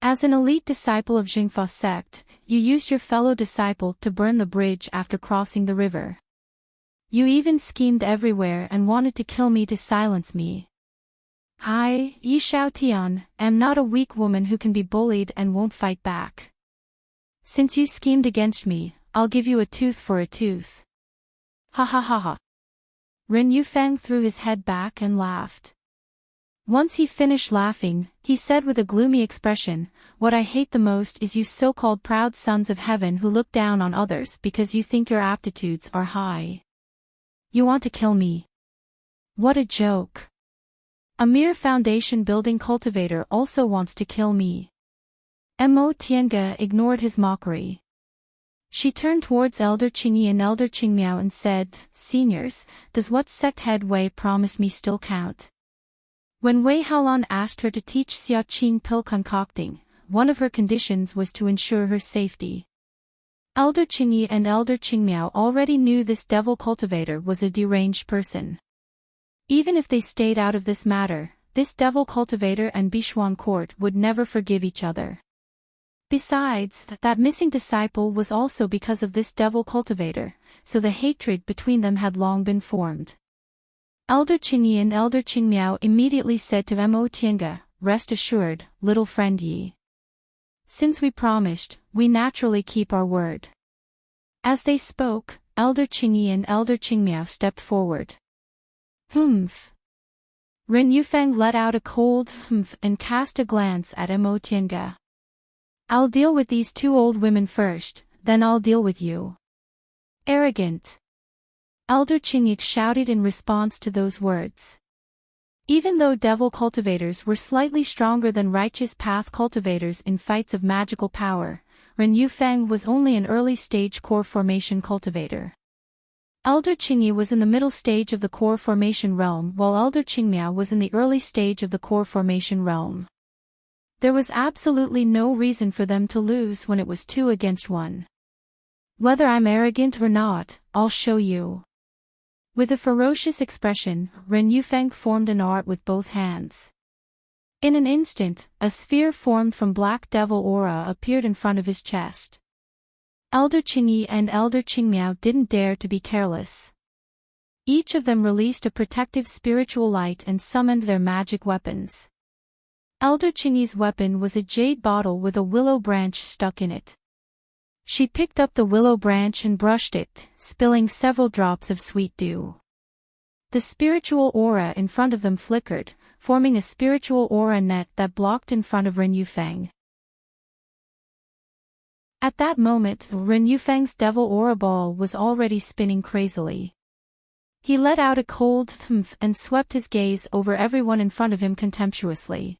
As an elite disciple of Jingfa sect, you used your fellow disciple to burn the bridge after crossing the river. You even schemed everywhere and wanted to kill me to silence me. I, Yi Xiaotian, am not a weak woman who can be bullied and won't fight back. Since you schemed against me, I'll give you a tooth for a tooth. Ha ha ha ha. Ren Yufeng threw his head back and laughed. Once he finished laughing, he said with a gloomy expression, "What I hate the most is you so-called proud sons of heaven who look down on others because you think your aptitudes are high. You want to kill me. What a joke. A mere foundation building cultivator also wants to kill me." Mo Tiange ignored his mockery. She turned towards Elder Qingyi and Elder Qingmiao and said, "Seniors, does what sect head Wei promised me still count?" When Wei Haolan asked her to teach Xiaoqing pill concocting, one of her conditions was to ensure her safety. Elder Qingyi and Elder Qingmiao already knew this devil cultivator was a deranged person. Even if they stayed out of this matter, this devil cultivator and Bishuan court would never forgive each other. Besides, that missing disciple was also because of this devil cultivator, so the hatred between them had long been formed. Elder Qingyi and Elder Qingmiao immediately said to Mo Tiange, "Rest assured, little friend Yi. Since we promised, we naturally keep our word." As they spoke, Elder Qingyi and Elder Qingmiao stepped forward. "Humph." Ren Yufeng let out a cold humph and cast a glance at Mo Tiange. "I'll deal with these two old women first, then I'll deal with you." Arrogant. Elder Qingyi shouted in response to those words. Even though devil cultivators were slightly stronger than righteous path cultivators in fights of magical power, Ren Yufeng was only an early-stage core formation cultivator. Elder Qingyi was in the middle stage of the core formation realm while Elder Qingmiao was in the early stage of the core formation realm. There was absolutely no reason for them to lose when it was 2 against 1. "Whether I'm arrogant or not, I'll show you." With a ferocious expression, Ren Yufeng formed an art with both hands. In an instant, a sphere formed from black devil aura appeared in front of his chest. Elder Qingyi and Elder Qingmiao didn't dare to be careless. Each of them released a protective spiritual light and summoned their magic weapons. Elder Qingyi's weapon was a jade bottle with a willow branch stuck in it. She picked up the willow branch and brushed it, spilling several drops of sweet dew. The spiritual aura in front of them flickered, forming a spiritual aura net that blocked in front of Ren Yufeng. At that moment, Ren Yufeng's devil aura ball was already spinning crazily. He let out a cold humph and swept his gaze over everyone in front of him contemptuously.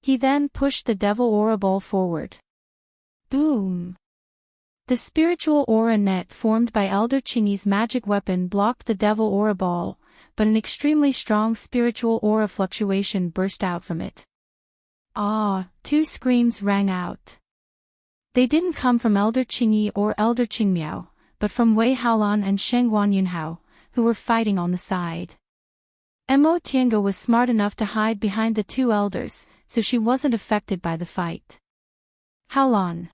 He then pushed the devil aura ball forward. Boom! The spiritual aura net formed by Elder Qingyi's magic weapon blocked the devil aura ball, but an extremely strong spiritual aura fluctuation burst out from it. "Ah!" 2 screams rang out. They didn't come from Elder Qingyi or Elder Qingmiao, but from Wei Haolan and Shengguan Yunhao, who were fighting on the side. Mo Tiange was smart enough to hide behind the 2 elders, so she wasn't affected by the fight. Haolan.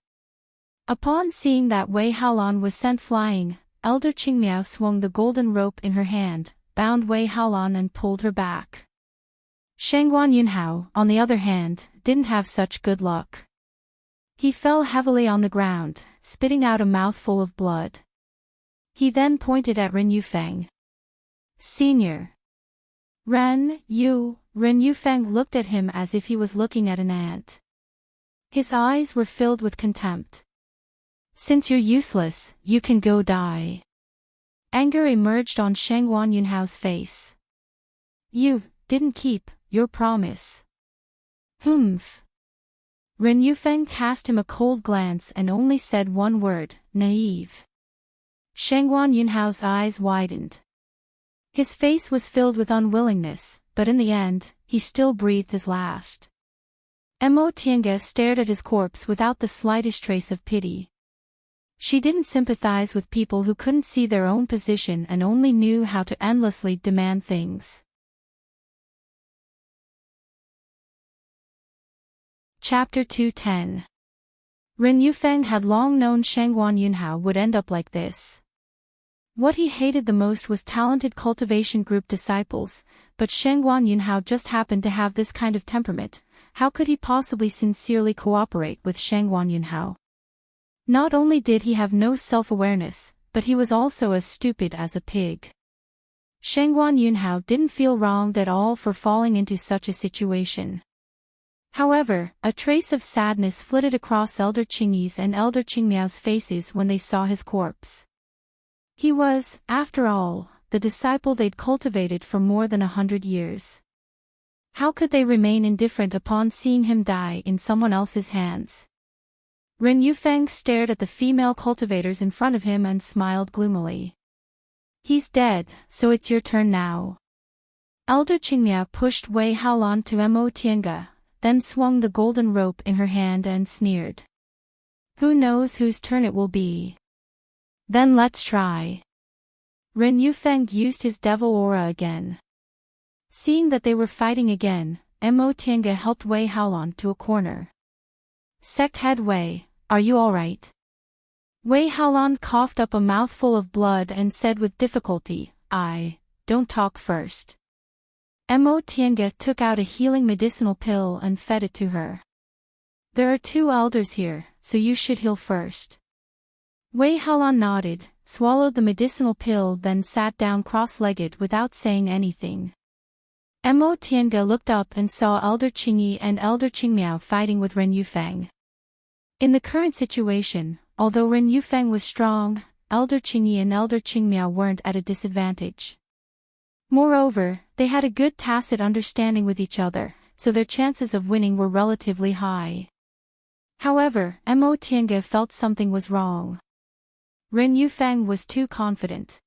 Upon seeing that Wei Haolan was sent flying, Elder Qingmiao swung the golden rope in her hand, bound Wei Haolan and pulled her back. Shengguan Yunhao, on the other hand, didn't have such good luck. He fell heavily on the ground, spitting out a mouthful of blood. He then pointed at Ren Yufeng. "Senior." Ren Yufeng looked at him as if he was looking at an ant. His eyes were filled with contempt. "Since you're useless, you can go die." Anger emerged on Shengguan Yunhao's face. "You didn't keep your promise." "Humph." Ren Yufeng cast him a cold glance and only said one word, "Naive." Shengguan Yunhao's eyes widened. His face was filled with unwillingness, but in the end, he still breathed his last. Mo Tiange stared at his corpse without the slightest trace of pity. She didn't sympathize with people who couldn't see their own position and only knew how to endlessly demand things. Chapter 210. Ren Yufeng had long known Shengguan Yunhao would end up like this. What he hated the most was talented cultivation group disciples, but Shengguan Yunhao just happened to have this kind of temperament. How could he possibly sincerely cooperate with Shengguan Yunhao? Not only did he have no self-awareness, but he was also as stupid as a pig. Shangguan Yunhao didn't feel wronged at all for falling into such a situation. However, a trace of sadness flitted across Elder Qingyi's and Elder Qingmiao's faces when they saw his corpse. He was, after all, the disciple they'd cultivated for more than 100 years. How could they remain indifferent upon seeing him die in someone else's hands? Ren Yufeng stared at the female cultivators in front of him and smiled gloomily. He's dead, so it's your turn now. Elder Qingmiao pushed Wei Haolan to Mo Tiange, then swung the golden rope in her hand and sneered. Who knows whose turn it will be? Then let's try. Ren Yufeng used his devil aura again. Seeing that they were fighting again, Mo Tiange helped Wei Haolan to a corner. Sect head Wei, are you alright? Wei Haolan coughed up a mouthful of blood and said with difficulty, don't talk first. Mo Tiange took out a healing medicinal pill and fed it to her. There are 2 elders here, so you should heal first. Wei Haolan nodded, swallowed the medicinal pill, then sat down cross-legged without saying anything. Mo Tiange looked up and saw Elder Qingyi and Elder Qingmiao fighting with Ren Yufeng. In the current situation, although Ren Yufeng was strong, Elder Qingyi and Elder Qingmiao weren't at a disadvantage. Moreover, they had a good tacit understanding with each other, so their chances of winning were relatively high. However, Mo Tiange felt something was wrong. Ren Yufeng was too confident.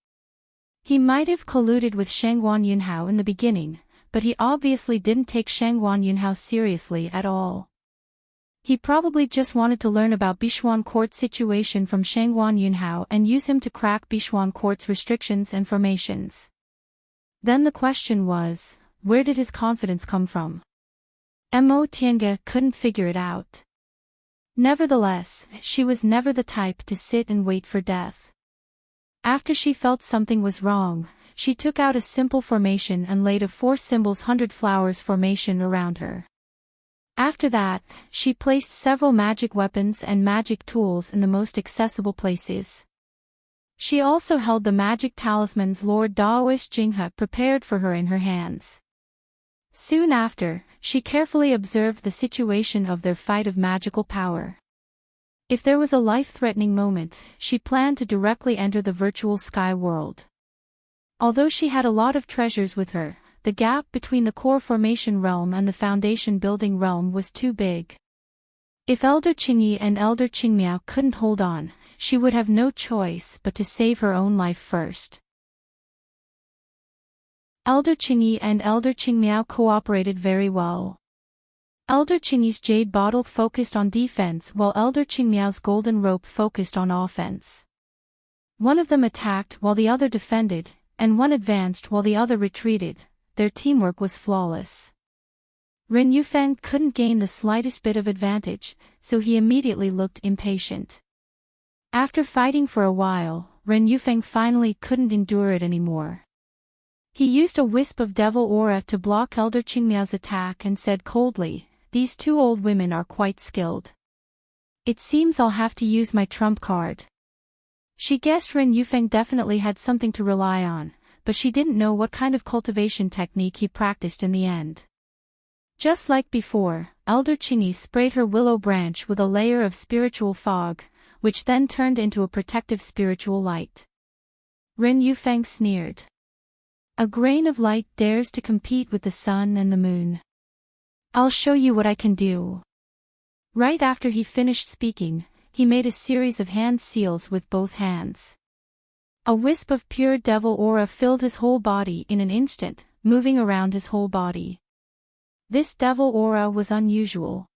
He might have colluded with Shangguan Yunhao in the beginning, but he obviously didn't take Shangguan Yunhao seriously at all. He probably just wanted to learn about Bixuan Court's situation from Shangguan Yunhao and use him to crack Bixuan Court's restrictions and formations. Then the question was, where did his confidence come from? Mo Tiange couldn't figure it out. Nevertheless, she was never the type to sit and wait for death. After she felt something was wrong, she took out a simple formation and laid a 4 symbols 100 flowers formation around her. After that, she placed several magic weapons and magic tools in the most accessible places. She also held the magic talismans Lord Daoist Jinghe prepared for her in her hands. Soon after, she carefully observed the situation of their fight of magical power. If there was a life-threatening moment, she planned to directly enter the virtual sky world. Although she had a lot of treasures with her, the gap between the core formation realm and the foundation building realm was too big. If Elder Qingyi and Elder Qingmiao couldn't hold on, she would have no choice but to save her own life first. Elder Qingyi and Elder Qingmiao cooperated very well. Elder Qingyi's jade bottle focused on defense while Elder Qingmiao's golden rope focused on offense. One of them attacked while the other defended, and one advanced while the other retreated. Their teamwork was flawless. Ren Yufeng couldn't gain the slightest bit of advantage, so he immediately looked impatient. After fighting for a while, Ren Yufeng finally couldn't endure it anymore. He used a wisp of devil aura to block Elder Qingmiao's attack and said coldly, "These 2 old women are quite skilled. It seems I'll have to use my trump card." She guessed Ren Yufeng definitely had something to rely on, but she didn't know what kind of cultivation technique he practiced in the end. Just like before, Elder Qingyi sprayed her willow branch with a layer of spiritual fog, which then turned into a protective spiritual light. Ren Yufeng sneered. A grain of light dares to compete with the sun and the moon. I'll show you what I can do. Right after he finished speaking, he made a series of hand seals with both hands. A wisp of pure devil aura filled his whole body in an instant, moving around his whole body. This devil aura was unusual.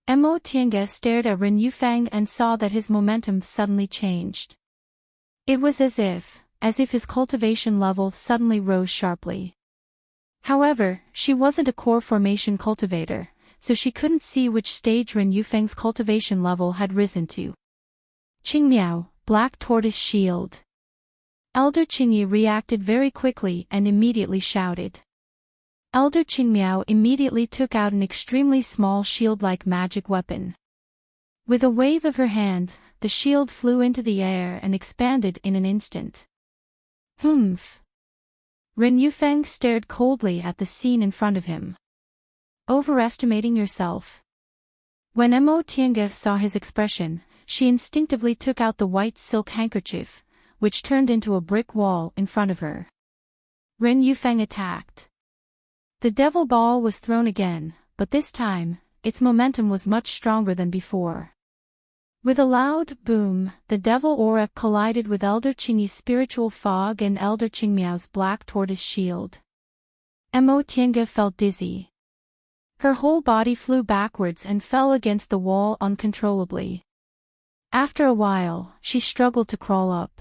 Mo Tiange stared at Ren Yufeng and saw that his momentum suddenly changed. It was as if his cultivation level suddenly rose sharply. However, she wasn't a core formation cultivator, so she couldn't see which stage Ren Yufeng's cultivation level had risen to. Qingmiao, Black Tortoise Shield. Elder Qingyi reacted very quickly and immediately shouted. Elder Qingmiao immediately took out an extremely small shield-like magic weapon. With a wave of her hand, the shield flew into the air and expanded in an instant. Humph! Ren Yufeng stared coldly at the scene in front of him. Overestimating yourself. When Mo Tiange saw his expression, she instinctively took out the white silk handkerchief, which turned into a brick wall in front of her. Ren Yufeng attacked. The devil ball was thrown again, but this time, its momentum was much stronger than before. With a loud boom, the devil aura collided with Elder Qingyi's spiritual fog and Elder Qingmiao's black tortoise shield. Mo Tiange felt dizzy. Her whole body flew backwards and fell against the wall uncontrollably. After a while, she struggled to crawl up.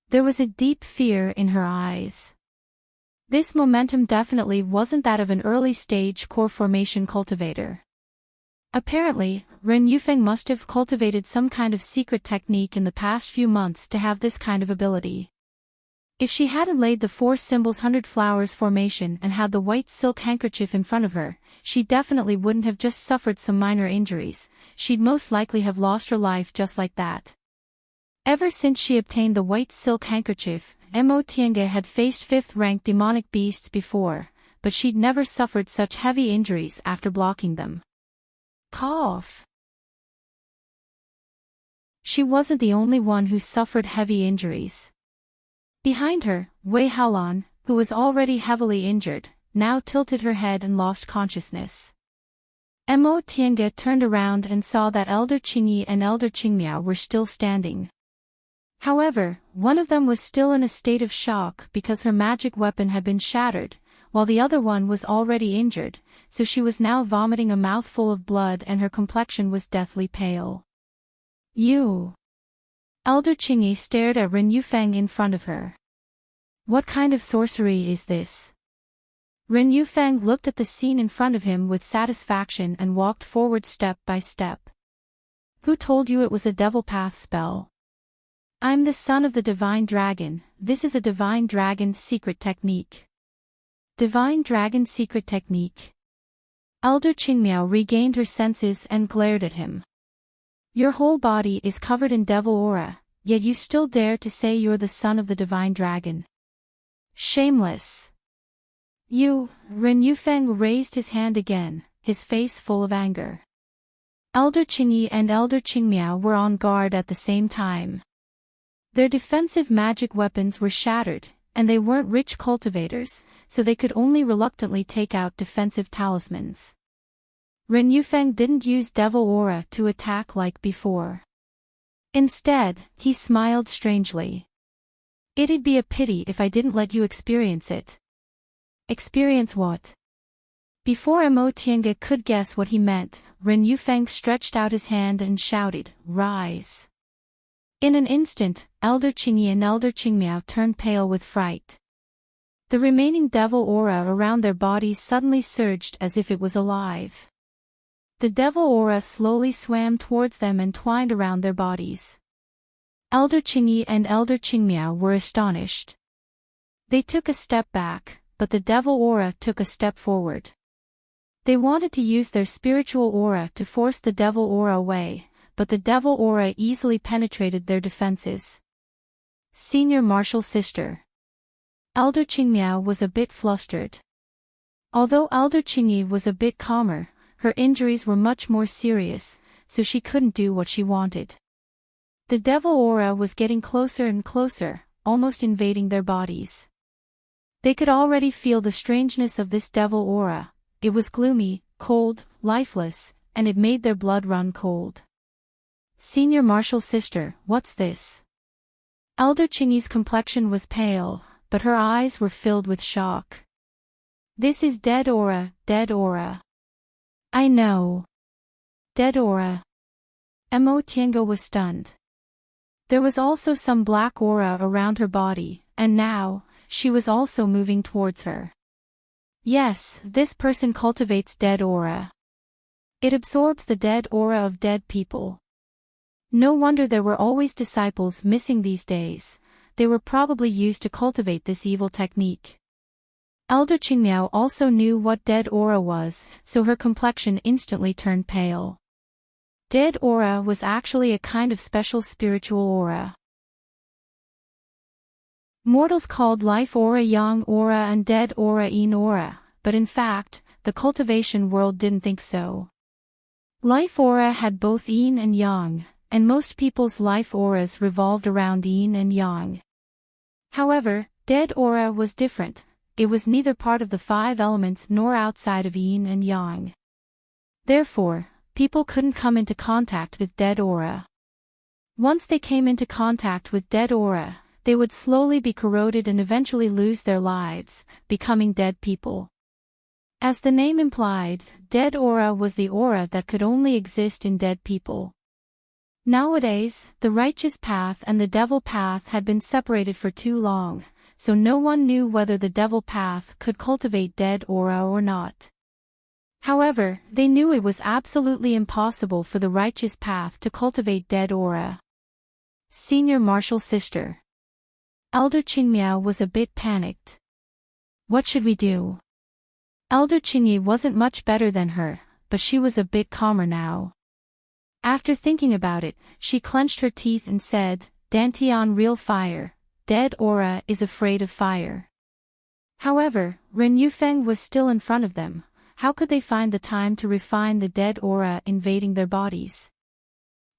There was a deep fear in her eyes. This momentum definitely wasn't that of an early-stage core formation cultivator. Apparently, Ren Yufeng must have cultivated some kind of secret technique in the past few months to have this kind of ability. If she hadn't laid the 4 symbols 100 flowers formation and had the white silk handkerchief in front of her, she definitely wouldn't have just suffered some minor injuries, she'd most likely have lost her life just like that. Ever since she obtained the white silk handkerchief, Mo Tiange had faced 5th-ranked demonic beasts before, but she'd never suffered such heavy injuries after blocking them. Cough. She wasn't the only one who suffered heavy injuries. Behind her, Wei Haolan, who was already heavily injured, now tilted her head and lost consciousness. Mo Tiange turned around and saw that Elder Qingyi and Elder Qingmiao were still standing. However, one of them was still in a state of shock because her magic weapon had been shattered, while the other one was already injured, so she was now vomiting a mouthful of blood and her complexion was deathly pale. You! Elder Qingyi stared at Ren Yufeng in front of her. What kind of sorcery is this? Ren Yufeng looked at the scene in front of him with satisfaction and walked forward step by step. Who told you it was a devil path spell? I'm the son of the divine dragon, this is a divine dragon secret technique. Divine dragon secret technique. Elder Qingmiao regained her senses and glared at him. Your whole body is covered in devil aura, yet you still dare to say you're the son of the divine dragon. Shameless. You, Ren Yufeng raised his hand again, his face full of anger. Elder Qingyi and Elder Qingmiao were on guard at the same time. Their defensive magic weapons were shattered, and they weren't rich cultivators, so they could only reluctantly take out defensive talismans. Ren Yufeng didn't use devil aura to attack like before. Instead, he smiled strangely. It'd be a pity if I didn't let you experience it. Experience what? Before Mo Tiange could guess what he meant, Ren Yufeng stretched out his hand and shouted, "Rise!" In an instant, Elder Qingyi and Elder Qingmiao turned pale with fright. The remaining devil aura around their bodies suddenly surged as if it was alive. The devil aura slowly swam towards them and twined around their bodies. Elder Qingyi and Elder Qingmiao were astonished. They took a step back, but the devil aura took a step forward. They wanted to use their spiritual aura to force the devil aura away, but the devil aura easily penetrated their defenses. Senior Martial Sister. Elder Qingmiao was a bit flustered. Although Elder Qingyi was a bit calmer, her injuries were much more serious, so she couldn't do what she wanted. The devil aura was getting closer and closer, almost invading their bodies. They could already feel the strangeness of this devil aura. It was gloomy, cold, lifeless, and it made their blood run cold. Senior Martial Sister, what's this? Elder Qingyi's complexion was pale, but her eyes were filled with shock. This is dead aura, dead aura. I know. Dead aura. Mo Tiange was stunned. There was also some black aura around her body, and now, she was also moving towards her. Yes, this person cultivates dead aura. It absorbs the dead aura of dead people. No wonder there were always disciples missing these days. They were probably used to cultivate this evil technique. Elder Qingmiao also knew what dead aura was, so her complexion instantly turned pale. Dead aura was actually a kind of special spiritual aura. Mortals called life aura yang aura and dead aura yin aura, but in fact, the cultivation world didn't think so. Life aura had both yin and yang, and most people's life auras revolved around yin and yang. However, dead aura was different. It was neither part of the 5 elements nor outside of yin and yang. Therefore, people couldn't come into contact with dead aura. Once they came into contact with dead aura, they would slowly be corroded and eventually lose their lives, becoming dead people. As the name implied, dead aura was the aura that could only exist in dead people. Nowadays, the righteous path and the devil path had been separated for too long, so no one knew whether the devil path could cultivate dead aura or not. However, they knew it was absolutely impossible for the righteous path to cultivate dead aura. Senior Martial Sister. Elder Qingmiao was a bit panicked. What should we do? Elder Qingyi wasn't much better than her, but she was a bit calmer now. After thinking about it, she clenched her teeth and said, Dantian real fire. Dead aura is afraid of fire. However, Ren Yufeng was still in front of them. How could they find the time to refine the dead aura invading their bodies?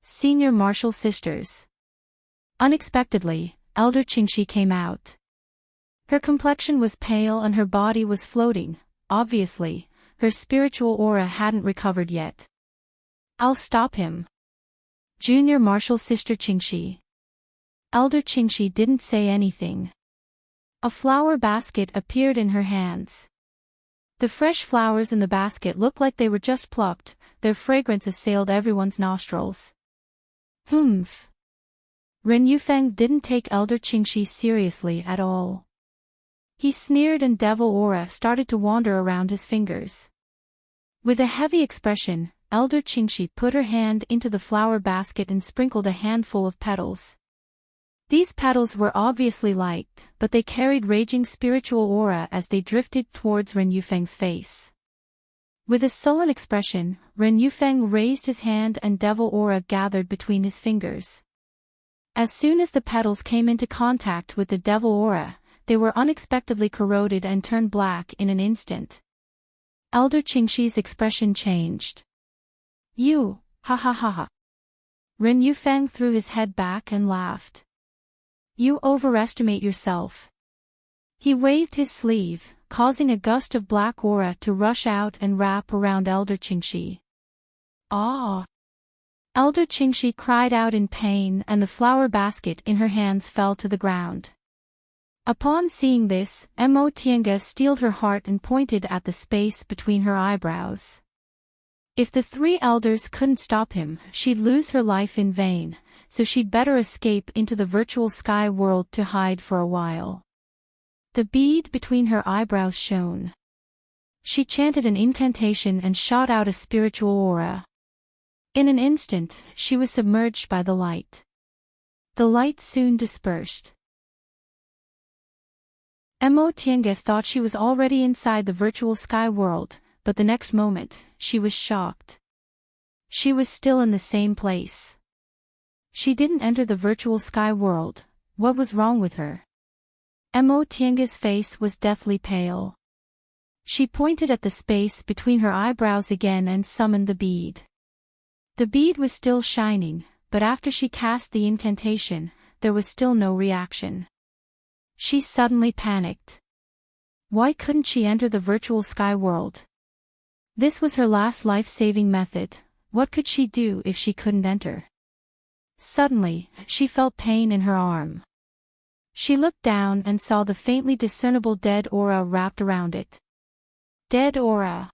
Senior Martial Sisters. Unexpectedly, Elder Qingxi came out. Her complexion was pale and her body was floating. Obviously, her spiritual aura hadn't recovered yet. I'll stop him. Junior Martial Sister Qingxi. Elder Qingxi didn't say anything. A flower basket appeared in her hands. The fresh flowers in the basket looked like they were just plucked, their fragrance assailed everyone's nostrils. Humph. Ren Yufeng didn't take Elder Qingxi seriously at all. He sneered and devil aura started to wander around his fingers. With a heavy expression, Elder Qingxi put her hand into the flower basket and sprinkled a handful of petals. These petals were obviously light, but they carried raging spiritual aura as they drifted towards Ren Yufeng's face. With a sullen expression, Ren Yufeng raised his hand and devil aura gathered between his fingers. As soon as the petals came into contact with the devil aura, they were unexpectedly corroded and turned black in an instant. Elder Qingxi's expression changed. You, ha ha ha ha. Ren Yufeng threw his head back and laughed. You overestimate yourself. He waved his sleeve, causing a gust of black aura to rush out and wrap around Elder Qingxi. Ah! Elder Qingxi cried out in pain and the flower basket in her hands fell to the ground. Upon seeing this, Mo Tiange steeled her heart and pointed at the space between her eyebrows. If the 3 elders couldn't stop him, she'd lose her life in vain, so she'd better escape into the virtual sky world to hide for a while. The bead between her eyebrows shone. She chanted an incantation and shot out a spiritual aura. In an instant, she was submerged by the light. The light soon dispersed. Mo Tiange thought she was already inside the virtual sky world, but the next moment, she was shocked. She was still in the same place. She didn't enter the virtual sky world. What was wrong with her? Mo Tiange's face was deathly pale. She pointed at the space between her eyebrows again and summoned the bead. The bead was still shining, but after she cast the incantation, there was still no reaction. She suddenly panicked. Why couldn't she enter the virtual sky world? This was her last life-saving method. What could she do if she couldn't enter? Suddenly, she felt pain in her arm. She looked down and saw the faintly discernible dead aura wrapped around it. Dead aura.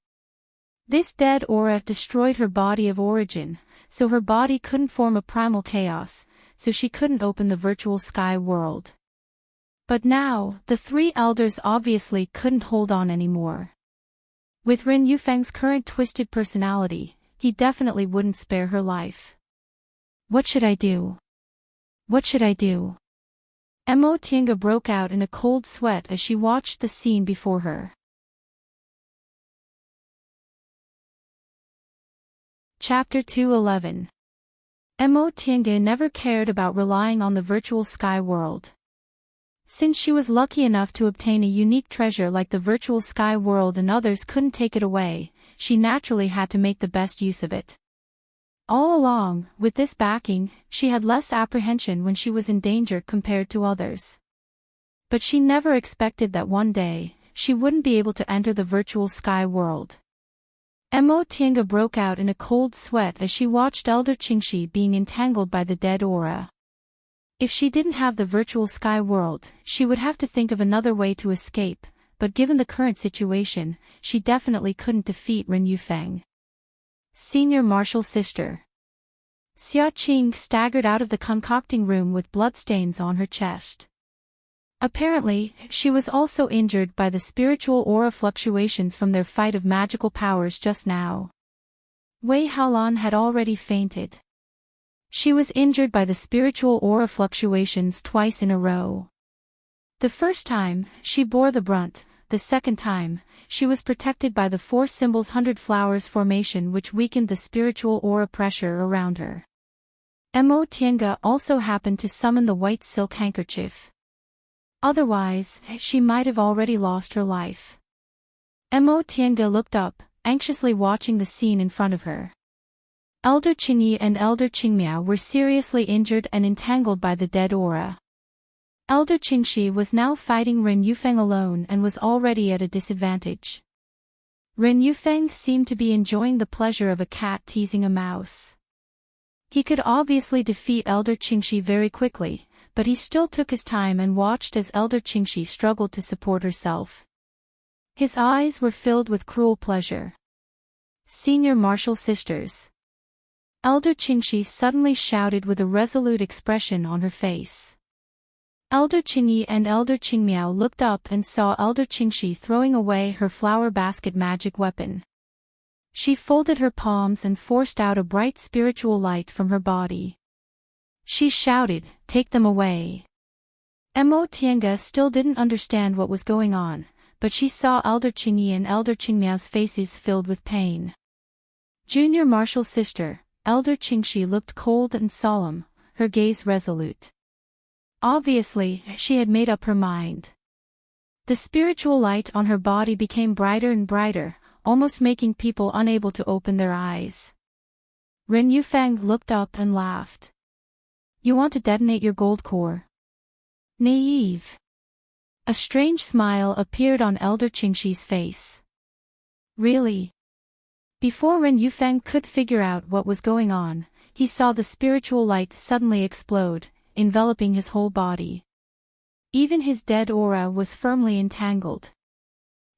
This dead aura destroyed her body of origin, so her body couldn't form a primal chaos, so she couldn't open the virtual sky world. But now, the 3 elders obviously couldn't hold on anymore. With Ren Yufeng's current twisted personality, he definitely wouldn't spare her life. What should I do? What should I do? Mo Tiange broke out in a cold sweat as she watched the scene before her. Chapter 211. Mo Tiange never cared about relying on the virtual sky world. Since she was lucky enough to obtain a unique treasure like the virtual sky world and others couldn't take it away, she naturally had to make the best use of it. All along, with this backing, she had less apprehension when she was in danger compared to others. But she never expected that one day, she wouldn't be able to enter the virtual sky world. Tiange broke out in a cold sweat as she watched Elder Qingxi being entangled by the dead aura. If she didn't have the virtual sky world, she would have to think of another way to escape, but given the current situation, she definitely couldn't defeat Ren Yufeng. Senior Martial Sister. Xia Qing staggered out of the concocting room with bloodstains on her chest. Apparently, she was also injured by the spiritual aura fluctuations from their fight of magical powers just now. Wei Haolan had already fainted. She was injured by the spiritual aura fluctuations twice in a row. The first time, she bore the brunt. The second time, she was protected by the 4 symbols 100 flowers formation which weakened the spiritual aura pressure around her. Tiange also happened to summon the white silk handkerchief. Otherwise, she might have already lost her life. Tiange looked up, anxiously watching the scene in front of her. Elder Qingyi and Elder Qingmiao were seriously injured and entangled by the dead aura. Elder Qingxi was now fighting Ren Yufeng alone and was already at a disadvantage. Ren Yufeng seemed to be enjoying the pleasure of a cat teasing a mouse. He could obviously defeat Elder Qingxi very quickly, but he still took his time and watched as Elder Qingxi struggled to support herself. His eyes were filled with cruel pleasure. Senior Martial Sisters. Elder Qingxi suddenly shouted with a resolute expression on her face. Elder Qingyi and Elder Qingmiao looked up and saw Elder Qingxi throwing away her flower basket magic weapon. She folded her palms and forced out a bright spiritual light from her body. She shouted, "Take them away." Tiange still didn't understand what was going on, but she saw Elder Qingyi and Elder Qingmiao's faces filled with pain. Junior Martial Sister, Elder Qingxi looked cold and solemn, her gaze resolute. Obviously, she had made up her mind. The spiritual light on her body became brighter and brighter, almost making people unable to open their eyes. Ren Yufeng looked up and laughed. "You want to detonate your gold core? Naive." A strange smile appeared on Elder Qingxi's face. "Really?" Before Ren Yufeng could figure out what was going on, he saw the spiritual light suddenly explode, enveloping his whole body. Even his dead aura was firmly entangled.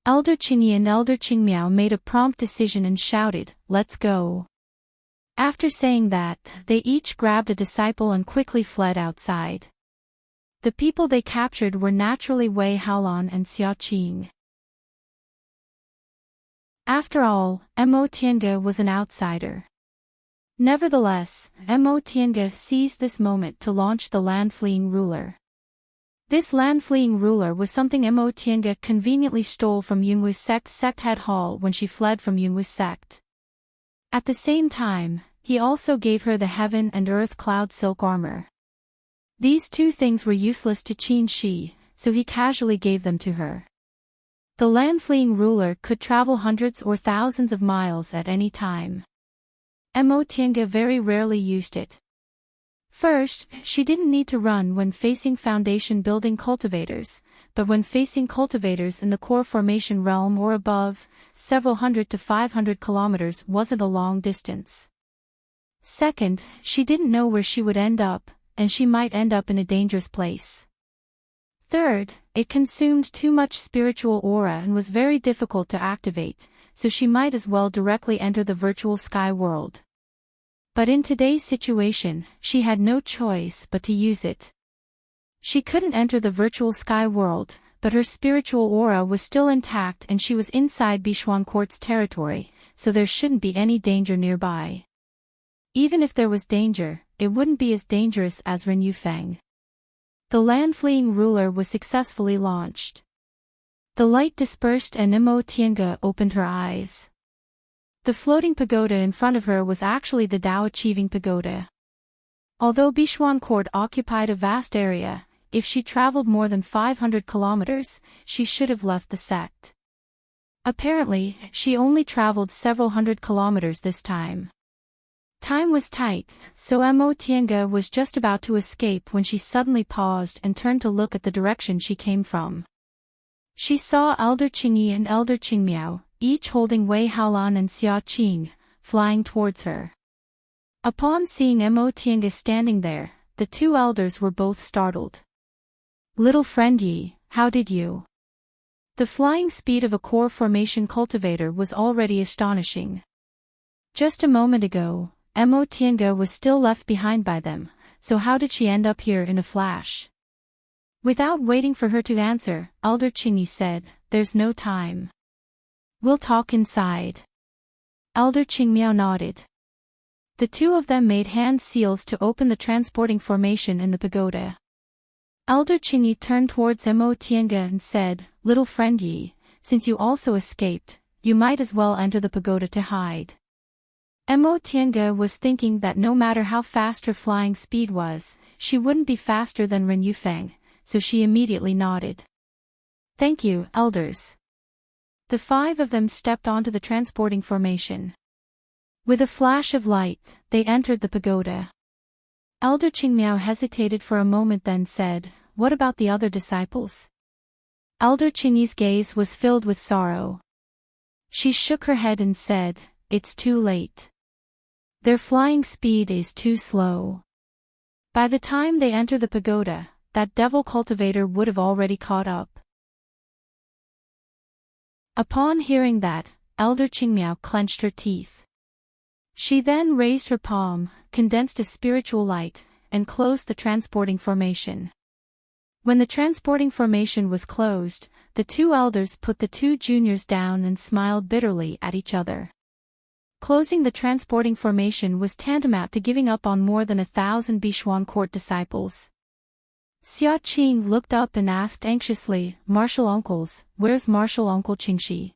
Elder Qingyi and Elder Qingmiao made a prompt decision and shouted, "Let's go." After saying that, they each grabbed a disciple and quickly fled outside. The people they captured were naturally Wei Haolan and Xia Qing. After all, Tiange was an outsider. Nevertheless, Tiange seized this moment to launch the land-fleeing ruler. This land-fleeing ruler was something Tiange conveniently stole from Yunwu's sect head hall when she fled from Yunwu's sect. At the same time, he also gave her the heaven and earth cloud silk armor. These two things were useless to Qin Shi, so he casually gave them to her. The land-fleeing ruler could travel hundreds or thousands of miles at any time. Tiange very rarely used it. First, she didn't need to run when facing foundation building cultivators, but when facing cultivators in the core formation realm or above, several hundred to 500 kilometers wasn't a long distance. Second, she didn't know where she would end up, and she might end up in a dangerous place. Third, it consumed too much spiritual aura and was very difficult to activate, so she might as well directly enter the virtual sky world. But in today's situation, she had no choice but to use it. She couldn't enter the virtual sky world, but her spiritual aura was still intact and she was inside Bichuan Court's territory, so there shouldn't be any danger nearby. Even if there was danger, it wouldn't be as dangerous as Ren Yufeng. The land-fleeing ruler was successfully launched. The light dispersed and Tiange opened her eyes. The floating pagoda in front of her was actually the Dao Achieving Pagoda. Although Bichuan Court occupied a vast area, if she traveled more than 500 kilometers, she should have left the sect. Apparently, she only traveled several hundred kilometers this time. Time was tight, so Mo Tiange was just about to escape when she suddenly paused and turned to look at the direction she came from. She saw Elder Qingyi and Elder Qingmiao, each holding Wei Haolan and Xia Qing, flying towards her. Upon seeing Mo Tiange standing there, the two elders were both startled. "Little friend Yi, how did you?" The flying speed of a core formation cultivator was already astonishing. Just a moment ago, Mo Tiange was still left behind by them, so how did she end up here in a flash? Without waiting for her to answer, Elder Qingyi said, "There's no time. We'll talk inside." Elder Qingmiao nodded. The two of them made hand seals to open the transporting formation in the pagoda. Elder Qingyi turned towards Mo Tiange and said, "Little friend Yi, since you also escaped, you might as well enter the pagoda to hide." Mo Tiange was thinking that no matter how fast her flying speed was, she wouldn't be faster than Ren Yufeng, so she immediately nodded. "Thank you, elders." The five of them stepped onto the transporting formation. With a flash of light, they entered the pagoda. Elder Qingmiao hesitated for a moment then said, "What about the other disciples?" Elder Qingyi's gaze was filled with sorrow. She shook her head and said, "It's too late. Their flying speed is too slow. By the time they enter the pagoda, that devil cultivator would have already caught up." Upon hearing that, Elder Qingmiao clenched her teeth. She then raised her palm, condensed a spiritual light, and closed the transporting formation. When the transporting formation was closed, the two elders put the two juniors down and smiled bitterly at each other. Closing the transporting formation was tantamount to giving up on more than 1,000 Bichuan court disciples. Xia Qing looked up and asked anxiously, "Martial uncles, where's Martial Uncle Qingxi?"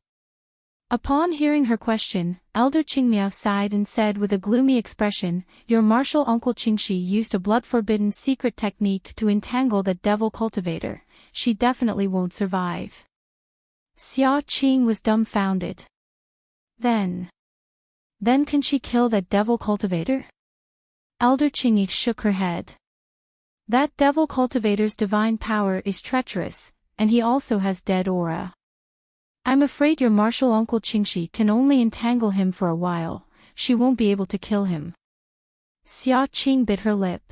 Upon hearing her question, Elder Qingmiao sighed and said with a gloomy expression, "Your martial uncle Qingxi used a blood-forbidden secret technique to entangle that devil cultivator. She definitely won't survive." Xia Qing was dumbfounded. Then can she kill that devil cultivator?" Elder Qingyi shook her head. "That devil cultivator's divine power is treacherous, and he also has dead aura. I'm afraid your martial uncle Qingxi can only entangle him for a while. She won't be able to kill him." Xia Qing bit her lip.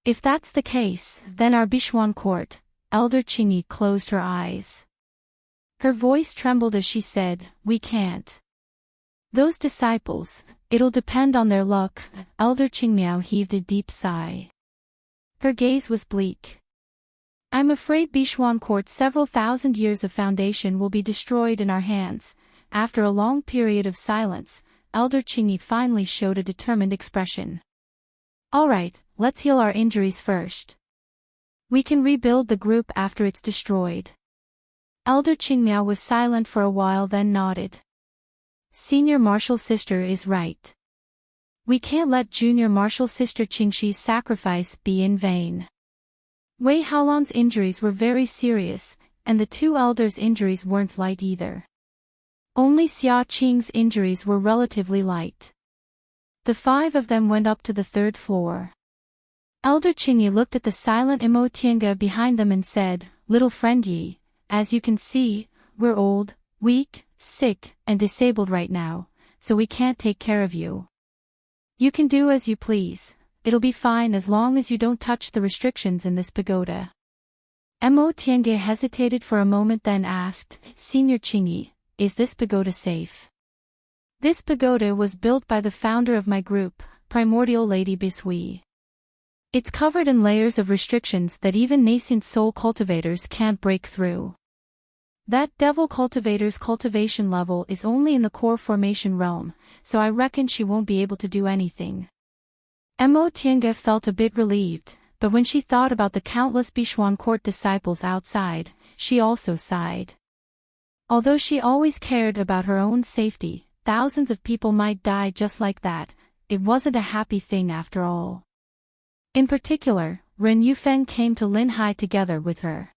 "If that's the case, then our Bichuan court." Elder Qingyi closed her eyes. Her voice trembled as she said, "We can't. Those disciples, it'll depend on their luck." Elder Qingmiao heaved a deep sigh. Her gaze was bleak. "I'm afraid Bichuan Court's several thousand years of foundation will be destroyed in our hands." After a long period of silence, Elder Qingyi finally showed a determined expression. "All right, let's heal our injuries first. We can rebuild the group after it's destroyed." Elder Qingmiao was silent for a while then nodded. "Senior martial sister is right. We can't let junior martial sister Qingxi's sacrifice be in vain." Wei Haolan's injuries were very serious, and the two elders' injuries weren't light either. Only Xia Qing's injuries were relatively light. The five of them went up to the third floor. Elder Qingyi looked at the silent Mo Tiange behind them and said, "Little friend Yi, as you can see, we're old, weak, sick, and disabled right now, so we can't take care of you. You can do as you please. It'll be fine as long as you don't touch the restrictions in this pagoda." Mo Tiange hesitated for a moment then asked, "Senior Qingyi, is this pagoda safe?" "This pagoda was built by the founder of my group, Primordial Lady Bishui. It's covered in layers of restrictions that even nascent soul cultivators can't break through. That devil cultivator's cultivation level is only in the core formation realm, so I reckon she won't be able to do anything." Mo Tiange felt a bit relieved, but when she thought about the countless Bichuan court disciples outside, she also sighed. Although she always cared about her own safety, thousands of people might die just like that. It wasn't a happy thing after all. In particular, Ren Yufeng came to Linhai together with her.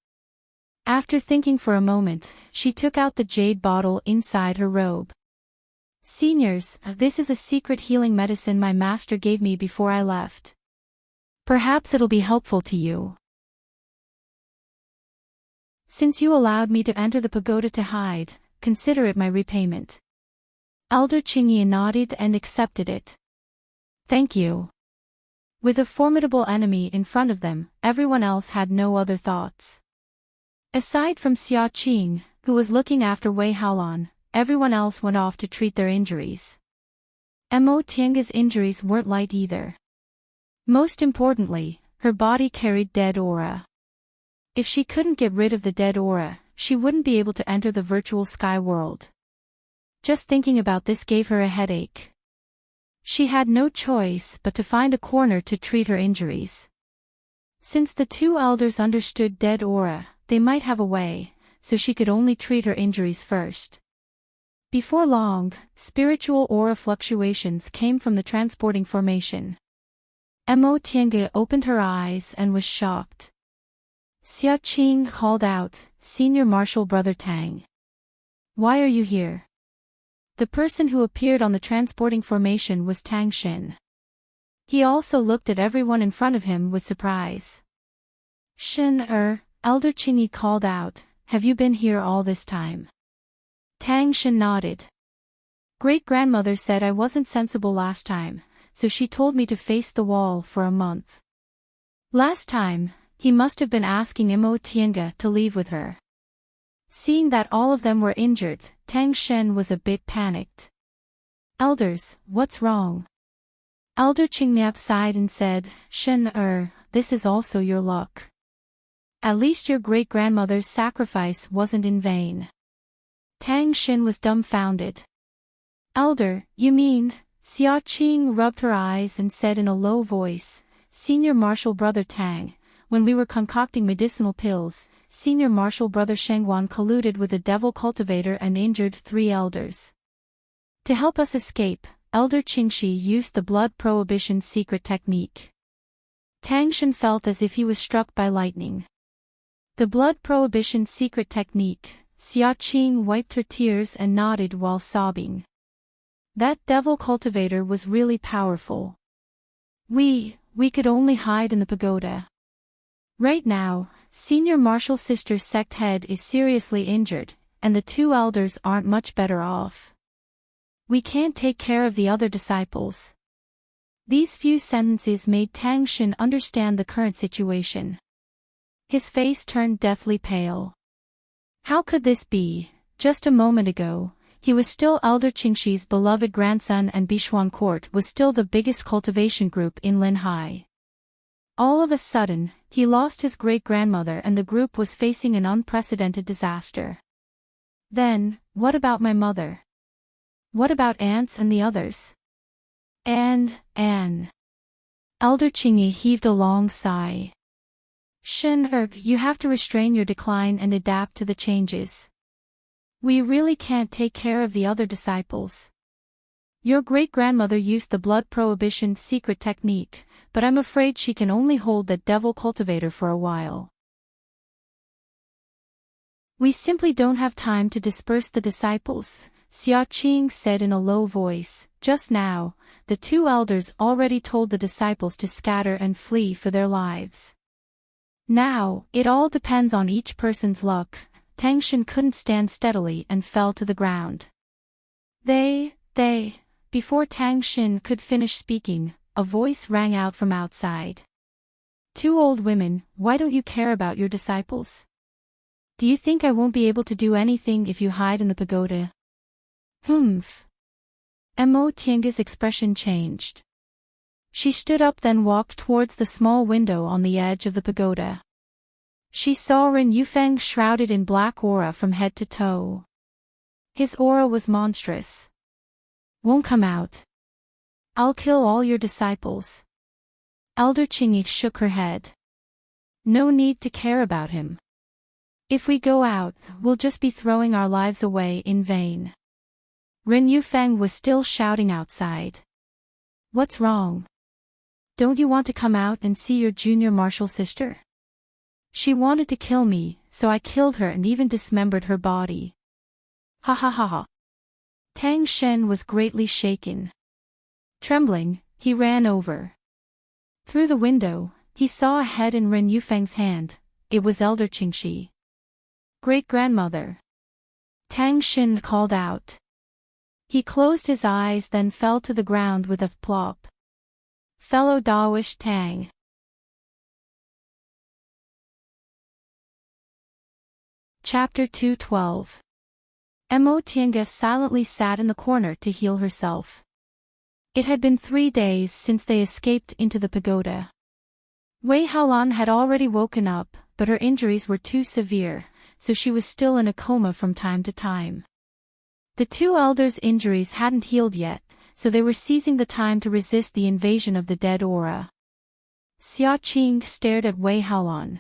After thinking for a moment, she took out the jade bottle inside her robe. Seniors, this is a secret healing medicine my master gave me before I left. Perhaps it'll be helpful to you. Since you allowed me to enter the pagoda to hide, consider it my repayment. Elder Qingyi nodded and accepted it. Thank you. With a formidable enemy in front of them, everyone else had no other thoughts. Aside from Xia Qing, who was looking after Wei Haolan, everyone else went off to treat their injuries. Mo Tiange's injuries weren't light either. Most importantly, her body carried dead aura. If she couldn't get rid of the dead aura, she wouldn't be able to enter the virtual sky world. Just thinking about this gave her a headache. She had no choice but to find a corner to treat her injuries. Since the two elders understood dead aura, they might have a way, so she could only treat her injuries first. Before long, spiritual aura fluctuations came from the transporting formation. Mo Tiange opened her eyes and was shocked. Xia Qing called out, "Senior Martial Brother Tang. Why are you here?" The person who appeared on the transporting formation was Tang Xin. He also looked at everyone in front of him with surprise. Xin, Elder Qingyi called out, "Have you been here all this time?" Tang Xin nodded. Great-grandmother said I wasn't sensible last time, so she told me to face the wall for a month. Last time, he must have been asking Mo Tiange to leave with her. Seeing that all of them were injured, Tang Shen was a bit panicked. Elders, what's wrong? Elder Qingmiap sighed and said, Shen, this is also your luck. At least your great-grandmother's sacrifice wasn't in vain. Tang Xin was dumbfounded. Elder, you mean? Xia Qing rubbed her eyes and said in a low voice, Senior Martial Brother Tang, when we were concocting medicinal pills, Senior Martial Brother Shengguan colluded with a devil cultivator and injured 3 elders. To help us escape, Elder Qingxi used the blood prohibition secret technique. Tang Xin felt as if he was struck by lightning. The blood prohibition secret technique, Xia Qing wiped her tears and nodded while sobbing. That devil cultivator was really powerful. We could only hide in the pagoda. Right now, Senior Martial Sister's sect head is seriously injured, and the 2 elders aren't much better off. We can't take care of the other disciples. These few sentences made Tang Xin understand the current situation. His face turned deathly pale. How could this be? Just a moment ago, he was still Elder Qingxi's beloved grandson and Bishuan Court was still the biggest cultivation group in Linhai. All of a sudden, he lost his great-grandmother and the group was facing an unprecedented disaster. Then, what about my mother? What about aunts and the others? And Elder Qingyi heaved a long sigh. Shen, you have to restrain your decline and adapt to the changes. We really can't take care of the other disciples. Your great-grandmother used the blood prohibition secret technique, but I'm afraid she can only hold that devil cultivator for a while. We simply don't have time to disperse the disciples, Xia Qing said in a low voice. Just now, the 2 elders already told the disciples to scatter and flee for their lives. Now, it all depends on each person's luck. Tang Xin couldn't stand steadily and fell to the ground. Before Tang Xin could finish speaking, a voice rang out from outside. 2 old women, why don't you care about your disciples? Do you think I won't be able to do anything if you hide in the pagoda? Humph. Mo Tiange's expression changed. She stood up then walked towards the small window on the edge of the pagoda. She saw Ren Yufeng shrouded in black aura from head to toe. His aura was monstrous. Won't come out. I'll kill all your disciples. Elder Qingyi shook her head. No need to care about him. If we go out, we'll just be throwing our lives away in vain. Ren Yufeng was still shouting outside. What's wrong? don't you want to come out and see your junior martial sister? She wanted to kill me, so I killed her and even dismembered her body. Ha ha ha ha. Tang Shen was greatly shaken. Trembling, he ran over. Through the window, he saw a head in Ren Yufeng's hand. It was Elder Qingxi. Great-grandmother. Tang Shen called out. He closed his eyes, then fell to the ground with a plop. Fellow Daoish Tang. Chapter 212. Mo Tiange silently sat in the corner to heal herself. It had been 3 days since they escaped into the pagoda. Wei Haolan had already woken up, but her injuries were too severe, so she was still in a coma from time to time. The two elders' injuries hadn't healed yet, so they were seizing the time to resist the invasion of the dead aura. Xia Qing stared at Wei Haolan.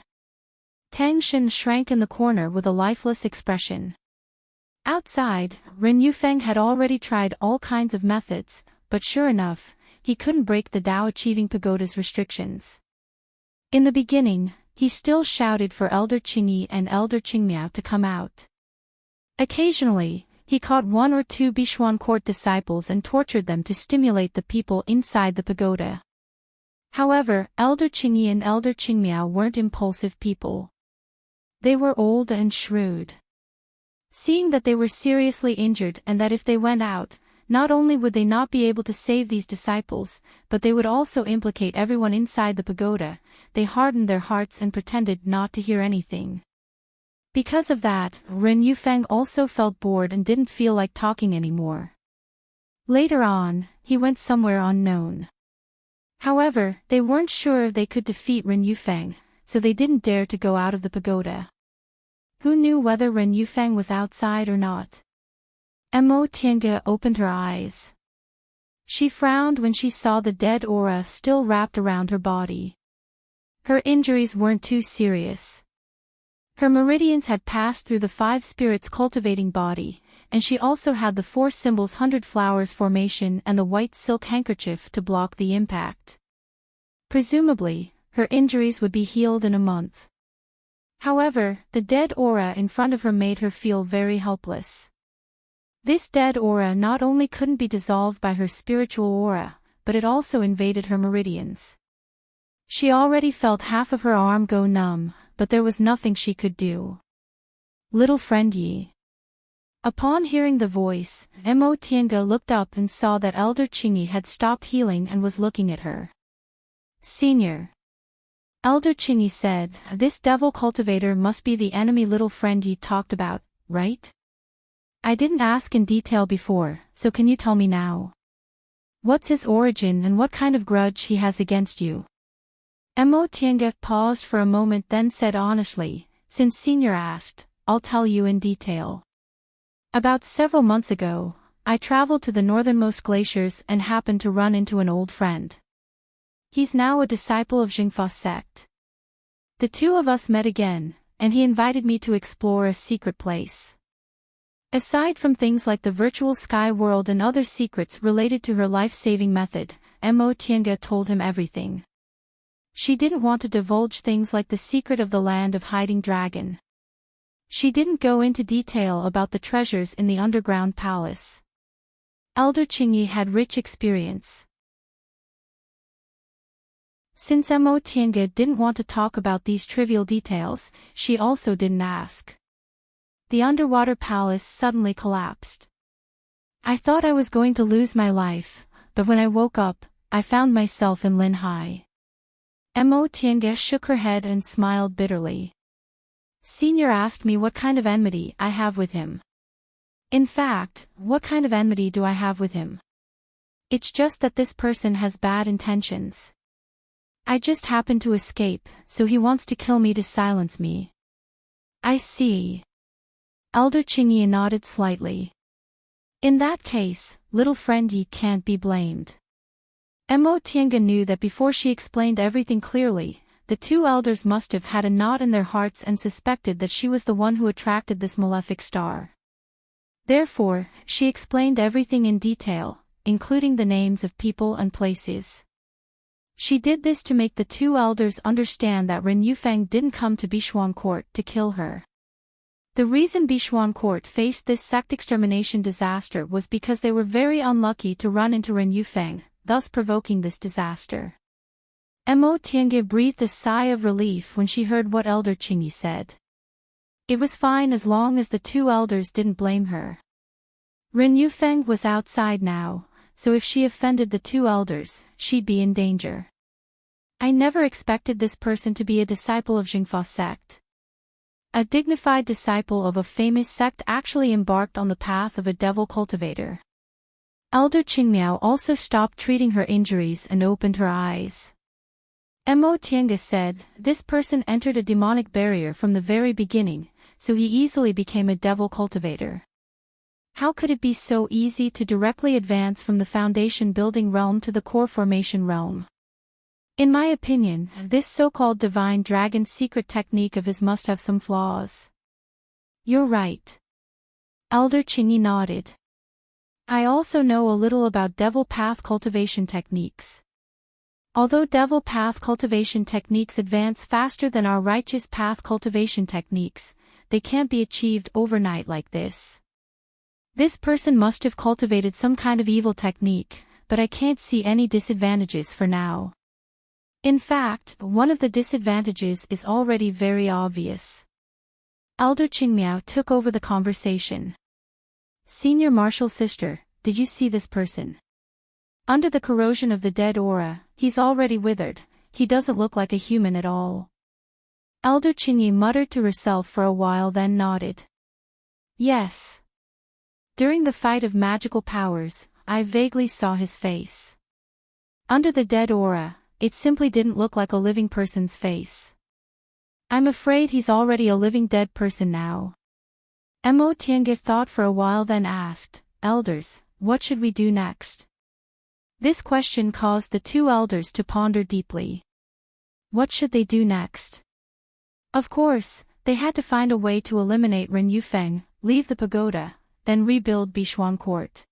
Tang Shen shrank in the corner with a lifeless expression. Outside, Ren Yufeng had already tried all kinds of methods, but sure enough, he couldn't break the Dao Achieving Pagoda's restrictions. In the beginning, he still shouted for Elder Qingyi and Elder Qingmiao to come out. Occasionally, he caught 1 or 2 Bichuan court disciples and tortured them to stimulate the people inside the pagoda. However, Elder Qingyi and Elder Qingmiao weren't impulsive people. They were old and shrewd. Seeing that they were seriously injured and that if they went out, not only would they not be able to save these disciples, but they would also implicate everyone inside the pagoda, they hardened their hearts and pretended not to hear anything. Because of that, Ren Yufeng also felt bored and didn't feel like talking anymore. Later on, he went somewhere unknown. However, they weren't sure they could defeat Ren Yufeng, so they didn't dare to go out of the pagoda. Who knew whether Ren Yufeng was outside or not? Mo Tiange opened her eyes. She frowned when she saw the dead aura still wrapped around her body. Her injuries weren't too serious. Her meridians had passed through the 5 spirits cultivating body, and she also had the 4 symbols 100 flowers formation and the white silk handkerchief to block the impact. Presumably, her injuries would be healed in a month. However, the dead aura in front of her made her feel very helpless. This dead aura not only couldn't be dissolved by her spiritual aura, but it also invaded her meridians. She already felt half of her arm go numb, but there was nothing she could do. Little friend Yi. Upon hearing the voice, Mo Tiange looked up and saw that Elder Qingyi had stopped healing and was looking at her. Senior. Elder Qingyi said, this devil cultivator must be the enemy little friend Yi talked about, right? I didn't ask in detail before, so can you tell me now? What's his origin and what kind of grudge he has against you? Mo Tiange paused for a moment then said honestly, since Senior asked, I'll tell you in detail. About several months ago, I traveled to the northernmost glaciers and happened to run into an old friend. He's now a disciple of Jingfa sect. The two of us met again, and he invited me to explore a secret place. Aside from things like the virtual sky world and other secrets related to her life-saving method, Mo Tiange told him everything. She didn't want to divulge things like the secret of the land of hiding dragon. She didn't go into detail about the treasures in the underground palace. Elder Qingyi had rich experience. Since Mo Tiange didn't want to talk about these trivial details, she also didn't ask. The underwater palace suddenly collapsed. I thought I was going to lose my life, but when I woke up, I found myself in Linhai. Mo Tiange shook her head and smiled bitterly. Senior asked me what kind of enmity I have with him. In fact, what kind of enmity do I have with him? It's just that this person has bad intentions. I just happened to escape, so he wants to kill me to silence me. I see. Elder Qingyi nodded slightly. In that case, little friend Yi can't be blamed. Mo Tiange knew that before she explained everything clearly, the two elders must have had a knot in their hearts and suspected that she was the one who attracted this malefic star. Therefore, she explained everything in detail, including the names of people and places. She did this to make the two elders understand that Ren Yufeng didn't come to Bishuan Court to kill her. The reason Bishuan Court faced this sect extermination disaster was because they were very unlucky to run into Ren Yufeng, thus provoking this disaster. Mo Tiange breathed a sigh of relief when she heard what Elder Qingyi said. It was fine as long as the two elders didn't blame her. Ren Yufeng was outside now, so if she offended the two elders, she'd be in danger. I never expected this person to be a disciple of Jingfa sect. A dignified disciple of a famous sect actually embarked on the path of a devil cultivator. Elder Qingmiao also stopped treating her injuries and opened her eyes. Mo Tiange said, this person entered a demonic barrier from the very beginning, so he easily became a devil cultivator. How could it be so easy to directly advance from the foundation building realm to the core formation realm? In my opinion, this so-called divine dragon secret technique of his must have some flaws. You're right. Elder Qingyi nodded. I also know a little about devil path cultivation techniques. Although devil path cultivation techniques advance faster than our righteous path cultivation techniques, they can't be achieved overnight like this. This person must have cultivated some kind of evil technique, but I can't see any disadvantages for now. In fact, one of the disadvantages is already very obvious. Elder Qingmiao took over the conversation. Senior Martial Sister, did you see this person? Under the corrosion of the dead aura, he's already withered, he doesn't look like a human at all. Elder Qingyi muttered to herself for a while then nodded. Yes. During the fight of magical powers, I vaguely saw his face. Under the dead aura, it simply didn't look like a living person's face. I'm afraid he's already a living dead person now. Mo Tiange thought for a while then asked, Elders, what should we do next? This question caused the two elders to ponder deeply. What should they do next? Of course, they had to find a way to eliminate Ren Yufeng, leave the pagoda, then rebuild Bishuan Court.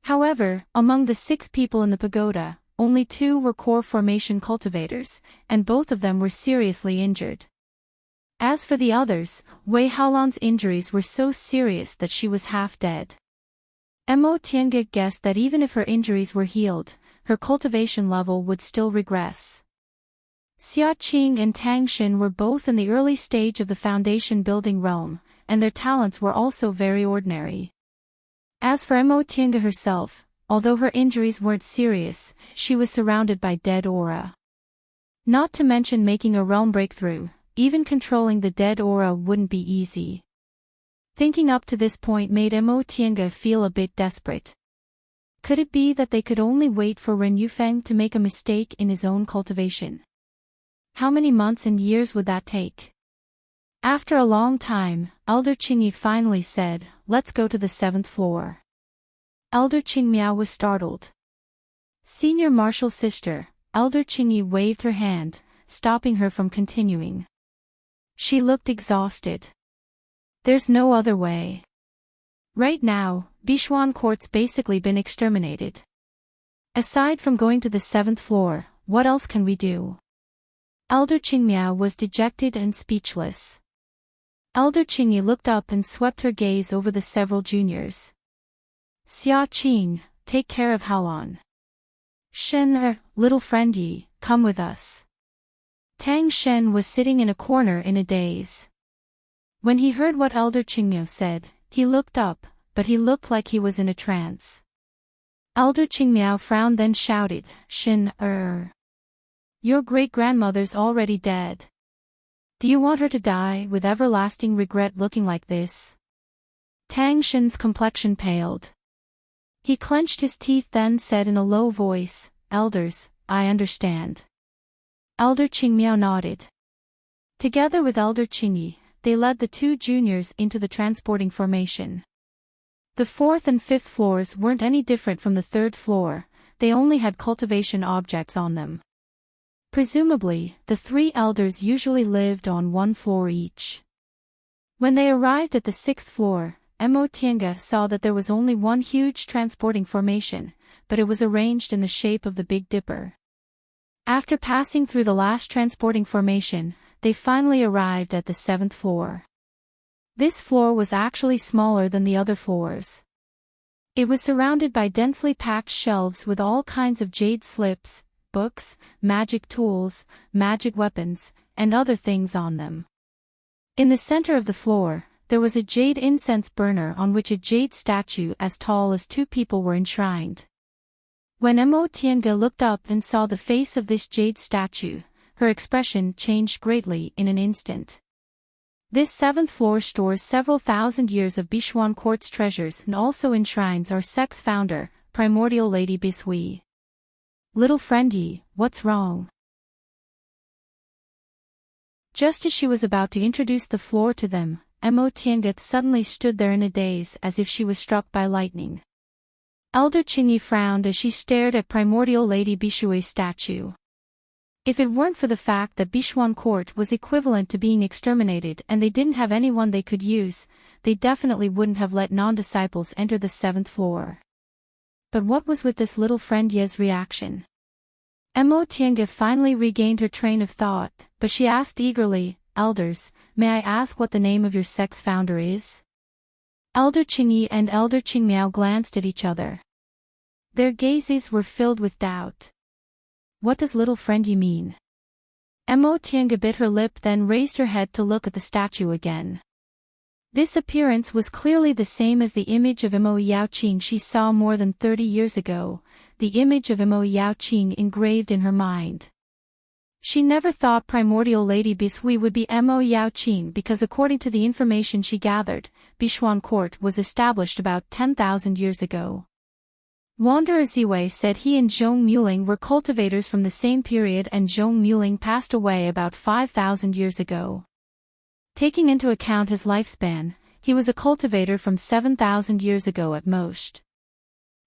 However, among the 6 people in the pagoda, only 2 were core formation cultivators, and both of them were seriously injured. As for the others, Wei Haolan's injuries were so serious that she was half dead. Mo Tiange guessed that even if her injuries were healed, her cultivation level would still regress. Xia Qing and Tang Xin were both in the early stage of the foundation building realm, and their talents were also very ordinary. As for Mo Tiange herself, although her injuries weren't serious, she was surrounded by dead aura. Not to mention making a realm breakthrough, even controlling the dead aura wouldn't be easy. Thinking up to this point made Mo Tiange feel a bit desperate. Could it be that they could only wait for Ren Yufeng to make a mistake in his own cultivation? How many months and years would that take? After a long time, Elder Qingyi finally said, let's go to the 7th floor. Elder Qingmiao was startled. Senior Martial Sister, Elder Qingyi waved her hand, stopping her from continuing. She looked exhausted. There's no other way. Right now, Bishuan Court's basically been exterminated. Aside from going to the 7th floor, what else can we do? Elder Qingmiao was dejected and speechless. Elder Qingyi looked up and swept her gaze over the several juniors. Xia Qing, take care of Haolan. Shen, little friend Yi, come with us. Tang Shen was sitting in a corner in a daze. When he heard what Elder Qingmiao said, he looked up, but he looked like he was in a trance. Elder Qingmiao frowned then shouted, Shen, your great-grandmother's already dead. Do you want her to die with everlasting regret looking like this? Tang Shen's complexion paled. He clenched his teeth then said in a low voice, Elders, I understand. Elder Qingmiao nodded. Together with Elder Qingyi, they led the 2 juniors into the transporting formation. The 4th and 5th floors weren't any different from the 3rd floor, they only had cultivation objects on them. Presumably, the 3 elders usually lived on 1 floor each. When they arrived at the 6th floor, Mo Tiange saw that there was only one huge transporting formation, but it was arranged in the shape of the Big Dipper. After passing through the last transporting formation, they finally arrived at the 7th floor. This floor was actually smaller than the other floors. It was surrounded by densely packed shelves with all kinds of jade slips, books, magic tools, magic weapons, and other things on them. In the center of the floor, there was a jade incense burner on which a jade statue as tall as 2 people were enshrined. When Tiange looked up and saw the face of this jade statue, her expression changed greatly in an instant. This 7th floor stores several thousand years of Bishuan Court's treasures and also enshrines our sect's founder, Primordial Lady Bishui. Little friendy, what's wrong? Just as she was about to introduce the floor to them, Tiange suddenly stood there in a daze as if she was struck by lightning. Elder Qingyi frowned as she stared at Primordial Lady Bishui's statue. If it weren't for the fact that Bishuan Court was equivalent to being exterminated and they didn't have anyone they could use, they definitely wouldn't have let non-disciples enter the 7th floor. But what was with this little friend Ye's reaction? Tiange finally regained her train of thought, but she asked eagerly, "Elders, may I ask what the name of your sect's founder is?" Elder Qingyi and Elder Qingmiao glanced at each other. Their gazes were filled with doubt. What does little friendy mean? Tiange bit her lip, then raised her head to look at the statue again. This appearance was clearly the same as the image of Yaoqing she saw more than 30 years ago, the image of Yaoqing engraved in her mind. She never thought Primordial Lady Bishui would be Yaoqing because according to the information she gathered, Bishuan Court was established about 10,000 years ago. Wanderer Ziwei said he and Zhong Muling were cultivators from the same period and Zhong Muling passed away about 5,000 years ago. Taking into account his lifespan, he was a cultivator from 7,000 years ago at most.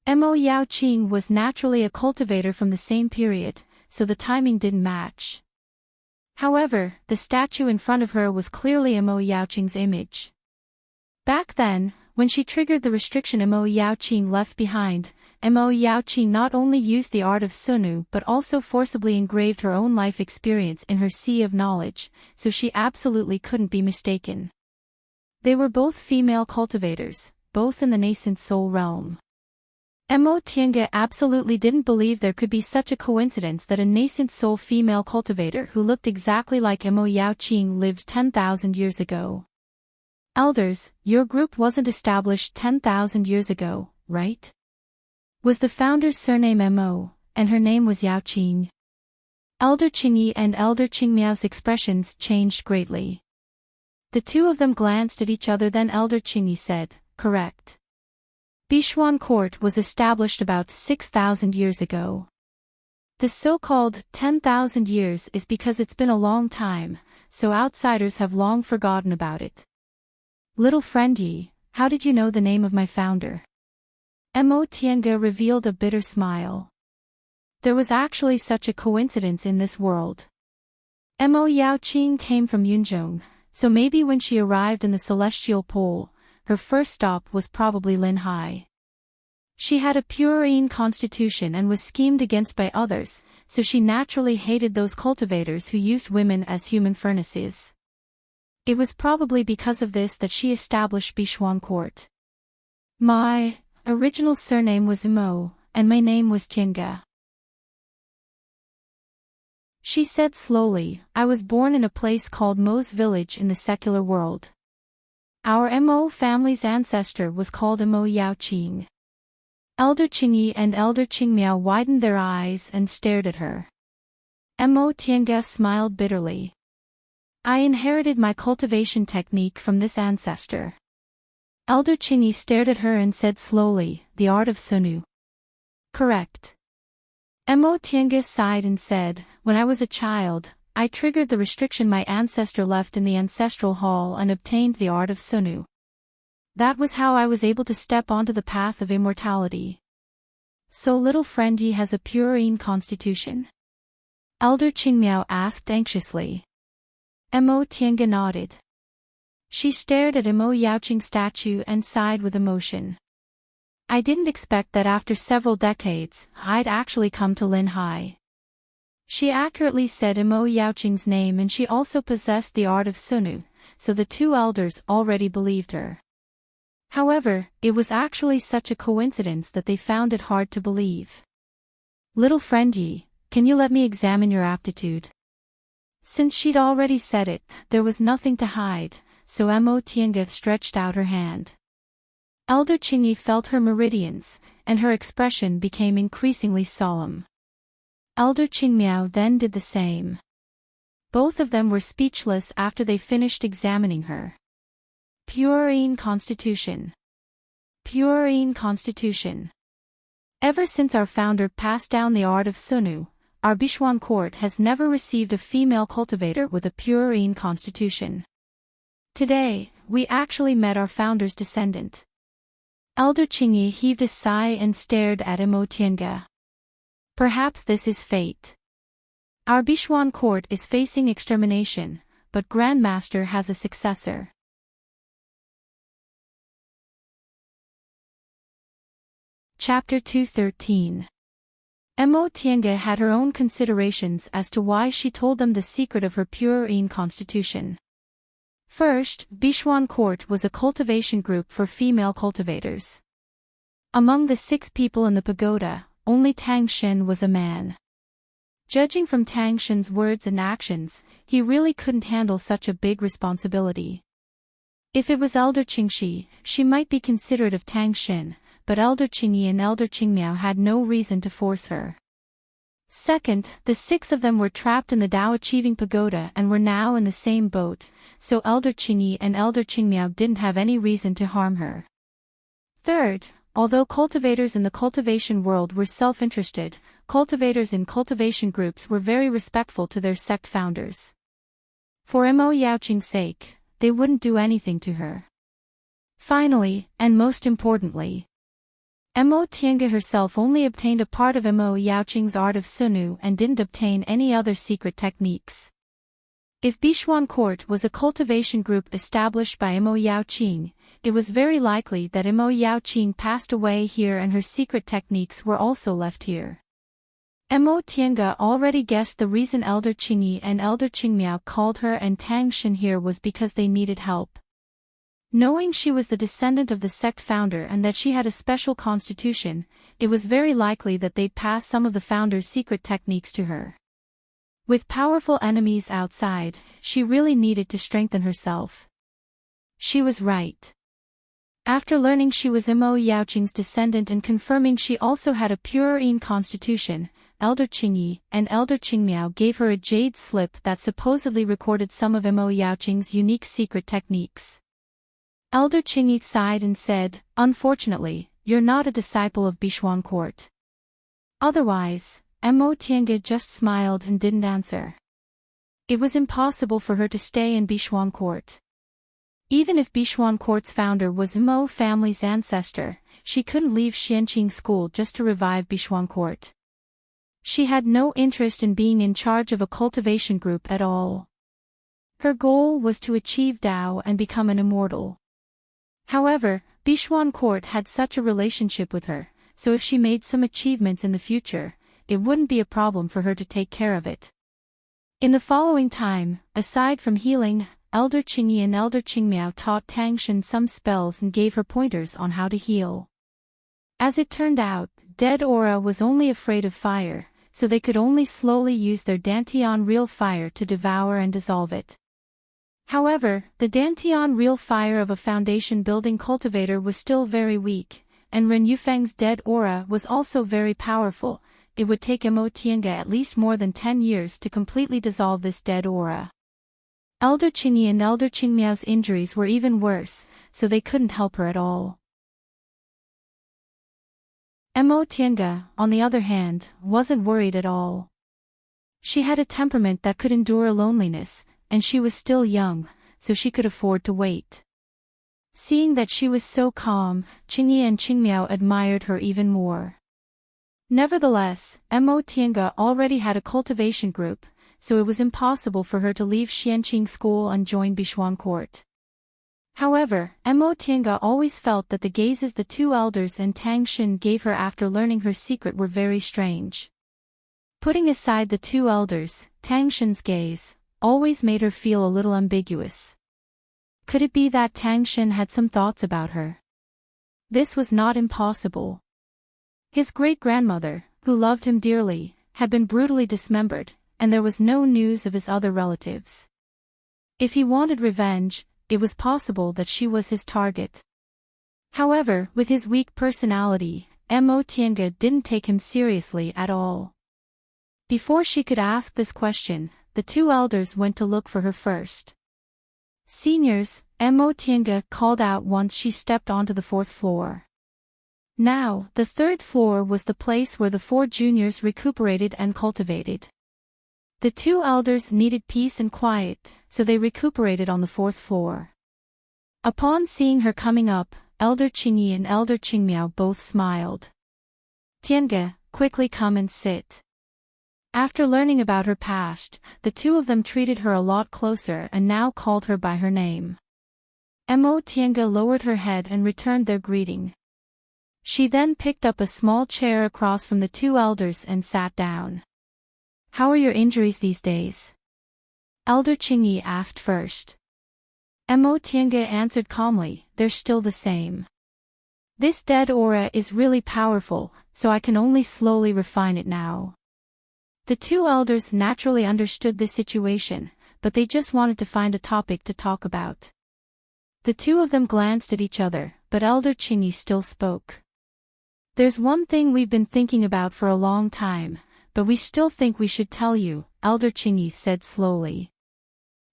Yaoqing was naturally a cultivator from the same period, so the timing didn't match. However, the statue in front of her was clearly Yaoqing's image. Back then, when she triggered the restriction Yaoqing left behind, Yaoqing not only used the art of Sunu but also forcibly engraved her own life experience in her sea of knowledge, so she absolutely couldn't be mistaken. They were both female cultivators, both in the nascent soul realm. Tiange absolutely didn't believe there could be such a coincidence that a nascent soul female cultivator who looked exactly like Yaoqing lived 10,000 years ago. Elders, your group wasn't established 10,000 years ago, right? Was the founder's surname Mo, and her name was Yaoqing? Elder Qingyi and Elder Qingmiao's expressions changed greatly. The two of them glanced at each other, then Elder Qingyi said, "Correct. Bishuan Court was established about 6,000 years ago. The so-called 10,000 years is because it's been a long time, so outsiders have long forgotten about it." Little friendy, how did you know the name of my founder? Tiange revealed a bitter smile. There was actually such a coincidence in this world. Yaoqing came from Yunzhong, so maybe when she arrived in the Celestial Pole, her first stop was probably Linhai. She had a purine constitution and was schemed against by others, so she naturally hated those cultivators who used women as human furnaces. It was probably because of this that she established Bishuan Court. My original surname was Mo, and my name was Tiange. She said slowly, I was born in a place called Mo's village in the secular world. Our Mo family's ancestor was called Yaoqing. Elder Qingyi and Elder Qingmiao widened their eyes and stared at her. Tiange smiled bitterly. I inherited my cultivation technique from this ancestor. Elder Qingyi stared at her and said slowly, the art of Sunu. Correct. Tiange sighed and said, when I was a child, I triggered the restriction my ancestor left in the ancestral hall and obtained the art of Sunu. That was how I was able to step onto the path of immortality. So little friendy has a purine constitution? Elder Qingmiao asked anxiously. Tiange nodded. She stared at Yaoqing's statue and sighed with emotion. I didn't expect that after several decades, I'd actually come to Lin Hai. She accurately said Imo Yaoqing's name, and she also possessed the art of Sunu, so the two elders already believed her. However, it was actually such a coincidence that they found it hard to believe. Little friend Yi, can you let me examine your aptitude? Since she'd already said it, there was nothing to hide, so Mo Tiange stretched out her hand. Elder Qingyi felt her meridians, and her expression became increasingly solemn. Elder Qingmiao then did the same. Both of them were speechless after they finished examining her. Purine Constitution. Purine Constitution. Ever since our founder passed down the art of Sunu, our Bichuan court has never received a female cultivator with a purine constitution. Today, we actually met our founder's descendant. Elder Qingyi heaved a sigh and stared at Imo Tiange. Perhaps this is fate. Our Bichuan court is facing extermination, but Grandmaster has a successor. Chapter 213. Mo Tiange had her own considerations as to why she told them the secret of her purine constitution. First, Bichuan Court was a cultivation group for female cultivators. Among the 6 people in the pagoda, only Tang Shen was a man. Judging from Tang Shen's words and actions, he really couldn't handle such a big responsibility. If it was Elder Qingxi, she might be considerate of Tang Shen, but Elder Qingyi and Elder Qingmiao had no reason to force her. Second, the 6 of them were trapped in the Dao Achieving Pagoda and were now in the same boat, so Elder Qingyi and Elder Qingmiao didn't have any reason to harm her. Third, although cultivators in the cultivation world were self-interested, cultivators in cultivation groups were very respectful to their sect founders. For Mo Yaoqing's sake, they wouldn't do anything to her. Finally, and most importantly, Mo Tiange herself only obtained a part of Mo Yaoqing's art of Sunu and didn't obtain any other secret techniques. If Bichuan Court was a cultivation group established by Mo Yaoqing, it was very likely that Mo Yaoqing passed away here and her secret techniques were also left here. Mo Tiange already guessed the reason Elder Qingyi and Elder Qingmiao called her and Tang Shen here was because they needed help. Knowing she was the descendant of the sect founder and that she had a special constitution, it was very likely that they'd pass some of the founder's secret techniques to her. With powerful enemies outside, she really needed to strengthen herself. She was right. After learning she was Mo Yaoqing's descendant and confirming she also had a purine constitution, Elder Qingyi and Elder Qingmiao gave her a jade slip that supposedly recorded some of Mo Yaoqing's unique secret techniques. Elder Qingyi sighed and said, "Unfortunately, you're not a disciple of Bichuan Court." Otherwise, Mo Tiange just smiled and didn't answer. It was impossible for her to stay in Bichuan Court. Even if Bichuan Court's founder was Mo family's ancestor, she couldn't leave Xianqing School just to revive Bichuan Court. She had no interest in being in charge of a cultivation group at all. Her goal was to achieve Dao and become an immortal. However, Bichuan Court had such a relationship with her, so if she made some achievements in the future, it wouldn't be a problem for her to take care of it. In the following time, aside from healing, Elder Qingyi and Elder Qingmiao taught Tang Shen some spells and gave her pointers on how to heal. As it turned out, Dead Aura was only afraid of fire, so they could only slowly use their Dantian real fire to devour and dissolve it. However, the Dantian real fire of a foundation-building cultivator was still very weak, and Ren Yufeng's Dead Aura was also very powerful. It would take Mo Tiange at least more than 10 years to completely dissolve this Dead Aura. Elder Qingyi and Elder Qingmiao's injuries were even worse, so they couldn't help her at all. Mo Tiange, on the other hand, wasn't worried at all. She had a temperament that could endure loneliness, and she was still young, so she could afford to wait. Seeing that she was so calm, Qingyi and Qingmiao admired her even more. Nevertheless, Mo Tiange already had a cultivation group, so it was impossible for her to leave Xianqing School and join Bichuan Court. However, Mo Tiange always felt that the gazes the two elders and Tang Xin gave her after learning her secret were very strange. Putting aside the two elders, Tang Xin's gaze always made her feel a little ambiguous. Could it be that Tang Xin had some thoughts about her? This was not impossible. His great-grandmother, who loved him dearly, had been brutally dismembered, and there was no news of his other relatives. If he wanted revenge, it was possible that she was his target. However, with his weak personality, Mo Tiange didn't take him seriously at all. Before she could ask this question, the two elders went to look for her first. "Seniors," Mo Tiange called out once she stepped onto the fourth floor. Now, the third floor was the place where the four juniors recuperated and cultivated. The two elders needed peace and quiet, so they recuperated on the fourth floor. Upon seeing her coming up, Elder Qingyi and Elder Qingmiao both smiled. "Tiange, quickly come and sit." After learning about her past, the two of them treated her a lot closer and now called her by her name. Mo Tiange lowered her head and returned their greeting. She then picked up a small chair across from the two elders and sat down. "How are your injuries these days?" Elder Qingyi asked first. Mo Tiange answered calmly, "They're still the same. This dead aura is really powerful, so I can only slowly refine it now." The two elders naturally understood this situation, but they just wanted to find a topic to talk about. The two of them glanced at each other, but Elder Qingyi still spoke. "There's one thing we've been thinking about for a long time, but we still think we should tell you," Elder Qingyi said slowly.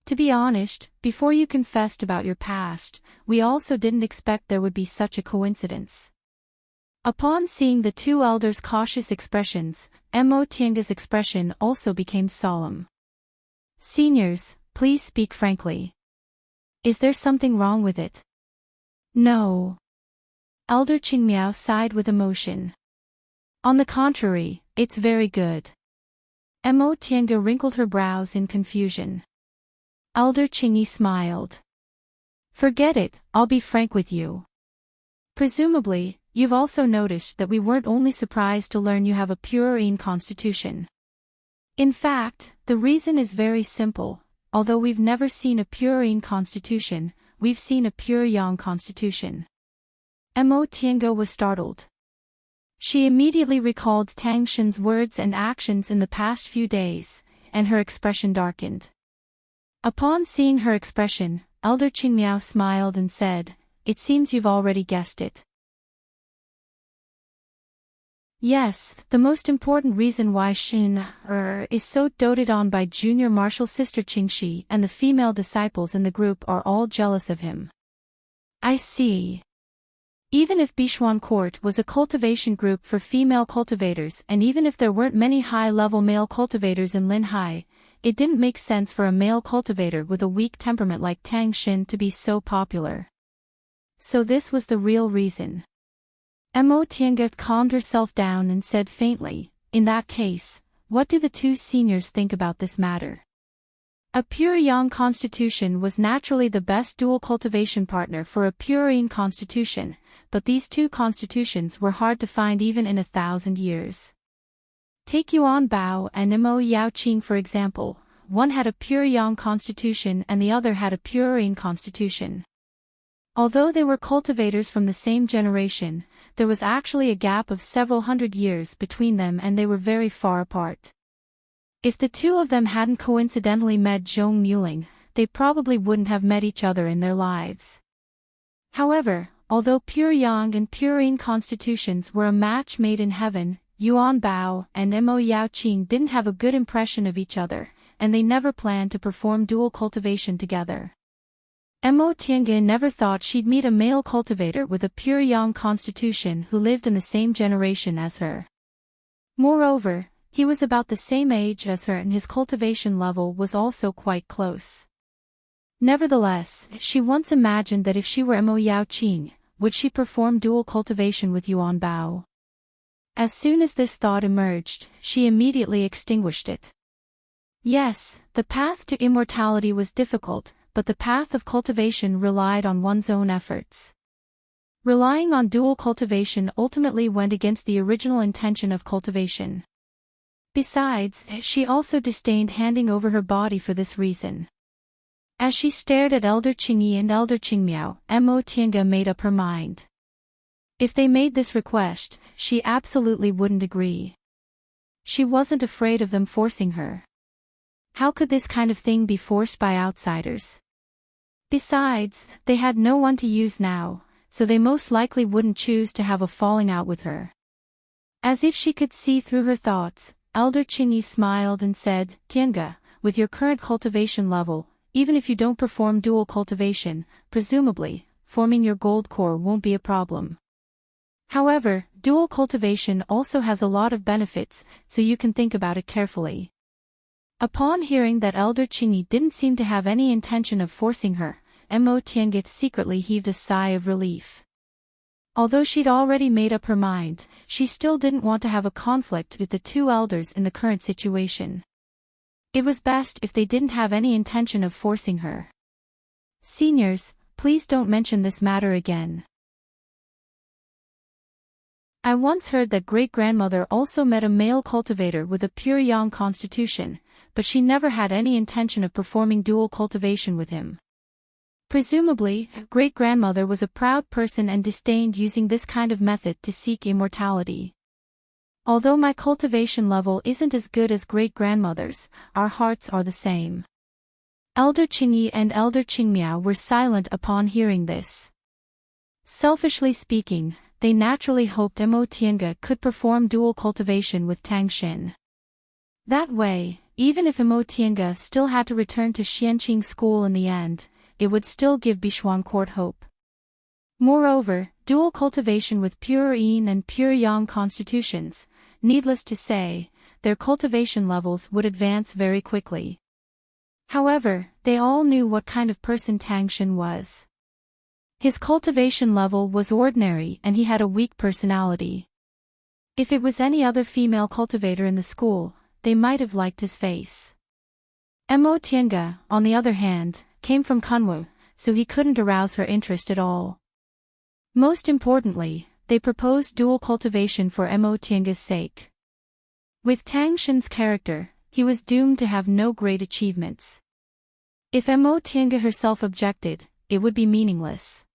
"To be honest, before you confessed about your past, we also didn't expect there would be such a coincidence." Upon seeing the two elders' cautious expressions, Mo Tiange's expression also became solemn. "Seniors, please speak frankly. Is there something wrong with it?" "No." Elder Qingmiao sighed with emotion. "On the contrary, it's very good." Mo Tiange wrinkled her brows in confusion. Elder Qingyi smiled. "Forget it, I'll be frank with you. Presumably, you've also noticed that we weren't only surprised to learn you have a purine constitution. In fact, the reason is very simple. Although we've never seen a purine constitution, we've seen a pure yang constitution." Mo Tiange was startled. She immediately recalled Tang Xin's words and actions in the past few days, and her expression darkened. Upon seeing her expression, Elder Qingmiao smiled and said, "It seems you've already guessed it." Yes, the most important reason why Xin is so doted on by junior martial sister Qingxi and the female disciples in the group are all jealous of him. I see. Even if Bishuan Court was a cultivation group for female cultivators and even if there weren't many high-level male cultivators in Linhai, it didn't make sense for a male cultivator with a weak temperament like Tang Xin to be so popular. So this was the real reason. Mo Tiange calmed herself down and said faintly, "In that case, what do the two seniors think about this matter?" A pure yang constitution was naturally the best dual cultivation partner for a purine constitution, but these two constitutions were hard to find even in 1,000 years. Take Yuan Bao and Mo Yaoqing for example, one had a pure yang constitution and the other had a purine constitution. Although they were cultivators from the same generation, there was actually a gap of several hundred years between them and they were very far apart. If the two of them hadn't coincidentally met Zhong Muling, they probably wouldn't have met each other in their lives. However, although pure yang and purine constitutions were a match made in heaven, Yuan Bao and Mo Yaoqing didn't have a good impression of each other, and they never planned to perform dual cultivation together. Mo Tiange never thought she'd meet a male cultivator with a pure yang constitution who lived in the same generation as her. Moreover, he was about the same age as her and his cultivation level was also quite close. Nevertheless, she once imagined that if she were Mo Yaoqing, would she perform dual cultivation with Yuan Bao? As soon as this thought emerged, she immediately extinguished it. Yes, the path to immortality was difficult, but the path of cultivation relied on one's own efforts. Relying on dual cultivation ultimately went against the original intention of cultivation. Besides, she also disdained handing over her body for this reason. As she stared at Elder Qingyi and Elder Qingmiao, Mo Tiange made up her mind. If they made this request, she absolutely wouldn't agree. She wasn't afraid of them forcing her. How could this kind of thing be forced by outsiders? Besides, they had no one to use now, so they most likely wouldn't choose to have a falling out with her. As if she could see through her thoughts, Elder Qingyi smiled and said, Tiange, with your current cultivation level, even if you don't perform dual cultivation, presumably, forming your gold core won't be a problem. However, dual cultivation also has a lot of benefits, so you can think about it carefully. Upon hearing that Elder Qingyi didn't seem to have any intention of forcing her, Mo Tiange secretly heaved a sigh of relief. Although she'd already made up her mind, she still didn't want to have a conflict with the two elders in the current situation. It was best if they didn't have any intention of forcing her. Seniors, please don't mention this matter again. I once heard that great-grandmother also met a male cultivator with a pure yang constitution, but she never had any intention of performing dual cultivation with him. Presumably, great-grandmother was a proud person and disdained using this kind of method to seek immortality. Although my cultivation level isn't as good as great-grandmother's, our hearts are the same. Elder Qingyi and Elder Qingmiao were silent upon hearing this. Selfishly speaking, they naturally hoped Mo Tiange could perform dual cultivation with Tang Xin. That way, even if Mo Tiange still had to return to Xianqing School in the end, it would still give Bishuan Court hope. Moreover, dual cultivation with pure yin and pure yang constitutions, needless to say, their cultivation levels would advance very quickly. However, they all knew what kind of person Tang Xin was. His cultivation level was ordinary and he had a weak personality. If it was any other female cultivator in the school, they might have liked his face. Mo Tiange, on the other hand, came from Kunwu, so he couldn't arouse her interest at all. Most importantly, they proposed dual cultivation for Mo Tiange's sake. With Tang Xin's character, he was doomed to have no great achievements. If Mo Tiange herself objected, it would be meaningless.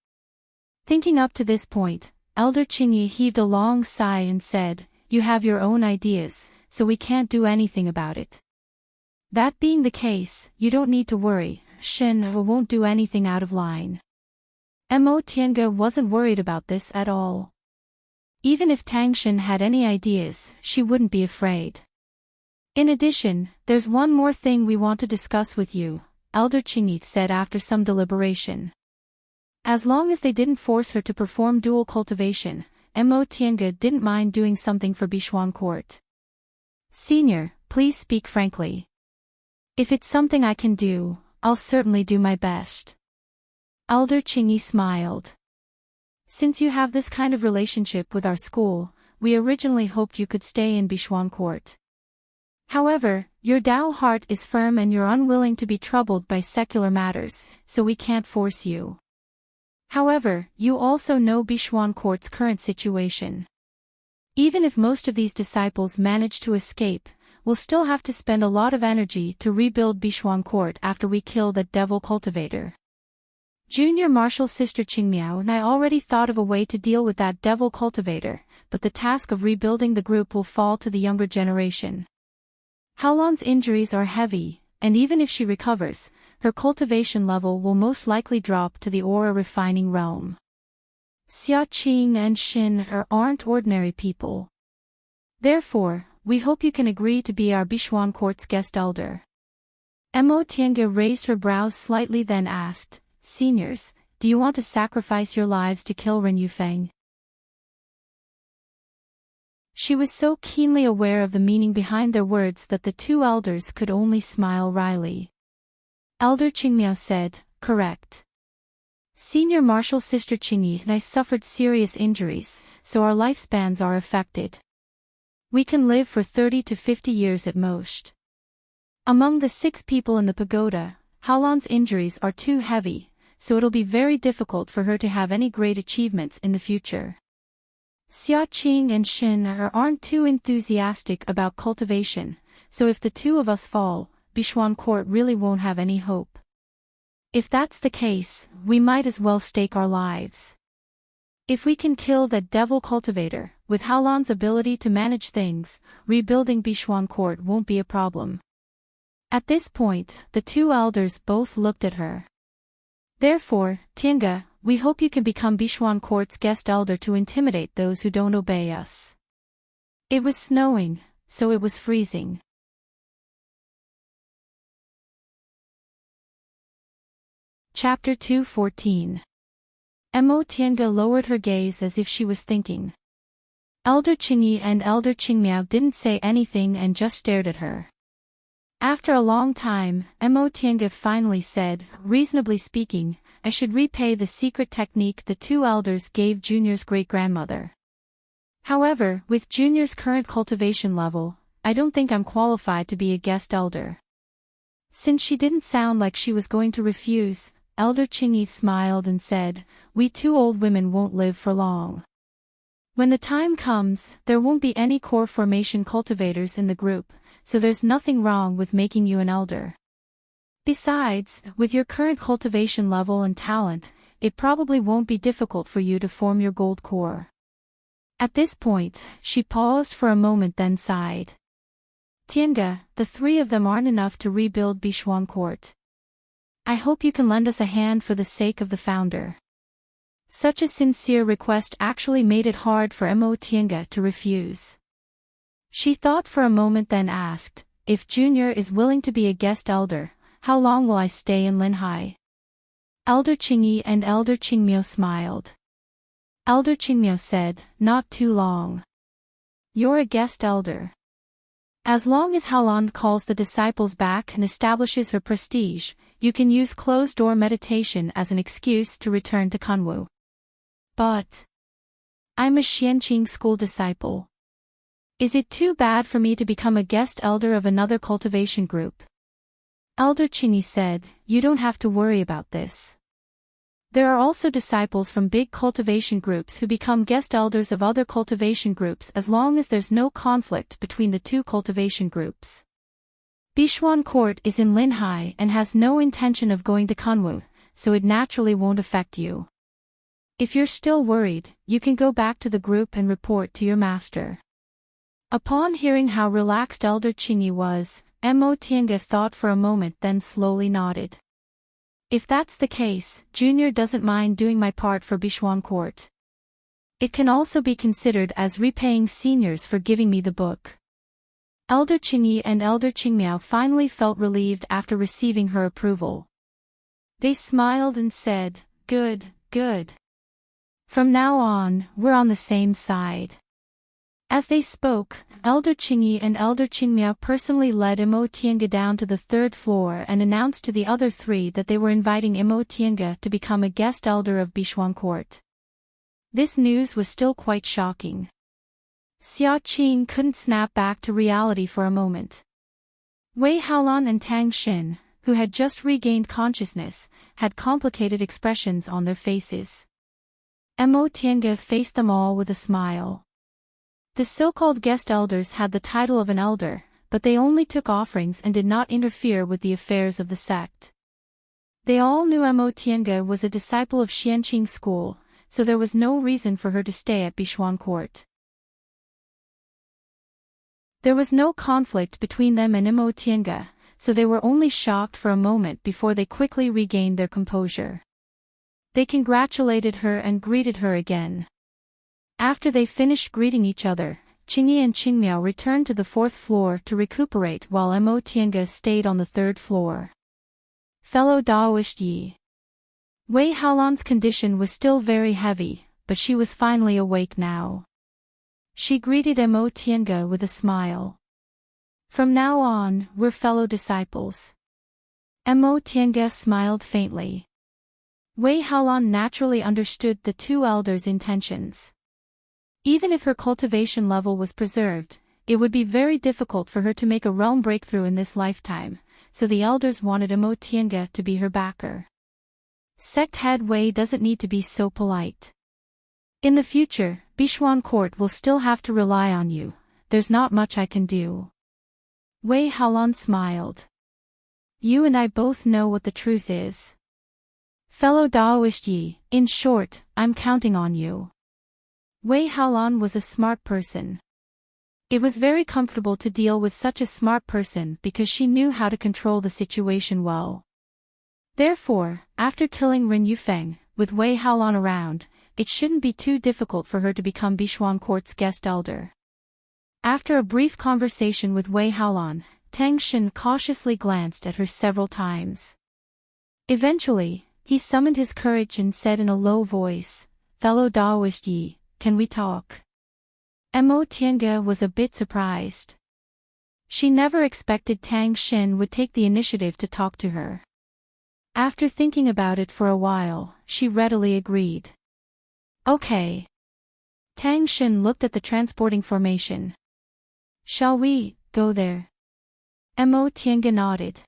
Thinking up to this point, Elder Qingyi heaved a long sigh and said, "You have your own ideas, so we can't do anything about it. That being the case, you don't need to worry, Xin won't do anything out of line." Mo Tiange wasn't worried about this at all. Even if Tang Xin had any ideas, she wouldn't be afraid. In addition, there's one more thing we want to discuss with you, Elder Qingyi said after some deliberation. As long as they didn't force her to perform dual cultivation, Mo Tiange didn't mind doing something for Bishuan Court. Senior, please speak frankly. If it's something I can do, I'll certainly do my best. Elder Qingyi smiled. Since you have this kind of relationship with our school, we originally hoped you could stay in Bishuan Court. However, your Dao heart is firm and you're unwilling to be troubled by secular matters, so we can't force you. However, you also know Bishuan Court's current situation. Even if most of these disciples manage to escape, we'll still have to spend a lot of energy to rebuild Bishuan Court after we kill that devil cultivator. Junior Martial Sister Qingmiao and I already thought of a way to deal with that devil cultivator, but the task of rebuilding the group will fall to the younger generation. Haolan's injuries are heavy, and even if she recovers, her cultivation level will most likely drop to the aura refining realm. Xiaqing and Xin aren't ordinary people. Therefore, we hope you can agree to be our Bishuan Court's guest elder. Mo Tiange raised her brows slightly then asked, Seniors, do you want to sacrifice your lives to kill Ren Yufeng? She was so keenly aware of the meaning behind their words that the two elders could only smile wryly. Elder Qingmiao said, correct. Senior Martial Sister Qingyi and I suffered serious injuries, so our lifespans are affected. We can live for 30 to 50 years at most. Among the 6 people in the pagoda, Haolan's injuries are too heavy, so it'll be very difficult for her to have any great achievements in the future. Xiaqing and Xin aren't too enthusiastic about cultivation, so if the two of us fall, Bichuan Court really won't have any hope. If that's the case, we might as well stake our lives. If we can kill that devil cultivator, with Haolan's ability to manage things, rebuilding Bichuan Court won't be a problem. At this point, the two elders both looked at her. Therefore, Tiange, we hope you can become Bichuan Court's guest elder to intimidate those who don't obey us. It was snowing, so it was freezing. Chapter 2:14. Tiange lowered her gaze as if she was thinking. Elder Qingyi and Elder Qingmiao didn't say anything and just stared at her. After a long time, Tiange finally said, reasonably speaking, I should repay the secret technique the two elders gave Junior's great-grandmother. However, with Junior's current cultivation level, I don't think I'm qualified to be a guest elder. Since she didn't sound like she was going to refuse, Elder Qingyi smiled and said, we two old women won't live for long. When the time comes, there won't be any core formation cultivators in the group, so there's nothing wrong with making you an elder. Besides, with your current cultivation level and talent, it probably won't be difficult for you to form your gold core. At this point, she paused for a moment then sighed. Tiange, the three of them aren't enough to rebuild Bichuan Court. I hope you can lend us a hand for the sake of the founder. Such a sincere request actually made it hard for Tiange to refuse. She thought for a moment then asked, if Junior is willing to be a guest elder, how long will I stay in Linhai? Elder Qingyi and Elder Qingmiao smiled. Elder Qingmiao said, not too long. You're a guest elder. As long as Haolan calls the disciples back and establishes her prestige, you can use closed-door meditation as an excuse to return to Kunwu. But I'm a Xianqing school disciple. Is it too bad for me to become a guest elder of another cultivation group? Elder Qingyi said, you don't have to worry about this. There are also disciples from big cultivation groups who become guest elders of other cultivation groups as long as there's no conflict between the two cultivation groups. Bichuan Court is in Linhai and has no intention of going to Kunwu, so it naturally won't affect you. If you're still worried, you can go back to the group and report to your master. Upon hearing how relaxed Elder Qingyi was, Tiange thought for a moment then slowly nodded. If that's the case, Junior doesn't mind doing my part for Bichuan Court. It can also be considered as repaying seniors for giving me the book. Elder Qingyi and Elder Qingmiao finally felt relieved after receiving her approval. They smiled and said, good, good. From now on, we're on the same side. As they spoke, Elder Qingyi and Elder Qingmiao personally led Tiange down to the third floor and announced to the other three that they were inviting Tiange to become a guest elder of Bichuan Court. This news was still quite shocking. Xiaqing couldn't snap back to reality for a moment. Wei Haolan and Tang Xin, who had just regained consciousness, had complicated expressions on their faces. Tiange faced them all with a smile. The so-called guest elders had the title of an elder, but they only took offerings and did not interfere with the affairs of the sect. They all knew Tiange was a disciple of Xianqing school, so there was no reason for her to stay at Bichuan Court. There was no conflict between them and Tiange, so they were only shocked for a moment before they quickly regained their composure. They congratulated her and greeted her again. After they finished greeting each other, Qingyi and Qingmiao returned to the fourth floor to recuperate while Tiange stayed on the third floor. Fellow Daoist Yi. Wei Haolan's condition was still very heavy, but she was finally awake now. She greeted Tiange with a smile. From now on, we're fellow disciples. Tiange smiled faintly. Wei Haolan naturally understood the two elders' intentions. Even if her cultivation level was preserved, it would be very difficult for her to make a realm breakthrough in this lifetime, so the elders wanted Imotianga to be her backer. Sect head Wei doesn't need to be so polite. In the future, Bichuan Court will still have to rely on you. There's not much I can do. Wei Haolan smiled. You and I both know what the truth is. Fellow Daoist Yi, in short, I'm counting on you. Wei Haolan was a smart person. It was very comfortable to deal with such a smart person because she knew how to control the situation well. Therefore, after killing Ren Yufeng, with Wei Haolan around, it shouldn't be too difficult for her to become Bichuan Court's guest elder. After a brief conversation with Wei Haolan, Tang Xin cautiously glanced at her several times. Eventually, he summoned his courage and said in a low voice, Fellow Daoist Yi, can we talk? Mo Tiange was a bit surprised. She never expected Tang Xin would take the initiative to talk to her. After thinking about it for a while, she readily agreed. Okay. Tang Xin looked at the transporting formation. Shall we go there? Mo Tiange nodded.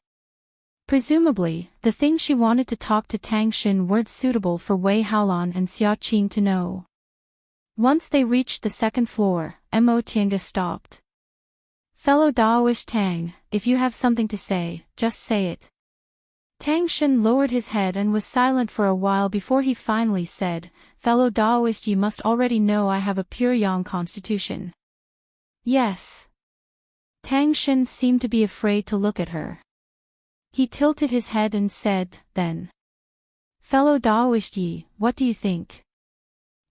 Presumably, the things she wanted to talk to Tang Xin weren't suitable for Wei Haolan and Xia Qing to know. Once they reached the second floor, Mo Tiange stopped. Fellow Daoist Tang, if you have something to say, just say it. Tang Xin lowered his head and was silent for a while before he finally said, Fellow Daoist, you must already know I have a pure yang constitution. Yes. Tang Xin seemed to be afraid to look at her. He tilted his head and said, then. Fellow Daoist Yi, what do you think?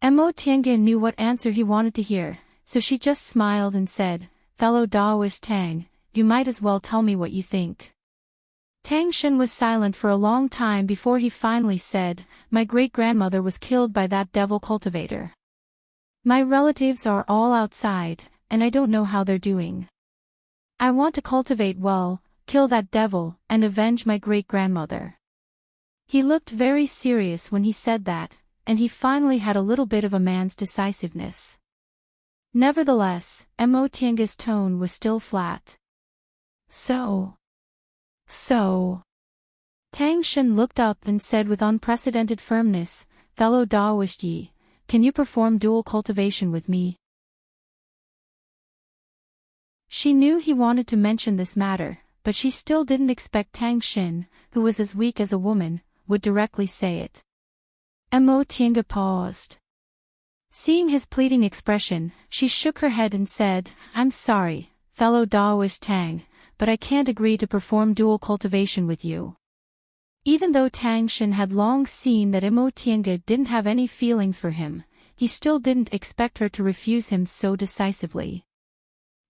Mo Tiange knew what answer he wanted to hear, so she just smiled and said, Fellow Daoist Tang, you might as well tell me what you think. Tang Xin was silent for a long time before he finally said, my great-grandmother was killed by that devil cultivator. My relatives are all outside, and I don't know how they're doing. I want to cultivate well, kill that devil, and avenge my great-grandmother. He looked very serious when he said that, and he finally had a little bit of a man's decisiveness. Nevertheless, Mo Tiange's tone was still flat. So. Tang Xin looked up and said with unprecedented firmness, Fellow Daoist Yi, can you perform dual cultivation with me? She knew he wanted to mention this matter, but she still didn't expect Tang Xin, who was as weak as a woman, would directly say it. Mo Tiange paused. Seeing his pleading expression, she shook her head and said, I'm sorry, fellow Daoist Tang, but I can't agree to perform dual cultivation with you. Even though Tang Xin had long seen that Mo Tiange didn't have any feelings for him, he still didn't expect her to refuse him so decisively.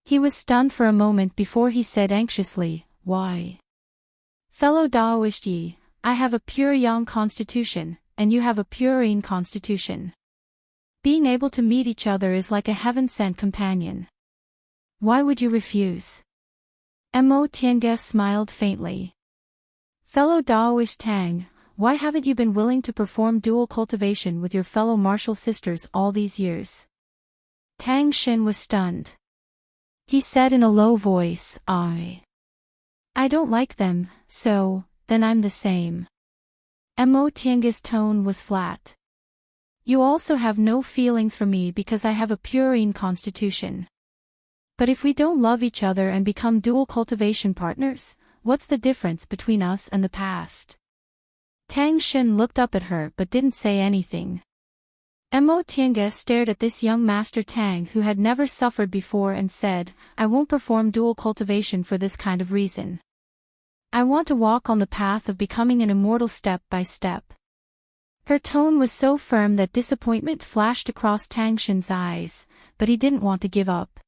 He was stunned for a moment before he said anxiously, why? Fellow Daoist Yi, I have a pure yang constitution, and you have a pure yin constitution. Being able to meet each other is like a heaven-sent companion. Why would you refuse? Mo Tiange smiled faintly. Fellow Daoist Tang, why haven't you been willing to perform dual cultivation with your fellow martial sisters all these years? Tang Xin was stunned. He said in a low voice, I don't like them, so, then I'm the same. Mo Tiange's tone was flat. You also have no feelings for me because I have a pure yin constitution. But if we don't love each other and become dual cultivation partners, what's the difference between us and the past? Tang Xin looked up at her but didn't say anything. Mo Tiange stared at this young Master Tang who had never suffered before and said, I won't perform dual cultivation for this kind of reason. I want to walk on the path of becoming an immortal step by step. Her tone was so firm that disappointment flashed across Tang Xin's eyes, but he didn't want to give up.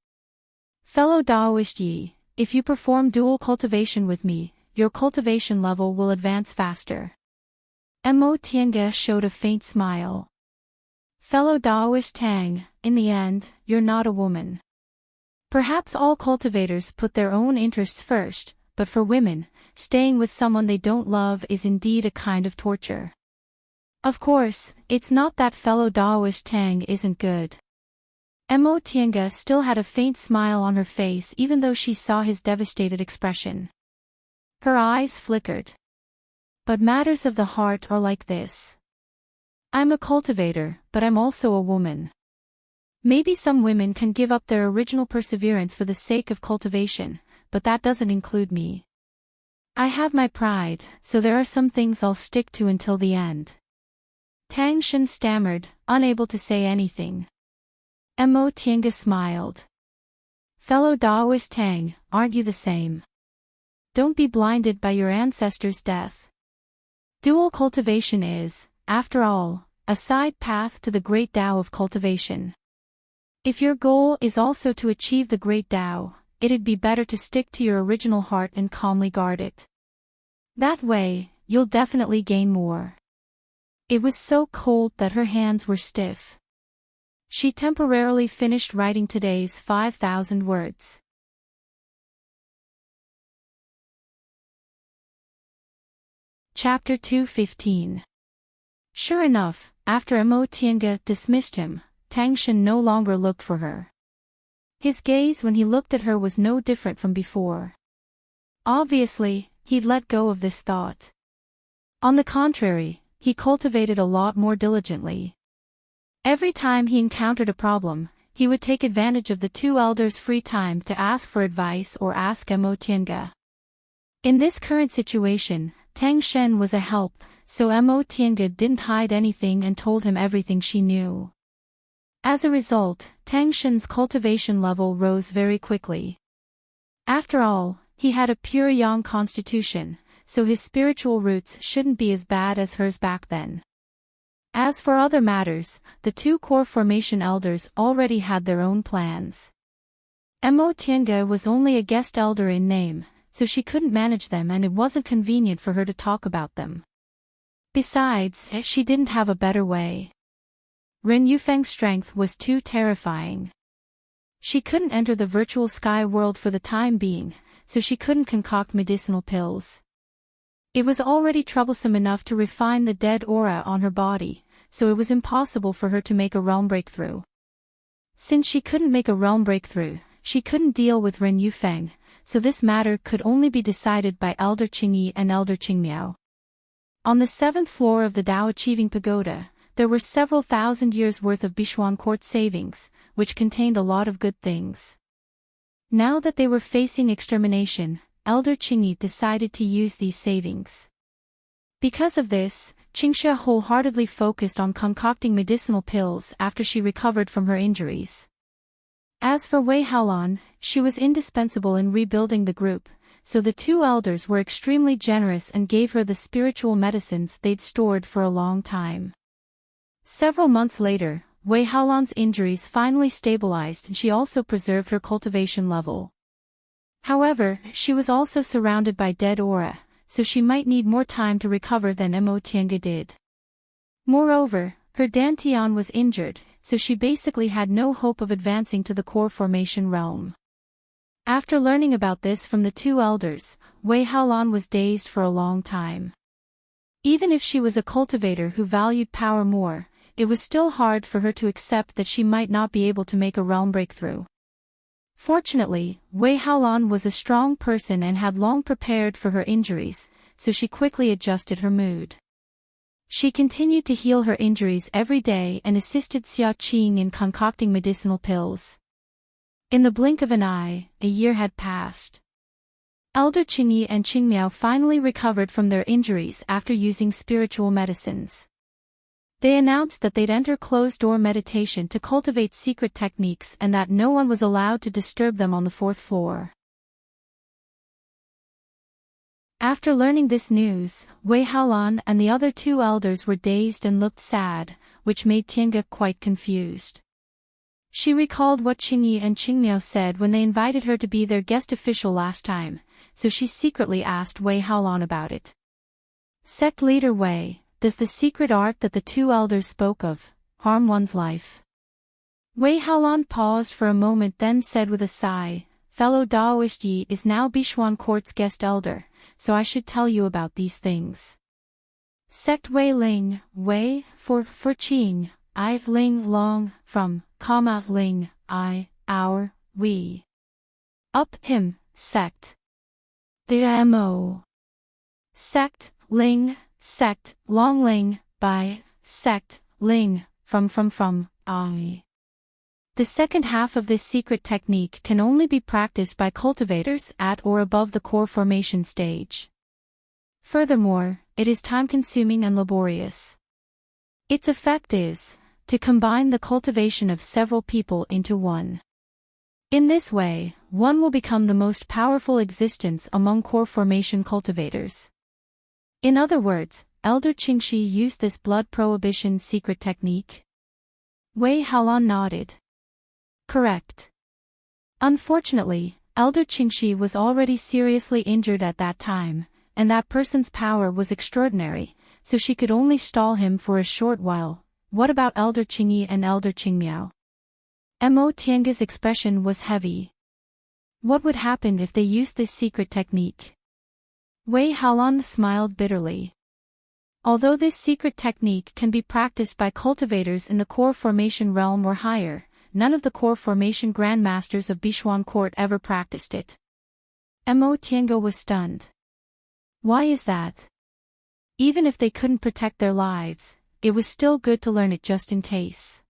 Fellow Daoist Yi, if you perform dual cultivation with me, your cultivation level will advance faster. Mo Tiange showed a faint smile. Fellow Daoist Tang, in the end, you're not a woman. Perhaps all cultivators put their own interests first, but for women, staying with someone they don't love is indeed a kind of torture. Of course, it's not that fellow Daoist Tang isn't good. Mo Tiange still had a faint smile on her face even though she saw his devastated expression. Her eyes flickered. But matters of the heart are like this. I'm a cultivator, but I'm also a woman. Maybe some women can give up their original perseverance for the sake of cultivation, but that doesn't include me. I have my pride, so there are some things I'll stick to until the end. Tang Shen stammered, unable to say anything. Mo Tiange smiled. Fellow Daoist Tang, aren't you the same? Don't be blinded by your ancestors' death. Dual cultivation is, after all, a side path to the great Tao of cultivation. If your goal is also to achieve the great Tao, it'd be better to stick to your original heart and calmly guard it. That way, you'll definitely gain more. It was so cold that her hands were stiff. She temporarily finished writing today's 5,000 words. Chapter 2:15. Sure enough, after Mo Tiange dismissed him, Tang Shen no longer looked for her. His gaze when he looked at her was no different from before. Obviously, he'd let go of this thought. On the contrary, he cultivated a lot more diligently. Every time he encountered a problem, he would take advantage of the two elders' free time to ask for advice or ask Mo Tiange. In this current situation, Tang Shen was a help, so Mo Tiange didn't hide anything and told him everything she knew. As a result, Tang Shen's cultivation level rose very quickly. After all, he had a pure yang constitution, so his spiritual roots shouldn't be as bad as hers back then. As for other matters, the two core formation elders already had their own plans. Mo Tiange was only a guest elder in name, so she couldn't manage them and it wasn't convenient for her to talk about them. Besides, she didn't have a better way. Ren Yufeng's strength was too terrifying. She couldn't enter the virtual sky world for the time being, so she couldn't concoct medicinal pills. It was already troublesome enough to refine the dead aura on her body, so it was impossible for her to make a realm breakthrough. Since she couldn't make a realm breakthrough, she couldn't deal with Ren Yufeng, so this matter could only be decided by Elder Qingyi and Elder Qingmiao. On the 7th floor of the Dao Achieving Pagoda, there were several thousand years' worth of Bishuan Court savings, which contained a lot of good things. Now that they were facing extermination, Elder Qingyi decided to use these savings. Because of this, Qingxia wholeheartedly focused on concocting medicinal pills after she recovered from her injuries. As for Wei Haolan, she was indispensable in rebuilding the group, so the two elders were extremely generous and gave her the spiritual medicines they'd stored for a long time. Several months later, Wei Haolan's injuries finally stabilized and she also preserved her cultivation level. However, she was also surrounded by dead aura, so she might need more time to recover than Mo Tiange did. Moreover, her Dantian was injured, so she basically had no hope of advancing to the core formation realm. After learning about this from the two elders, Wei Haolan was dazed for a long time. Even if she was a cultivator who valued power more, it was still hard for her to accept that she might not be able to make a realm breakthrough. Fortunately, Wei Haolan was a strong person and had long prepared for her injuries, so she quickly adjusted her mood. She continued to heal her injuries every day and assisted Xia Qing in concocting medicinal pills. In the blink of an eye, a year had passed. Elder Qingyi and Qingmiao finally recovered from their injuries after using spiritual medicines. They announced that they'd enter closed-door meditation to cultivate secret techniques and that no one was allowed to disturb them on the 4th floor. After learning this news, Wei Haolan and the other two elders were dazed and looked sad, which made Tiange quite confused. She recalled what Qingyi and Qingmiao said when they invited her to be their guest official last time, so she secretly asked Wei Haolan about it. Sect leader Wei, does the secret art that the two elders spoke of harm one's life? Wei Haolan paused for a moment then said with a sigh, fellow Daoist Yi is now Bishuan Court's guest elder, so I should tell you about these things. Sect Wei Ling, Wei, for Qing, I Ling Long, from, Ling, I, our, we. Up, him, sect. The M.O. sect, ling, sect, long ling, by, sect, ling, from, ai. The second half of this secret technique can only be practiced by cultivators at or above the core formation stage. Furthermore, it is time-consuming and laborious. Its effect is to combine the cultivation of several people into one. In this way, one will become the most powerful existence among core formation cultivators. In other words, Elder Qingxi used this blood prohibition secret technique. Wei Haolan nodded. Correct. Unfortunately, Elder Qingxi was already seriously injured at that time, and that person's power was extraordinary, so she could only stall him for a short while. What about Elder Qingyi and Elder Qingmiao? Mo Tiange's expression was heavy. What would happen if they used this secret technique? Wei Haolan smiled bitterly. Although this secret technique can be practiced by cultivators in the core formation realm or higher, none of the core formation grandmasters of Bichuan Court ever practiced it. Mo Tiange was stunned. Why is that? Even if they couldn't protect their lives, it was still good to learn it just in case.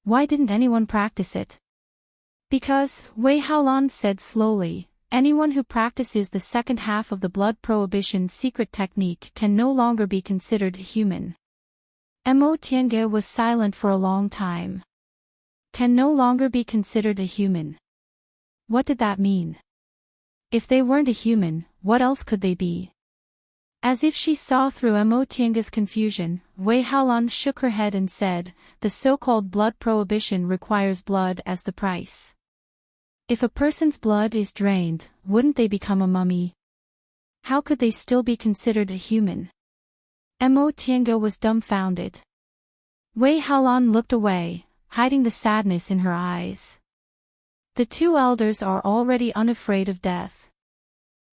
Why didn't anyone practice it? Because, Wei Haolan said slowly, anyone who practices the second half of the blood prohibition secret technique can no longer be considered human. Mo Tiange was silent for a long time. Can no longer be considered a human. What did that mean? If they weren't a human, what else could they be? As if she saw through Mo Tiange's confusion, Wei Haolan shook her head and said, the so-called blood prohibition requires blood as the price. If a person's blood is drained, wouldn't they become a mummy? How could they still be considered a human? Mo Tiange was dumbfounded. Wei Haolan looked away, hiding the sadness in her eyes. The two elders are already unafraid of death.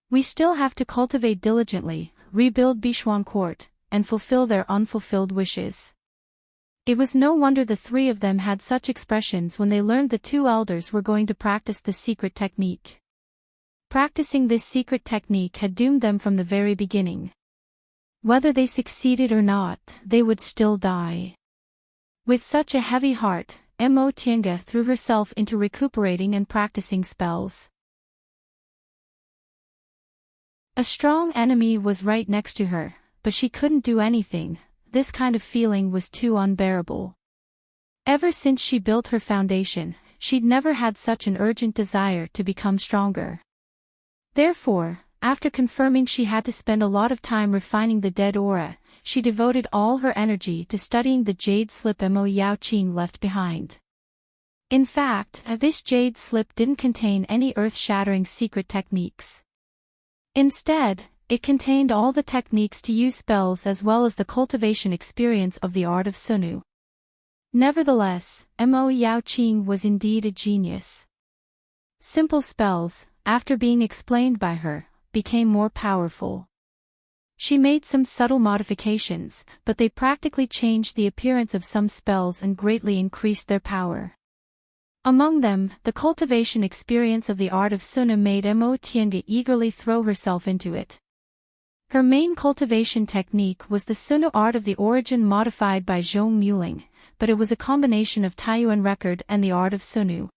We still have to cultivate diligently, rebuild Bichuan Court, and fulfill their unfulfilled wishes. It was no wonder the three of them had such expressions when they learned the two elders were going to practice the secret technique. Practicing this secret technique had doomed them from the very beginning. Whether they succeeded or not, they would still die. With such a heavy heart, Mo Tiange threw herself into recuperating and practicing spells. A strong enemy was right next to her, but she couldn't do anything. This kind of feeling was too unbearable. Ever since she built her foundation, she'd never had such an urgent desire to become stronger. Therefore, after confirming she had to spend a lot of time refining the dead aura, she devoted all her energy to studying the jade slip Mo Yaoqing left behind. In fact, this jade slip didn't contain any earth-shattering secret techniques. Instead, it contained all the techniques to use spells as well as the cultivation experience of the art of Sunu. Nevertheless, Mo Yaoqing was indeed a genius. Simple spells, after being explained by her, became more powerful. She made some subtle modifications, but they practically changed the appearance of some spells and greatly increased their power. Among them, the cultivation experience of the art of Sunu made Mo Tiange eagerly throw herself into it. Her main cultivation technique was the Sunu art of the origin modified by Zhong Muling, but it was a combination of Taiyuan record and the art of Sunu.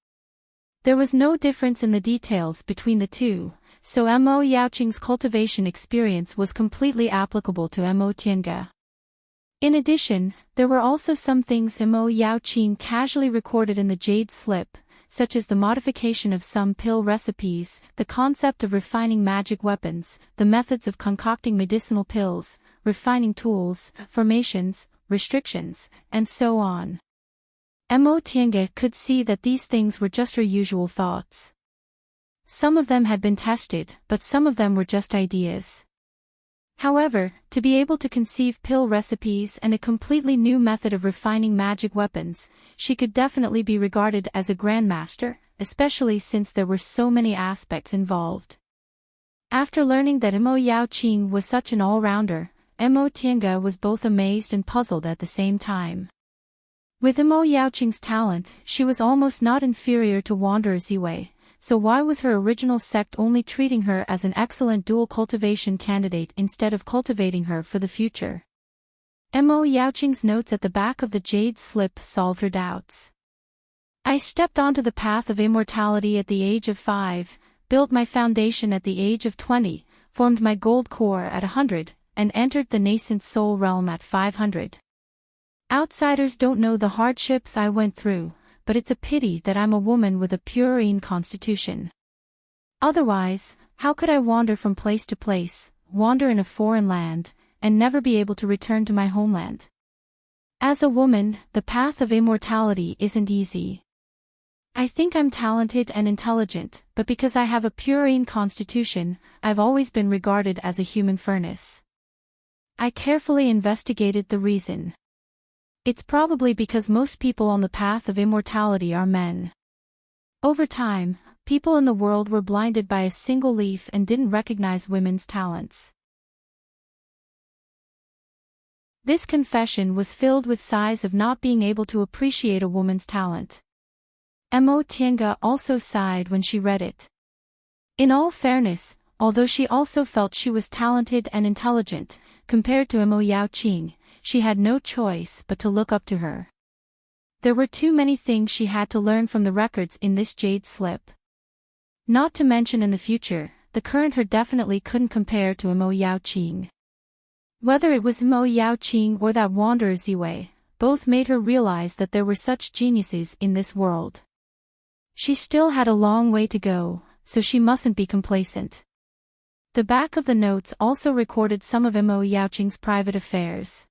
There was no difference in the details between the two, so Mo Yaoqing's cultivation experience was completely applicable to Mo Tiange. In addition, there were also some things Mo Yaoqing casually recorded in the jade slip, such as the modification of some pill recipes, the concept of refining magic weapons, the methods of concocting medicinal pills, refining tools, formations, restrictions, and so on. Mo Tiange could see that these things were just her usual thoughts. Some of them had been tested, but some of them were just ideas. However, to be able to conceive pill recipes and a completely new method of refining magic weapons, she could definitely be regarded as a grandmaster, especially since there were so many aspects involved. After learning that Mo Yaoqing was such an all-rounder, Mo Tiange was both amazed and puzzled at the same time. With Mo Yaoqing's talent, she was almost not inferior to Wanderer Ziwei, so why was her original sect only treating her as an excellent dual cultivation candidate instead of cultivating her for the future? Mo Yaoqing's notes at the back of the jade slip solved her doubts. I stepped onto the path of immortality at the age of 5, built my foundation at the age of 20, formed my gold core at 100, and entered the nascent soul realm at 500. Outsiders don't know the hardships I went through, but it's a pity that I'm a woman with a purine constitution. Otherwise, how could I wander from place to place, wander in a foreign land, and never be able to return to my homeland? As a woman, the path of immortality isn't easy. I think I'm talented and intelligent, but because I have a purine constitution, I've always been regarded as a human furnace. I carefully investigated the reason. It's probably because most people on the path of immortality are men. Over time, people in the world were blinded by a single leaf and didn't recognize women's talents. This confession was filled with sighs of not being able to appreciate a woman's talent. Mo Tiange also sighed when she read it. In all fairness, although she also felt she was talented and intelligent, compared to Mo Yaoqing, she had no choice but to look up to her. There were too many things she had to learn from the records in this jade slip. Not to mention in the future, the current her definitely couldn't compare to Mo Yaoqing. Whether it was Mo Yaoqing or that wanderer Ziwei, both made her realize that there were such geniuses in this world. She still had a long way to go, so she mustn't be complacent. The back of the notes also recorded some of Mo Yaoqing's private affairs.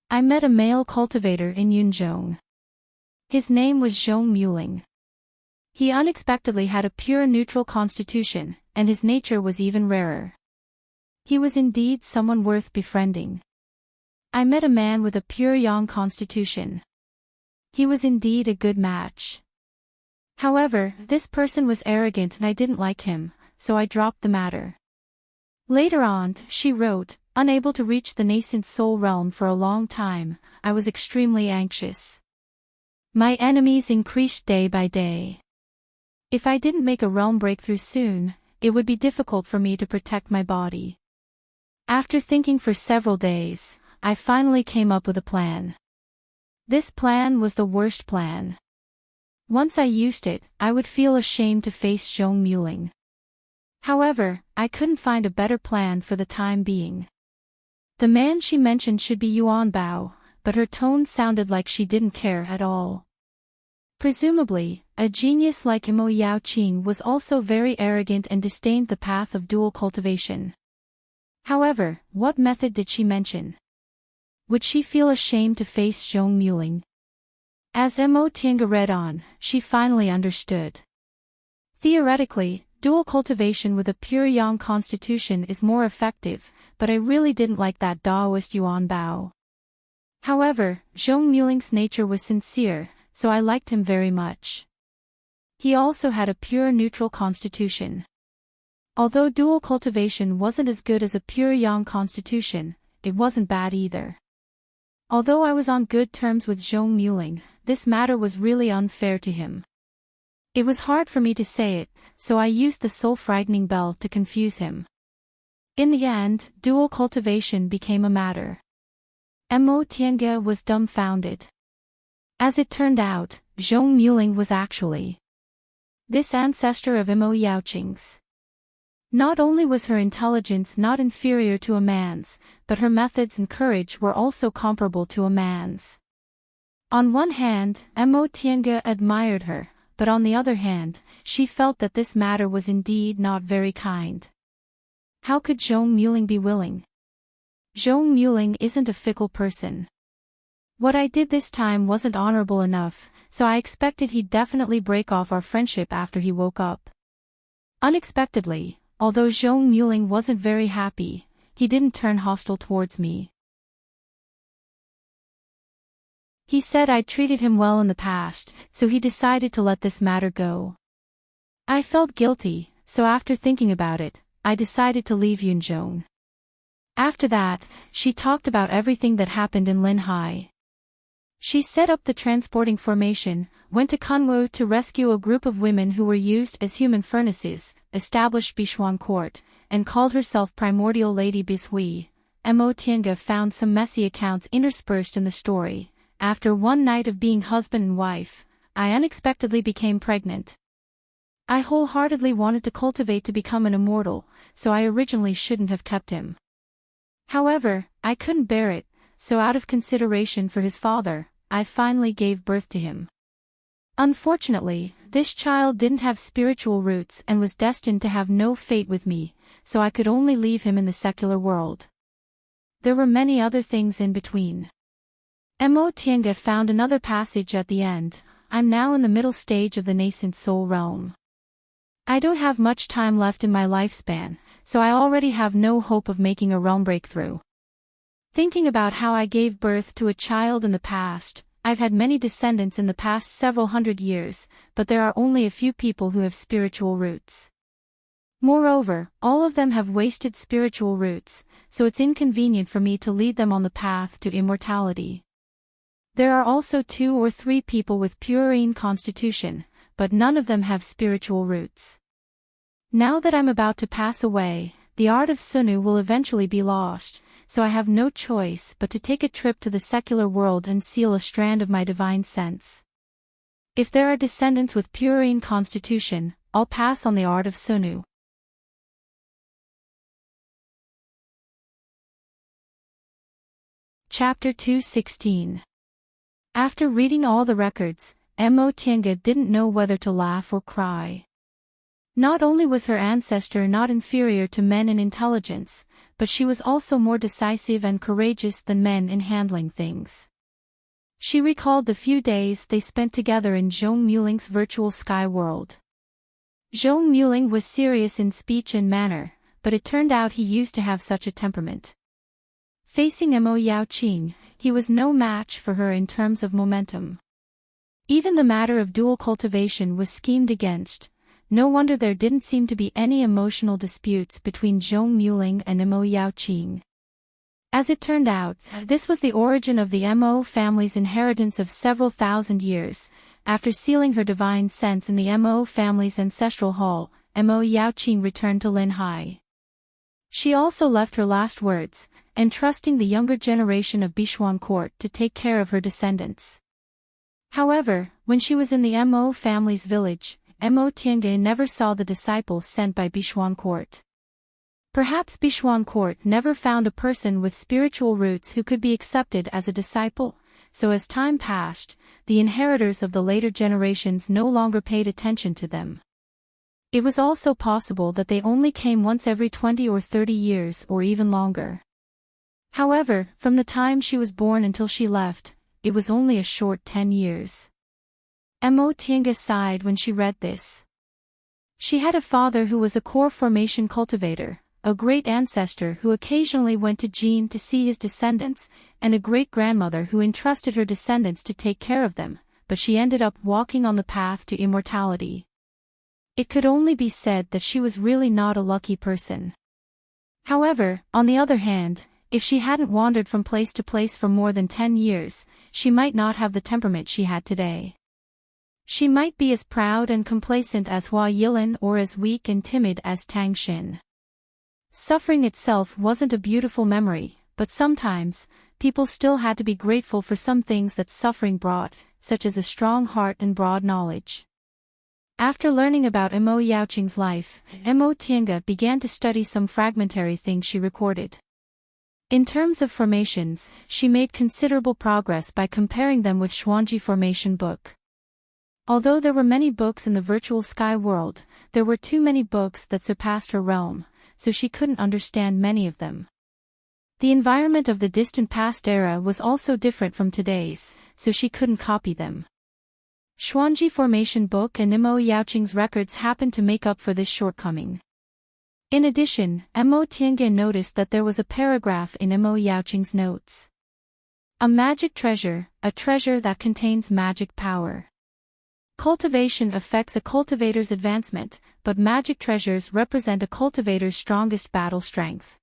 I met a male cultivator in Yunzhong. His name was Zhong Muling. He unexpectedly had a pure neutral constitution, and his nature was even rarer. He was indeed someone worth befriending. I met a man with a pure yang constitution. He was indeed a good match. However, this person was arrogant and I didn't like him, so I dropped the matter. Later on, she wrote, unable to reach the nascent soul realm for a long time, I was extremely anxious. My enemies increased day by day. If I didn't make a realm breakthrough soon, it would be difficult for me to protect my body. After thinking for several days, I finally came up with a plan. This plan was the worst plan. Once I used it, I would feel ashamed to face Zhong Muling. However, I couldn't find a better plan for the time being. The man she mentioned should be Yuan Bao, but her tone sounded like she didn't care at all. Presumably, a genius like Mo Yaoqing was also very arrogant and disdained the path of dual cultivation. However, what method did she mention? Would she feel ashamed to face Zhong Muling? As Mo Tiange read on, she finally understood. Theoretically, dual cultivation with a pure yang constitution is more effective, but I really didn't like that Daoist Yuan Bao. However, Zhong Muling's nature was sincere, so I liked him very much. He also had a pure neutral constitution. Although dual cultivation wasn't as good as a pure yang constitution, it wasn't bad either. Although I was on good terms with Zhong Muling, this matter was really unfair to him. It was hard for me to say it, so I used the soul-frightening bell to confuse him. In the end, dual cultivation became a matter. Mo Tiange was dumbfounded. As it turned out, Zhong Muling was actually this ancestor of Mo Yaoqing's. Not only was her intelligence not inferior to a man's, but her methods and courage were also comparable to a man's. On one hand, Mo Tiange admired her, but on the other hand, she felt that this matter was indeed not very kind. How could Zhong Muling be willing? Zhong Muling isn't a fickle person. What I did this time wasn't honorable enough, so I expected he'd definitely break off our friendship after he woke up. Unexpectedly, although Zhong Muling wasn't very happy, he didn't turn hostile towards me. He said I'd treated him well in the past, so he decided to let this matter go. I felt guilty, so after thinking about it, I decided to leave Yunzhong. After that, she talked about everything that happened in Linhai. She set up the transporting formation, went to Kunwu to rescue a group of women who were used as human furnaces, established Bichuan court, and called herself Primordial Lady Bishui. Mo Tiange found some messy accounts interspersed in the story. After one night of being husband and wife, I unexpectedly became pregnant. I wholeheartedly wanted to cultivate to become an immortal, so I originally shouldn't have kept him. However, I couldn't bear it, so out of consideration for his father, I finally gave birth to him. Unfortunately, this child didn't have spiritual roots and was destined to have no fate with me, so I could only leave him in the secular world. There were many other things in between. Mo Tiange found another passage at the end. I'm now in the middle stage of the nascent soul realm. I don't have much time left in my lifespan, so I already have no hope of making a realm breakthrough. Thinking about how I gave birth to a child in the past, I've had many descendants in the past several hundred years, but there are only a few people who have spiritual roots. Moreover, all of them have wasted spiritual roots, so it's inconvenient for me to lead them on the path to immortality. There are also 2 or 3 people with purine constitution, but none of them have spiritual roots. Now that I'm about to pass away, the art of Sunu will eventually be lost, so I have no choice but to take a trip to the secular world and seal a strand of my divine sense. If there are descendants with purine constitution, I'll pass on the art of Sunu. Chapter 216. After reading all the records, Mo Tiange didn't know whether to laugh or cry. Not only was her ancestor not inferior to men in intelligence, but she was also more decisive and courageous than men in handling things. She recalled the few days they spent together in Zhong Muling's virtual sky world. Zhong Muling was serious in speech and manner, but it turned out he used to have such a temperament. Facing Mo Yaoqing, he was no match for her in terms of momentum. Even the matter of dual cultivation was schemed against. No wonder there didn't seem to be any emotional disputes between Zhong Muling and Mo Yaoqing. As it turned out, this was the origin of the Mo family's inheritance of several thousand years. After sealing her divine sense in the Mo family's ancestral hall, Mo Yaoqing returned to Linhai. She also left her last words, entrusting the younger generation of Bichuan court to take care of her descendants. However, when she was in the Mo family's village, Mo Tiange never saw the disciples sent by Bichuan court. Perhaps Bichuan court never found a person with spiritual roots who could be accepted as a disciple, so as time passed, the inheritors of the later generations no longer paid attention to them. It was also possible that they only came once every 20 or 30 years or even longer. However, from the time she was born until she left, it was only a short 10 years. Mo Tiange sighed when she read this. She had a father who was a core formation cultivator, a great ancestor who occasionally went to Jin to see his descendants, and a great-grandmother who entrusted her descendants to take care of them, but she ended up walking on the path to immortality. It could only be said that she was really not a lucky person. However, on the other hand, if she hadn't wandered from place to place for more than 10 years, she might not have the temperament she had today. She might be as proud and complacent as Hua Yilin or as weak and timid as Tang Xin. Suffering itself wasn't a beautiful memory, but sometimes, people still had to be grateful for some things that suffering brought, such as a strong heart and broad knowledge. After learning about Mo Yaoqing's life, Mo Tiange began to study some fragmentary things she recorded. In terms of formations, she made considerable progress by comparing them with Xuanji formation book. Although there were many books in the virtual sky world, there were too many books that surpassed her realm, so she couldn't understand many of them. The environment of the distant past era was also different from today's, so she couldn't copy them. Xuanji formation book and Mo Yaoqing's records happened to make up for this shortcoming. In addition, Mo Tiange noticed that there was a paragraph in Mo Yaoqing's notes. A magic treasure, a treasure that contains magic power. Cultivation affects a cultivator's advancement, but magic treasures represent a cultivator's strongest battle strength.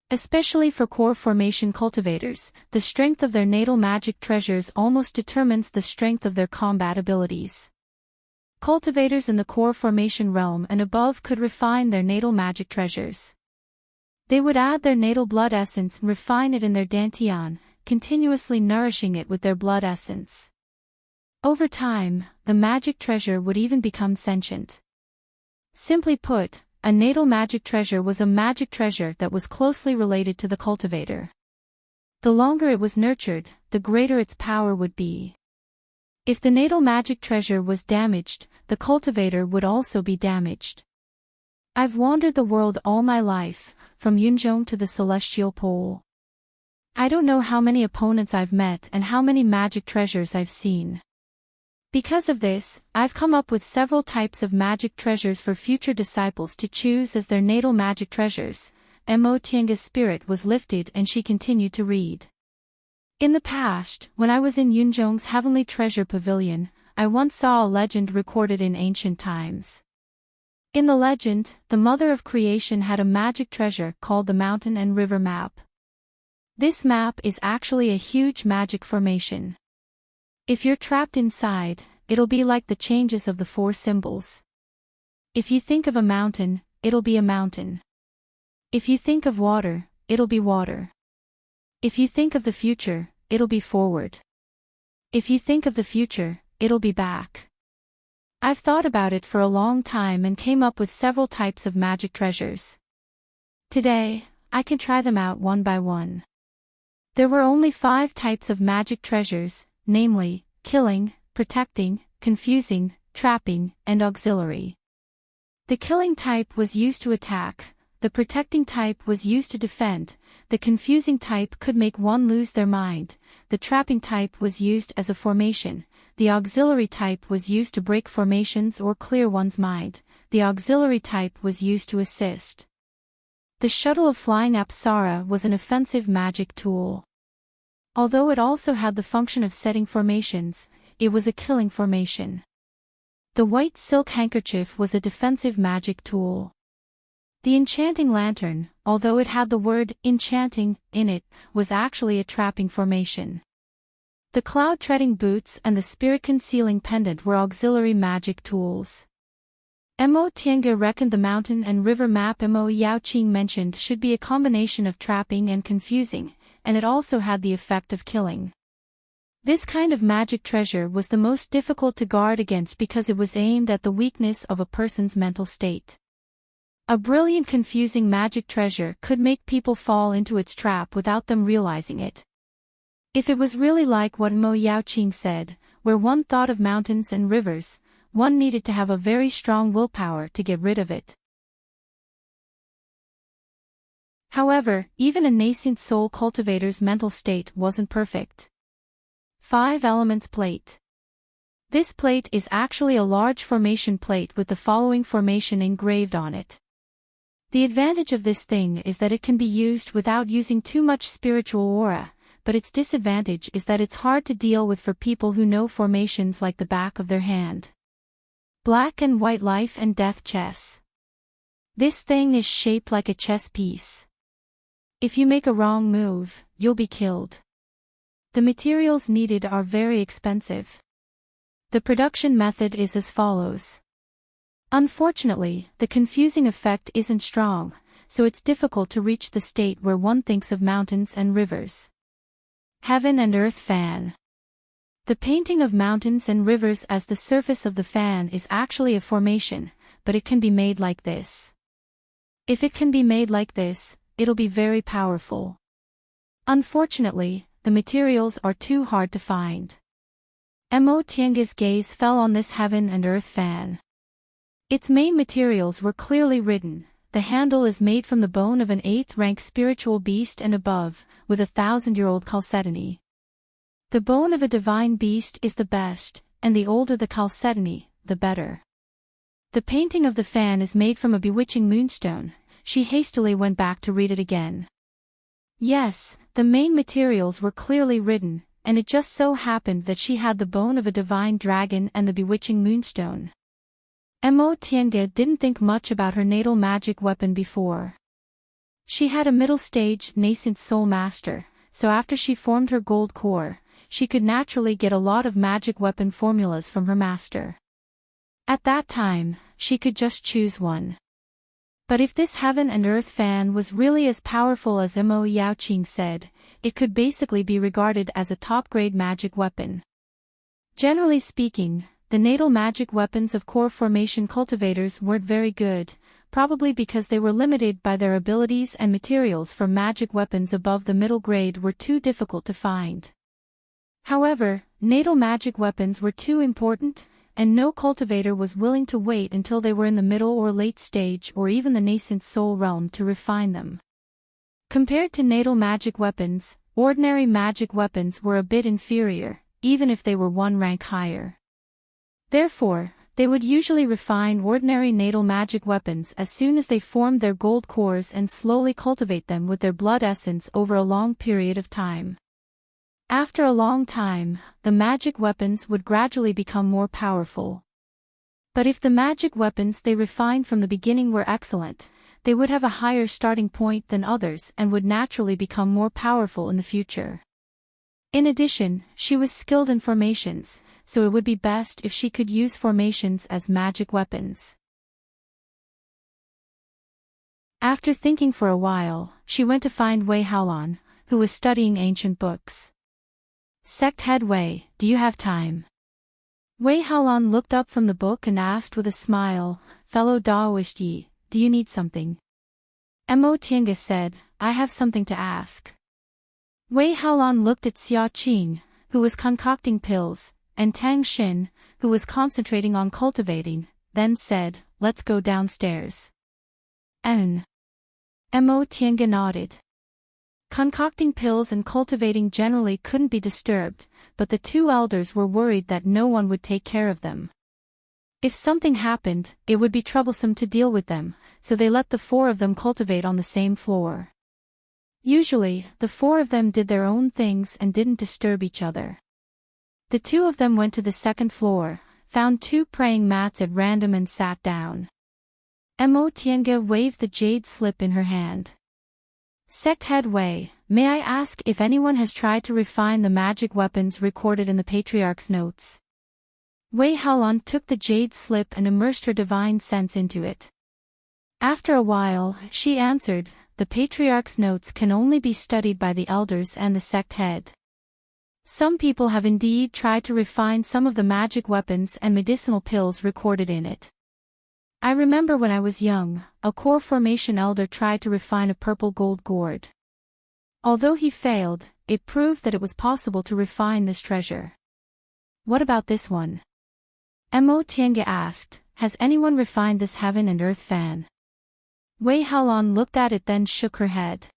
Especially for core formation cultivators, the strength of their natal magic treasures almost determines the strength of their combat abilities. Cultivators in the core formation realm and above could refine their natal magic treasures. They would add their natal blood essence and refine it in their dantian, continuously nourishing it with their blood essence. Over time, the magic treasure would even become sentient. Simply put, a natal magic treasure was a magic treasure that was closely related to the cultivator. The longer it was nurtured, the greater its power would be. If the natal magic treasure was damaged, the cultivator would also be damaged. I've wandered the world all my life, from Yunzhong to the celestial pole. I don't know how many opponents I've met and how many magic treasures I've seen. Because of this, I've come up with several types of magic treasures for future disciples to choose as their natal magic treasures. Mo Tianga's spirit was lifted and she continued to read. In the past, when I was in Yunzhong's Heavenly Treasure Pavilion, I once saw a legend recorded in ancient times. In the legend, the Mother of Creation had a magic treasure called the Mountain and River Map. This map is actually a huge magic formation. If you're trapped inside, it'll be like the changes of the four symbols. If you think of a mountain, it'll be a mountain. If you think of water, it'll be water. If you think of the future, it'll be forward. If you think of the future, it'll be back. I've thought about it for a long time and came up with several types of magic treasures. Today, I can try them out one by one. There were only 5 types of magic treasures, namely, killing, protecting, confusing, trapping, and auxiliary. The killing type was used to attack, the protecting type was used to defend, the confusing type could make one lose their mind, the trapping type was used as a formation, the auxiliary type was used to break formations or clear one's mind, the auxiliary type was used to assist. The shuttle of flying Apsara was an offensive magic tool. Although it also had the function of setting formations, it was a killing formation. The white silk handkerchief was a defensive magic tool. The enchanting lantern, although it had the word enchanting in it, was actually a trapping formation. The cloud-treading boots and the spirit-concealing pendant were auxiliary magic tools. Mo Tianga reckoned the mountain and river map Mo Yaoqing mentioned should be a combination of trapping and confusing, and it also had the effect of killing. This kind of magic treasure was the most difficult to guard against because it was aimed at the weakness of a person's mental state. A brilliant confusing magic treasure could make people fall into its trap without them realizing it. If it was really like what Mo Yaoqing said, where one thought of mountains and rivers, one needed to have a very strong willpower to get rid of it. However, even a nascent soul cultivator's mental state wasn't perfect. 5 Elements Plate. This plate is actually a large formation plate with the following formation engraved on it. The advantage of this thing is that it can be used without using too much spiritual aura, but its disadvantage is that it's hard to deal with for people who know formations like the back of their hand. Black and white life and death chess. This thing is shaped like a chess piece. If you make a wrong move, you'll be killed. The materials needed are very expensive. The production method is as follows. Unfortunately, the confusing effect isn't strong, so it's difficult to reach the state where one thinks of mountains and rivers. Heaven and Earth Fan. The painting of mountains and rivers as the surface of the fan is actually a formation, but it can be made like this. If it can be made like this, it'll be very powerful. Unfortunately, the materials are too hard to find. Mo Tianga's gaze fell on this heaven and earth fan. Its main materials were clearly written. The handle is made from the bone of an 8th-rank spiritual beast and above, with 1,000-year-old chalcedony. The bone of a divine beast is the best, and the older the chalcedony, the better. The painting of the fan is made from a bewitching moonstone. She hastily went back to read it again. Yes, the main materials were clearly written, and it just so happened that she had the bone of a divine dragon and the bewitching moonstone. Mo Tianga didn't think much about her natal magic weapon before. She had a middle-stage, nascent soul master, so after she formed her gold core, she could naturally get a lot of magic weapon formulas from her master. At that time, she could just choose one. But if this heaven and earth fan was really as powerful as Mo Yaoqing said, it could basically be regarded as a top-grade magic weapon. Generally speaking, the natal magic weapons of core formation cultivators weren't very good, probably because they were limited by their abilities and materials for magic weapons above the middle grade were too difficult to find. However, natal magic weapons were too important, and no cultivator was willing to wait until they were in the middle or late stage or even the nascent soul realm to refine them. Compared to natal magic weapons, ordinary magic weapons were a bit inferior, even if they were one rank higher. Therefore, they would usually refine ordinary natal magic weapons as soon as they formed their gold cores and slowly cultivate them with their blood essence over a long period of time. After a long time, the magic weapons would gradually become more powerful. But if the magic weapons they refined from the beginning were excellent, they would have a higher starting point than others and would naturally become more powerful in the future. In addition, she was skilled in formations, so it would be best if she could use formations as magic weapons. After thinking for a while, she went to find Wei Haolan, who was studying ancient books. Sect Head Wei, do you have time? Wei Haolan looked up from the book and asked with a smile, fellow Daoist Yi, do you need something? Mo Tiange said, I have something to ask. Wei Haolan looked at Xia Qing, who was concocting pills, and Tang Xin, who was concentrating on cultivating, then said, let's go downstairs. Mo Tiange nodded. Concocting pills and cultivating generally couldn't be disturbed, but the two elders were worried that no one would take care of them. If something happened, it would be troublesome to deal with them, so they let the four of them cultivate on the same floor. Usually, the four of them did their own things and didn't disturb each other. The two of them went to the second floor, found two praying mats at random and sat down. Mo Tiange waved the jade slip in her hand. Sect Head Wei, may I ask if anyone has tried to refine the magic weapons recorded in the Patriarch's notes? Wei Haolan took the jade slip and immersed her divine sense into it. After a while, she answered, the Patriarch's notes can only be studied by the elders and the sect head. Some people have indeed tried to refine some of the magic weapons and medicinal pills recorded in it. I remember when I was young, a core formation elder tried to refine a purple gold gourd. Although he failed, it proved that it was possible to refine this treasure. What about this one? Mo Tiange asked, has anyone refined this heaven and earth fan? Wei Haolan looked at it then shook her head.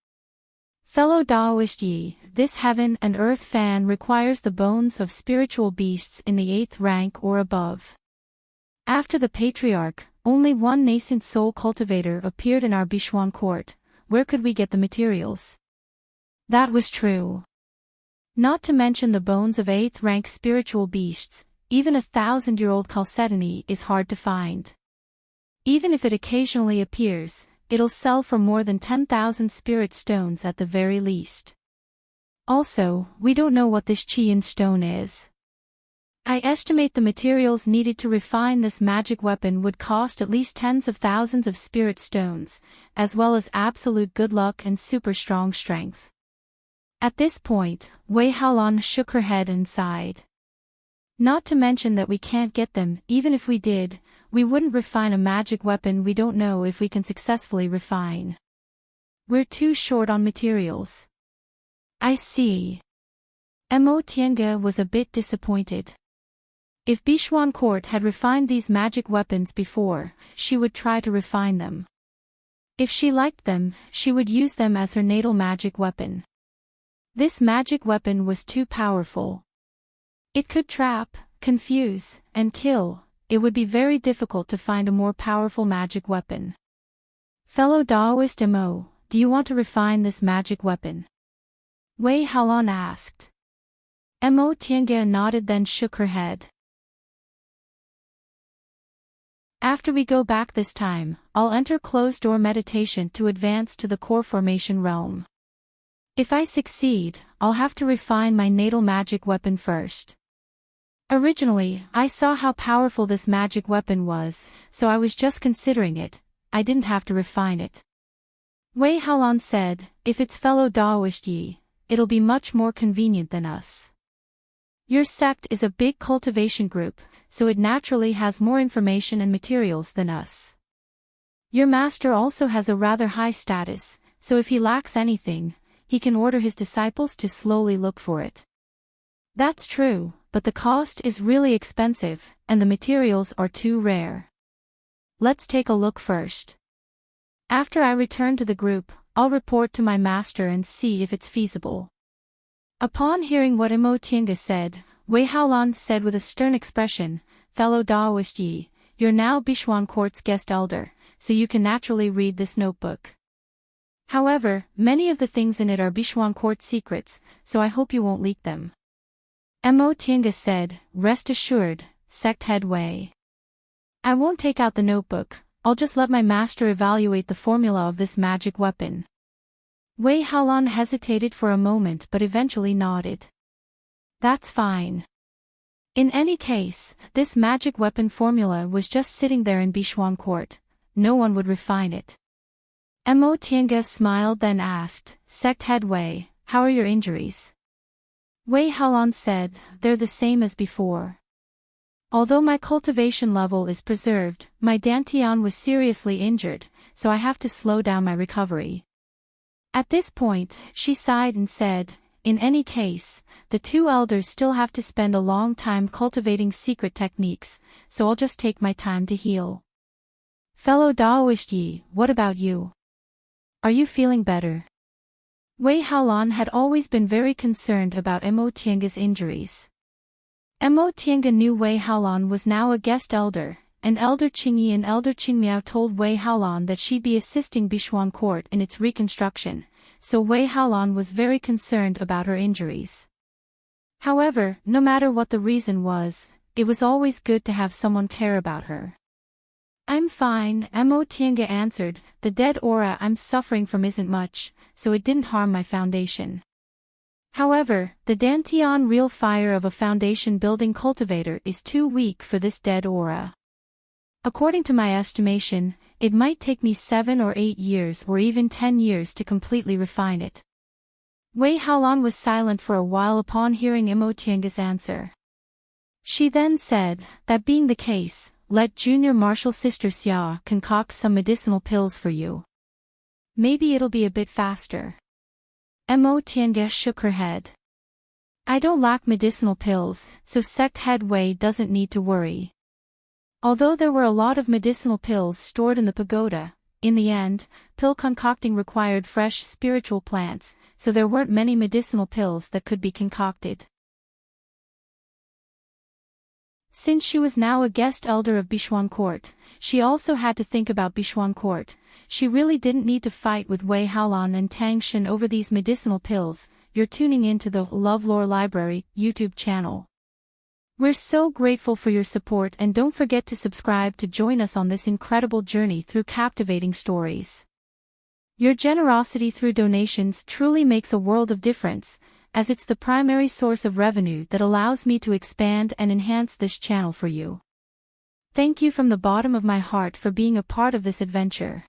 Fellow Daoist Yi, this heaven and earth fan requires the bones of spiritual beasts in the 8th rank or above. After the Patriarch, only one nascent soul cultivator appeared in our Bichuan court. Where could we get the materials? That was true. Not to mention the bones of 8th rank spiritual beasts, even a 1,000-year-old chalcedony is hard to find. Even if it occasionally appears, it'll sell for more than 10,000 spirit stones at the very least. Also, we don't know what this Qian stone is. I estimate the materials needed to refine this magic weapon would cost at least tens of thousands of spirit stones, as well as absolute good luck and super strong strength. At this point, Wei Haolan shook her head and sighed. Not to mention that we can't get them, even if we did, we wouldn't refine a magic weapon we don't know if we can successfully refine. We're too short on materials. I see. Mo Tiange was a bit disappointed. If Bichuan Court had refined these magic weapons before, she would try to refine them. If she liked them, she would use them as her natal magic weapon. This magic weapon was too powerful. It could trap, confuse, and kill. It would be very difficult to find a more powerful magic weapon. Fellow Daoist Mo, do you want to refine this magic weapon? Wei Haolan asked. Mo Tiange nodded then shook her head. After we go back this time, I'll enter closed-door meditation to advance to the core formation realm. If I succeed, I'll have to refine my natal magic weapon first. Originally, I saw how powerful this magic weapon was, so I was just considering it. I didn't have to refine it. Wei Haolan said, if it's fellow Daoist Yi, it'll be much more convenient than us. Your sect is a big cultivation group, so it naturally has more information and materials than us. Your master also has a rather high status, so if he lacks anything, he can order his disciples to slowly look for it. That's true, but the cost is really expensive, and the materials are too rare. Let's take a look first. After I return to the group, I'll report to my master and see if it's feasible. Upon hearing what Imo Tiange said, Wei Haolan said with a stern expression, fellow Daoist Yi, you're now Bishuan Court's guest elder, so you can naturally read this notebook. However, many of the things in it are Bishuan Court secrets, so I hope you won't leak them. Imo Tiange said, rest assured, sect head Wei. I won't take out the notebook, I'll just let my master evaluate the formula of this magic weapon. Wei Haolan hesitated for a moment but eventually nodded. That's fine. In any case, this magic weapon formula was just sitting there in Bishuan Court. No one would refine it. Imo Tiange smiled then asked, Sect Head Wei, how are your injuries? Wei Haolan said, they're the same as before. Although my cultivation level is preserved, my Dantian was seriously injured, so I have to slow down my recovery. At this point, she sighed and said, in any case, the two elders still have to spend a long time cultivating secret techniques, so I'll just take my time to heal. Fellow Daoist Yi, what about you? Are you feeling better? Wei Haolan had always been very concerned about Imo Tiange's injuries. Imo Tiange knew Wei Haolan was now a guest elder, and Elder Qingyi and Elder Qingmiao told Wei Haolan that she'd be assisting Bishuan Court in its reconstruction, so Wei Haolan was very concerned about her injuries. However, no matter what the reason was, it was always good to have someone care about her. I'm fine, Imo Tiange answered, the dead aura I'm suffering from isn't much, so it didn't harm my foundation. However, the Dantian real fire of a foundation building cultivator is too weak for this dead aura. According to my estimation, it might take me 7 or 8 years or even 10 years to completely refine it. Wei Haolan was silent for a while upon hearing Imo Tiange's answer. She then said, that being the case, let Junior Martial Sister Xia concoct some medicinal pills for you. Maybe it'll be a bit faster. Imo Tiange shook her head. I don't lack medicinal pills, so Sect Head Wei doesn't need to worry. Although there were a lot of medicinal pills stored in the pagoda, in the end, pill concocting required fresh spiritual plants, so there weren't many medicinal pills that could be concocted. Since she was now a guest elder of Bishuan Court, she also had to think about Bishuan Court. She really didn't need to fight with Wei Haolan and Tang Shen over these medicinal pills. You're tuning into the LoveLore Library YouTube channel. We're so grateful for your support and don't forget to subscribe to join us on this incredible journey through captivating stories. Your generosity through donations truly makes a world of difference, as it's the primary source of revenue that allows me to expand and enhance this channel for you. Thank you from the bottom of my heart for being a part of this adventure.